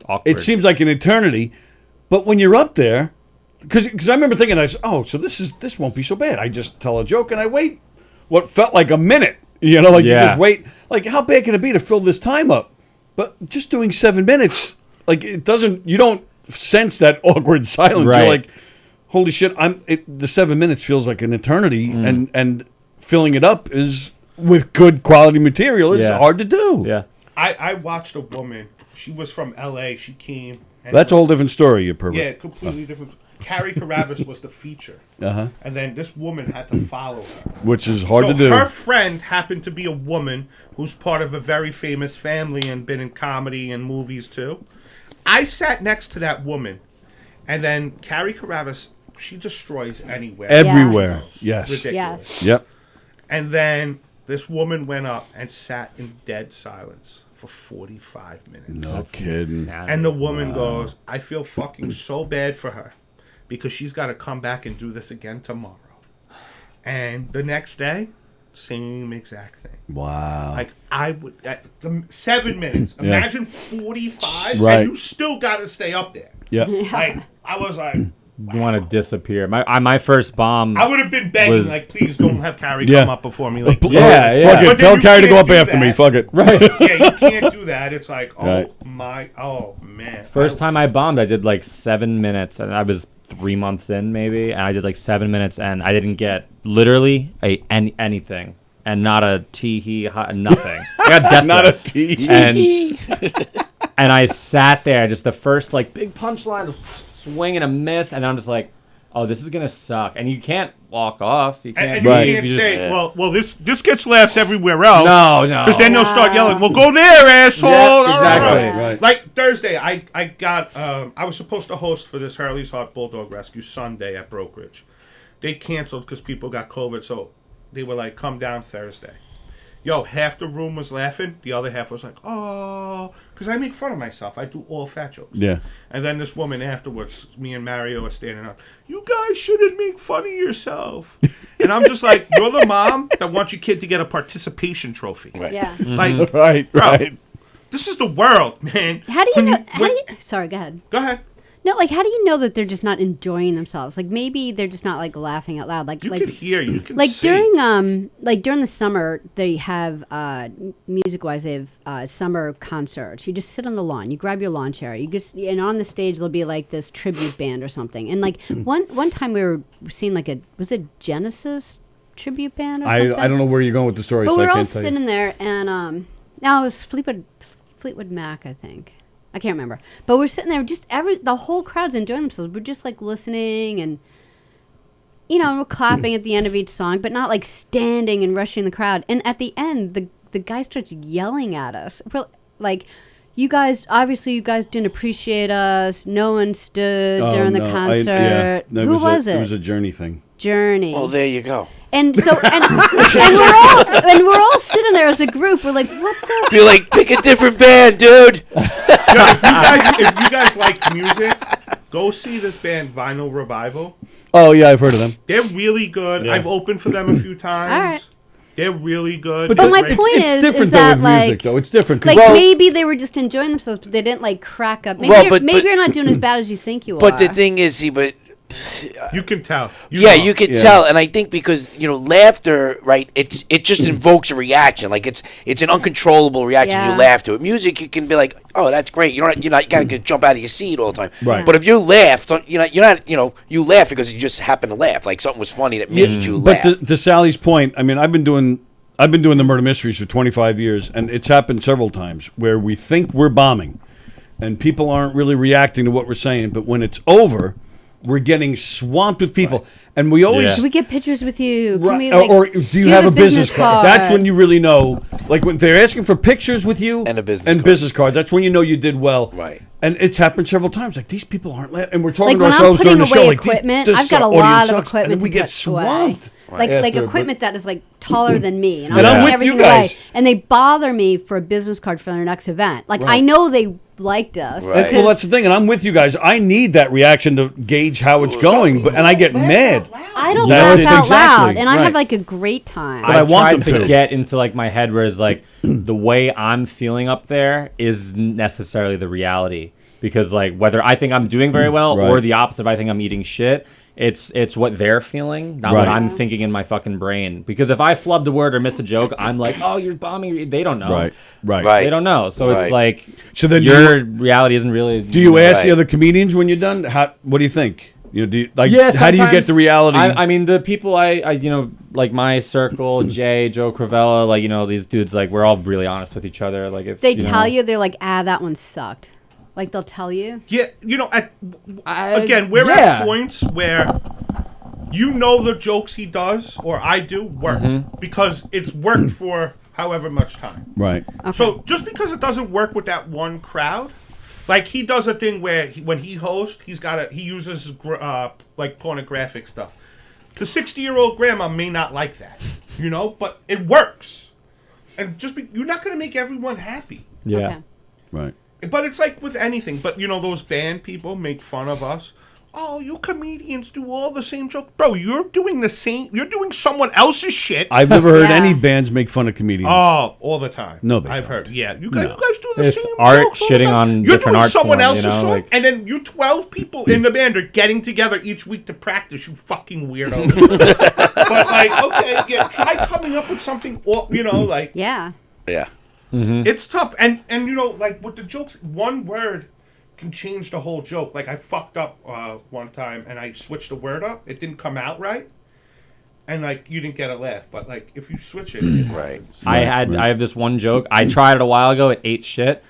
Awkward. it seems like an eternity. But when you're up there, because I remember thinking, so this won't be so bad. I just tell a joke and I wait what felt like a minute. You just wait. Like, how bad can it be to fill this time up? But just doing 7 minutes, like, you don't sense that awkward silence. Right. You're like, holy shit, the 7 minutes feels like an eternity, and filling it up is with good quality material is hard to do. Yeah. I watched a woman. She was from L.A. She came. And That's a whole different story, you pervert. Yeah, completely different. Carrie Carabas was the feature. Uh-huh. And then this woman had to follow her. Which is hard to do. Her friend happened to be a woman who's part of a very famous family and been in comedy and movies too. I sat next to that woman. And then Carrie Carabas, she destroys anywhere. Everywhere. Yes. Ridiculous. Yes. Yep. And then this woman went up and sat in dead silence for 45 minutes. No kidding. And the woman goes, I feel fucking so bad for her because she's got to come back and do this again tomorrow. And the next day, same exact thing. Wow. Like, I would, 7 minutes. Yeah. Imagine 45, Right. and you still got to stay up there. Yeah. Like, I was like, want to disappear. My first bomb. I would have been begging, like, please don't have Carrie Yeah. come up before me. Like, yeah. Fuck it. But Tell then you Carrie to go can't up do after me. that. Fuck it. Right. Yeah, you can't do that. It's like, oh Right. man. First time I bombed, I did like 7 minutes, and I was 3 months in maybe, and I did like 7 minutes, and I didn't get literally anything, and not a tee-hee, nothing. I got death Not a threats. tee. And I sat there, just the first like big punchline, swing and a miss, and I'm just like, oh, this is gonna suck, and you can't walk off. You can't. And you Right. can't you just- say, well, this gets laughs everywhere else. No. Because then they'll start yelling, well, go there, asshole. Yeah, exactly. Right. Like Thursday, I got, I was supposed to host for this Hurley's Hot Bulldog Rescue Sunday at Brokerage. They canceled because people got COVID, so they were like, come down Thursday. Yo, half the room was laughing. The other half was like, oh, because I make fun of myself. I do all fat jokes. Yeah. And then this woman afterwards, me and Mario are standing up. You guys shouldn't make fun of yourself. And I'm just like, you're the mom that wants your kid to get a participation trophy. Right. Yeah. Like, Right. bro, Right. this is the world, man. How do you know? Sorry, go ahead. Go ahead. No, like, how do you know that they're just not enjoying themselves? Like, maybe they're just not like laughing out loud. Like, You like, can hear, you can like see. during the summer, they have music-wise, they have summer concerts. You just sit on the lawn, you grab your lawn chair, and on the stage there'll be like this tribute band or something. And like one time we were seeing like was it Genesis tribute band or something? I don't know where you're going with the story. But so we're I all can't tell you. sitting there, and no, it was Fleetwood Mac, I think. I can't remember. But we're sitting there, just the whole crowd's enjoying themselves. We're just like listening, and we're clapping at the end of each song, but not like standing and rushing the crowd. And at the end, the guy starts yelling at us. We're like, you guys didn't appreciate us. No one stood during the concert. No, Who was it? It was a Journey thing. Journey. Oh, there you go. And so, and we're all sitting there as a group. We're like, what the? Be like, pick a different band, dude. Yo, if you guys like music, go see this band Vinyl Revival. Oh yeah, I've heard of them. They're really good. Yeah. I've opened for them a few times. All right. They're really good. But They're my great. point It's is different that though with like, music though. It's different. 'Cause- like maybe they were just enjoying themselves, but they didn't like crack up. Maybe, maybe you're not doing as bad as you think you are. But the thing is, see, but you can tell. You can tell, and I think because laughter, right? It just invokes a reaction. Like it's an uncontrollable reaction. Yeah. You laugh to it. Music, you can be like, oh, that's great. You gotta jump out of your seat all the time. Right. But if you laugh, you laugh because you just happen to laugh. Like something was funny that made you laugh. But to Sally's point, I mean, I've been doing the murder mysteries for 25 years, and it's happened several times where we think we're bombing, and people aren't really reacting to what we're saying. But when it's over, we're getting swamped with people, and we always. Should we get pictures with you? Can Right, we, like, or do you have a business card? That's when you really know. Like when they're asking for pictures with you And a business card. business cards. That's when you know you did well. Right. And it's happened several times. Like these people aren't, and we're talking Like to when I'm ourselves during putting the show. away Like equipment, this I've got a audience lot of sucks, and equipment then we to get put swamped. away. Like After, equipment that is like taller than me, and And I'm I'm putting with you everything away. guys. And they bother me for a business card for their next event. Like I Right. know they liked us. Right. And, well, that's the thing, and I'm with you guys. I need that reaction to gauge how it's going, and I get mad. I don't That's laugh it. out Exactly, loud, and I right. have like a great time. But I want tried them to to. get into like my head where it's like the way I'm feeling up there is necessarily the reality, because like whether I think I'm doing very well or Right. the opposite, if I think I'm eating shit, it's what they're feeling, not what Right. I'm thinking in my fucking brain. Because if I flubbed a word or missed a joke, I'm like, oh, you're bombing. They don't know. Right. They don't know. So it's Right. like So then your reality isn't really. Do you ask the Right. other comedians when you're done? What do you think? Do you, like? Yeah, how do you get sometimes the reality? I mean, the people I like my circle, Jay, Joe Cravella, like these dudes, like we're all really honest with each other. Like if they you tell know, you, they're like, that one sucked. Like they'll tell you. Yeah, again, we're at points where the jokes he does or I do work because it's worked for however much time. Right. So just because it doesn't work with that one crowd, like he does a thing where when he hosts, he uses like pornographic stuff. The 60-year-old grandma may not like that, but it works. And you're not going to make everyone happy. Yeah. Okay. Right. But it's like with anything. But those band people make fun of us oh, you comedians do all the same jokes. Bro, you're doing someone else's shit. I've never heard any bands make fun of comedians. Oh, all the time. No, they I've don't. heard. Yeah, you guys do the It's same art jokes all the shitting time. on You're different doing art someone form, else's you know, song, like- and then you 12 people in the band are getting together each week to practice. You fucking weirdos. But like, okay, yeah, try coming up with something. You know, like Yeah. Yeah. it's tough. And you know, like with the jokes, one word can change the whole joke. Like I fucked up one time and I switched a word up. It didn't come out right. And like you didn't get a laugh, but like if you switch it, Right. I have this one joke. I tried it a while ago. It ate shit.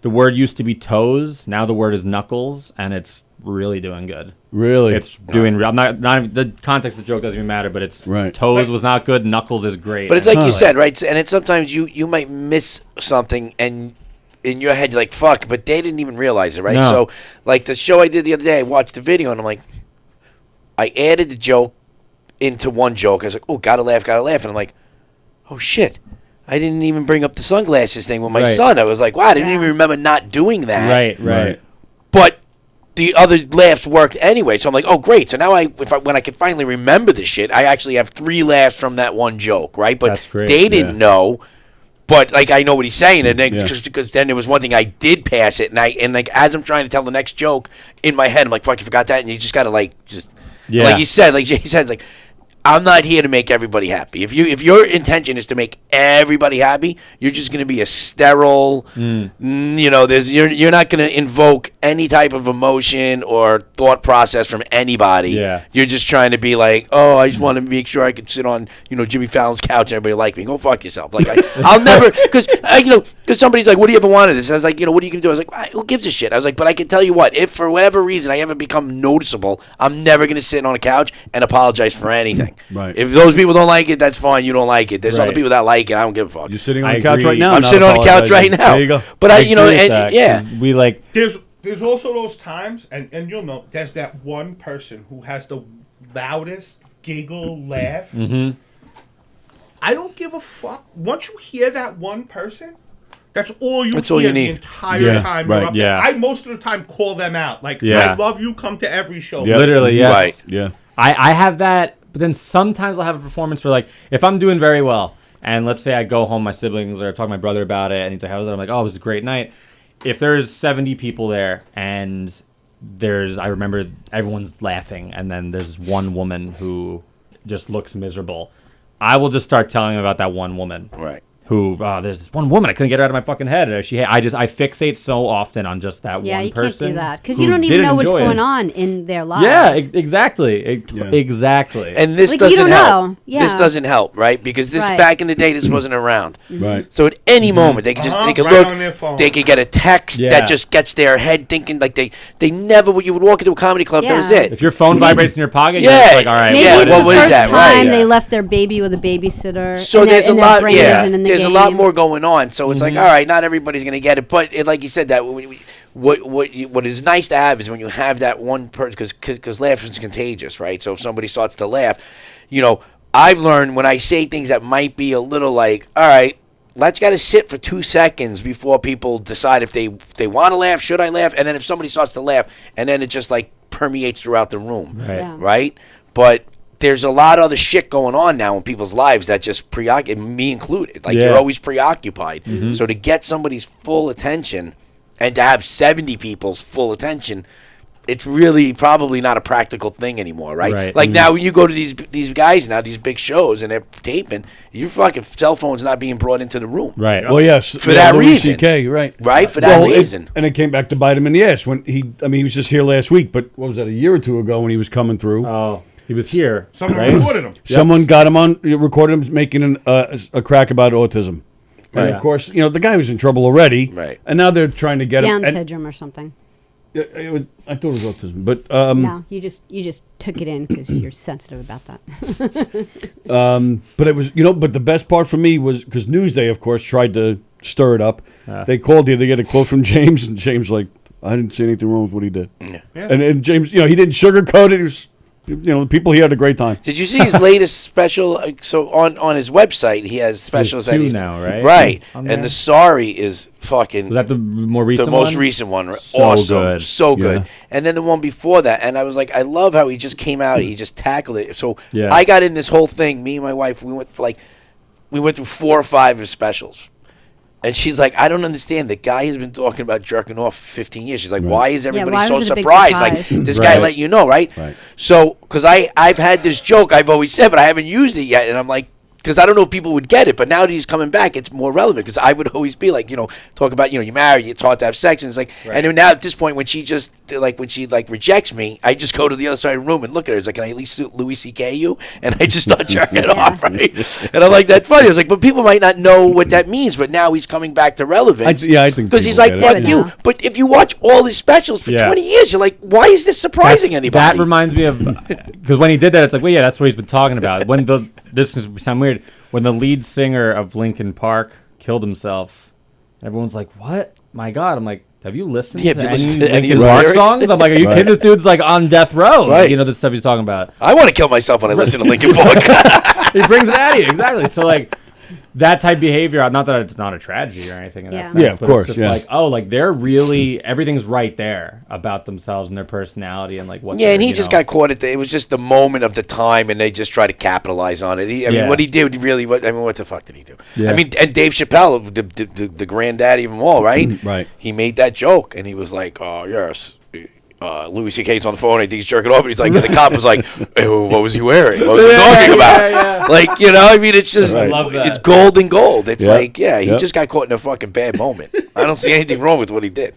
The word used to be toes. Now the word is knuckles, and it's really doing good. Really? It's doing. I'm not even, the context of the joke doesn't even matter, but it's Right. toes was not good. Knuckles is great. But it's like you said, right? And it's sometimes you might miss something and in your head you're like, fuck, but they didn't even realize it, right? No. So like the show I did the other day, I watched the video and I'm like, I added the joke into one joke. I was like, oh, gotta laugh. And I'm like, oh shit. I didn't even bring up the sunglasses thing with my Right. son. I was like, wow, I didn't even remember not doing that. Right. But the other laughs worked anyway. So I'm like, oh, great. So now when I can finally remember the shit, I actually have 3 laughs from that one joke, right? But That's great. they didn't know. But like I know what he's saying, and then Yeah. because then there was one thing I did pass it, and like as I'm trying to tell the next joke in my head, I'm like, fuck, you forgot that, and you just gotta like Yeah. like he said, like Jay said, like I'm not here to make everybody happy. If your intention is to make everybody happy, you're just going to be a sterile. You know, you're not going to invoke any type of emotion or thought process from anybody. Yeah. You're just trying to be like, oh, I just want to make sure I can sit on Jimmy Fallon's couch and everybody like me. Go fuck yourself. Like I'll never because somebody's like, what do you ever want of this? I was like, what are you going to do? I was like, who gives a shit? I was like, but I can tell you what, if for whatever reason I ever become noticeable, I'm never going to sit on a couch and apologize for anything. Right. If those people don't like it, that's fine. You don't like it. There's Right. other people that like it. I don't give a fuck. You're sitting on I the couch agree. right now. I'm not sitting on the couch right apologizing. now. There you go. But I agree with that, 'cause we like. There's also those times, and you'll know, there's that one person who has the loudest giggle laugh. Mm-hmm. I don't give a fuck. Once you hear that one person, that's all you That's hear all you the need. entire Yeah, time. right. You're up there. Yeah. I most of the time call them out. Like, Yeah. I love you, come to every show. Yeah. Literally, yes. Right. Yeah. I have that, but then sometimes I'll have a performance where, like, if I'm doing very well, and let's say I go home, my siblings or talk to my brother about it, and he's like, "How was it?" I'm like, "Oh, it was a great night." If there's 70 people there, and I remember everyone's laughing, and then there's one woman who just looks miserable, I will just start telling them about that one woman. Right. Who there's this one woman I couldn't get her out of my fucking head. I fixate so often on just that Yeah, one you person. can't do that because who you don't even did know what's enjoy it. going on in their lives. Yeah, exactly. Exactly. And this Like, you doesn't don't help. know. Yeah. This doesn't help, right? Because this Right. back in the day, this wasn't around. Right. So at any moment, they could just they could Right look. on their phone. They could get a text Yeah. that just gets their head thinking like they never. You would walk into a comedy club. That was Yeah. it. If your phone vibrates in your pocket, Yeah. you're just like, all right. Maybe Yeah, it's what the was first that, time right? they left their baby with a babysitter. So and there's a their lot, brain yeah. isn't in the There's a game. lot more going on. So it's like, all right, not everybody's gonna get it, but like you said, that what is nice to have is when you have that one person, because laughter is contagious, right? So if somebody starts to laugh, I've learned when I say things that might be a little like, all right, let's got to sit for 2 seconds before people decide if they want to laugh, should I laugh, and then if somebody starts to laugh, and then it just like permeates throughout the room, Right. Yeah. right? But there's a lot of other shit going on now in people's lives that just me included. Like, Yeah. you're always preoccupied. So to get somebody's full attention and to have 70 people's full attention, it's really probably not a practical thing anymore, right? Right. Like now when you go to these guys now, these big shows, and they're taping, your fucking cell phone's not being brought into the room. Right. Well, yes. For that Louis reason. CK, right. Right? For that reason. And it came back to bite him in the ass when he was just here last week, but what was that, a year or two ago when he was coming through? Oh, he was here. Someone right? recorded him. Someone got him on, recorded him making a crack about autism. And Right. of course, the guy was in trouble already. Right. And now they're trying to get Down him. syndrome or something. I thought it was autism, but No, you just took it in because you're sensitive about that. but it was but the best part for me was because Newsday, of course, tried to stir it up. They called you to get a quote from James, and James like, I didn't see anything wrong with what he did. Yeah. And James, he didn't sugarcoat it. He was the people here had a great time. Did you see his latest special? So on his website, he has specials that two he's now, right? Right, On and there? the Sorry is fucking. Was that the more recent The most one? recent one. So Awesome, good. so good. Yeah. And then the one before that, and I was like, I love how he just came out. He just tackled it. So Yeah. I got in this whole thing. Me and my wife, we went through 4 or 5 of his specials. And she's like, I don't understand. The guy has been talking about jerking off for 15 years. She's like, why is everybody why so was it a big surprised? Like, surprise? this guy Right. let you know, right? Right. So, because I've had this joke I've always said, but I haven't used it yet. And I'm like, because I don't know if people would get it. But now that he's coming back, it's more relevant. Because I would always be like, talk about, you're married, it's hard to have sex. And it's like, and then now at this point, when she rejects me, I just go to the other side of the room and look at her. It's like, can I at least Louis C.K. you? And I just start jerking off, right? And I'm like, that's funny. I was like, but people might not know what that means. But now he's coming back to relevance. I think Because he's people like, get fuck it. you. But if you watch all his specials for 20 years, you're like, why is this surprising anybody? That reminds me of because when he did that, it's like, well, yeah, that's what he's been talking about. This is sound weird. When the lead singer of Linkin Park killed himself, everyone's like, "What? My God!" I'm like, "Have you listened to any Linkin Park songs?" I'm like, "Are you kidding? This dude's like on death row." Right. The stuff he's talking about. I want to kill myself when I listen to Linkin Park. He brings it at you exactly. So like. That type of behavior, not that it's not a tragedy or anything in that sense. Yeah, of but course. It's just like, they're really, everything's right there about themselves and their personality and like what. Yeah, and he just got caught it was just the moment of the time, and they just try to capitalize on it. I mean, what he did really, what the fuck did he do? Yeah. I mean, and Dave Chappelle, the granddaddy of them all, right? Right. He made that joke, and he was like, "Oh yes." Louis C.K.'s on the phone. I think he's jerking off, and he's like, and the cop was like, hey, "What was he wearing? What was he talking about?" Yeah. Like, I mean, it's just, I love that. it's gold and gold. It's Yep. like, he Yep. just got caught in a fucking bad moment. I don't see anything wrong with what he did.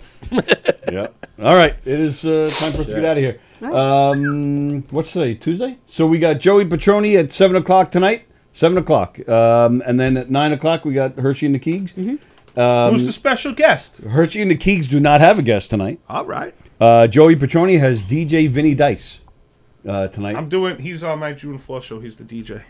Yeah. All right. It is time for us to get out of here. What's today? Tuesday? So we got Joey Petroni at 7 o'clock tonight. 7 o'clock. And then at 9 o'clock, we got Hershey and the Keegs. Who's the special guest? Hershey and the Keegs do not have a guest tonight. All right. Joey Petroni has DJ Vinny Dice tonight. He's on my June 4th show. He's the DJ.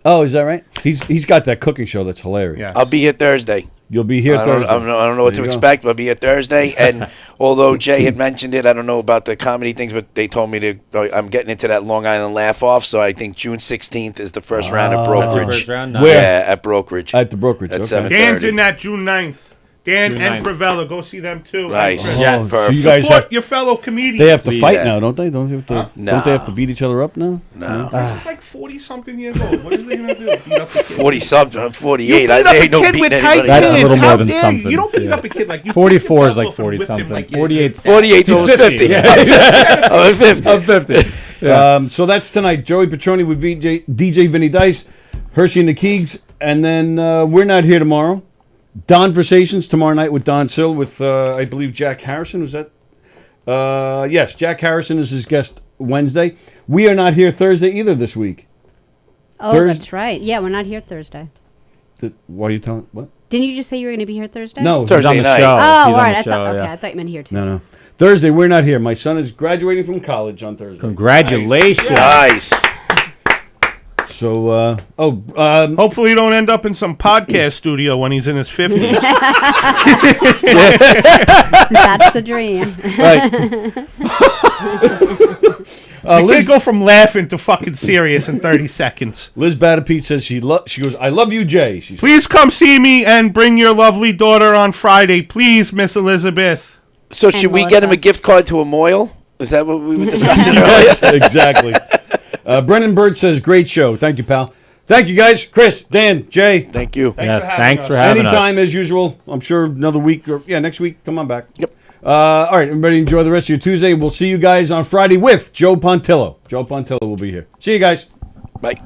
Oh, is that right? He's got that cooking show that's hilarious. Yeah. I'll be here Thursday. You'll be here Thursday. I don't know what There to you go. expect, but I'll be here Thursday. And although Jay had mentioned it, I don't know about the comedy things, but they told me I'm getting into that Long Island laugh off. So I think June 16th is the first round of brokerage. First round? Where? Yeah, at brokerage. At the brokerage. At okay. 7:30. Dan's in that June 9th. Dan June and 9th. Pravella, go see them too. Nice. Yes. So you guys Support have, your fellow comedians. they have to Please. fight Yeah. now, don't they? Don't they have to beat each other up now? No. This is like 40-something years old. What is they gonna do? Beat up a kid? 40 something. I'm 48. You beat I up a ain't no kid beating with tight anybody. That's a pants. little more How than dare something. You don't beat Yeah. up a kid like you. 44 is take like your 40 whip him something. like 48. 48 almost 50. Yeah. I'm at 50. I'm 50. So that's tonight. Joey Petroni with DJ Vinny Dice, Hershey and the Keegs, and then we're not here tomorrow. Donversations tomorrow night with Don Sill with I believe Jack Harrison. Was that? Yes, Jack Harrison is his guest Wednesday. We are not here Thursday either this week. Oh, Thursday- that's right. Yeah, we're not here Thursday. Why are you telling what? Didn't you just say you were going to be here Thursday? No, He's on Thursday the night. show. Oh, He's all on right. the I show, thought. Okay, yeah. I thought you meant here too. no. Thursday we're not here. My son is graduating from college on Thursday. Congratulations. Nice. So Hopefully, you don't end up in some podcast studio when he's in his 50s. That's the dream. You can't go from laughing to fucking serious in 30 seconds. Liz Batapete says she goes, "I love you, Jay." She says, Please come see me and bring your lovely daughter on Friday, please, Miss Elizabeth. So should we get him a Melissa. gift card to a Moyle? Is that what we were discussing earlier? exactly. Brendan Bird says, "Great show. Thank you, pal. Thank you, guys. Chris, Dan, Jay. Thank you. Yes, for having thanks us. for having Anytime us. as usual. I'm sure another week or next week. Come on back. Yep. All right, everybody. Enjoy the rest of your Tuesday. We'll see you guys on Friday with Joe Pontillo. Joe Pontillo will be here. See you guys. Bye.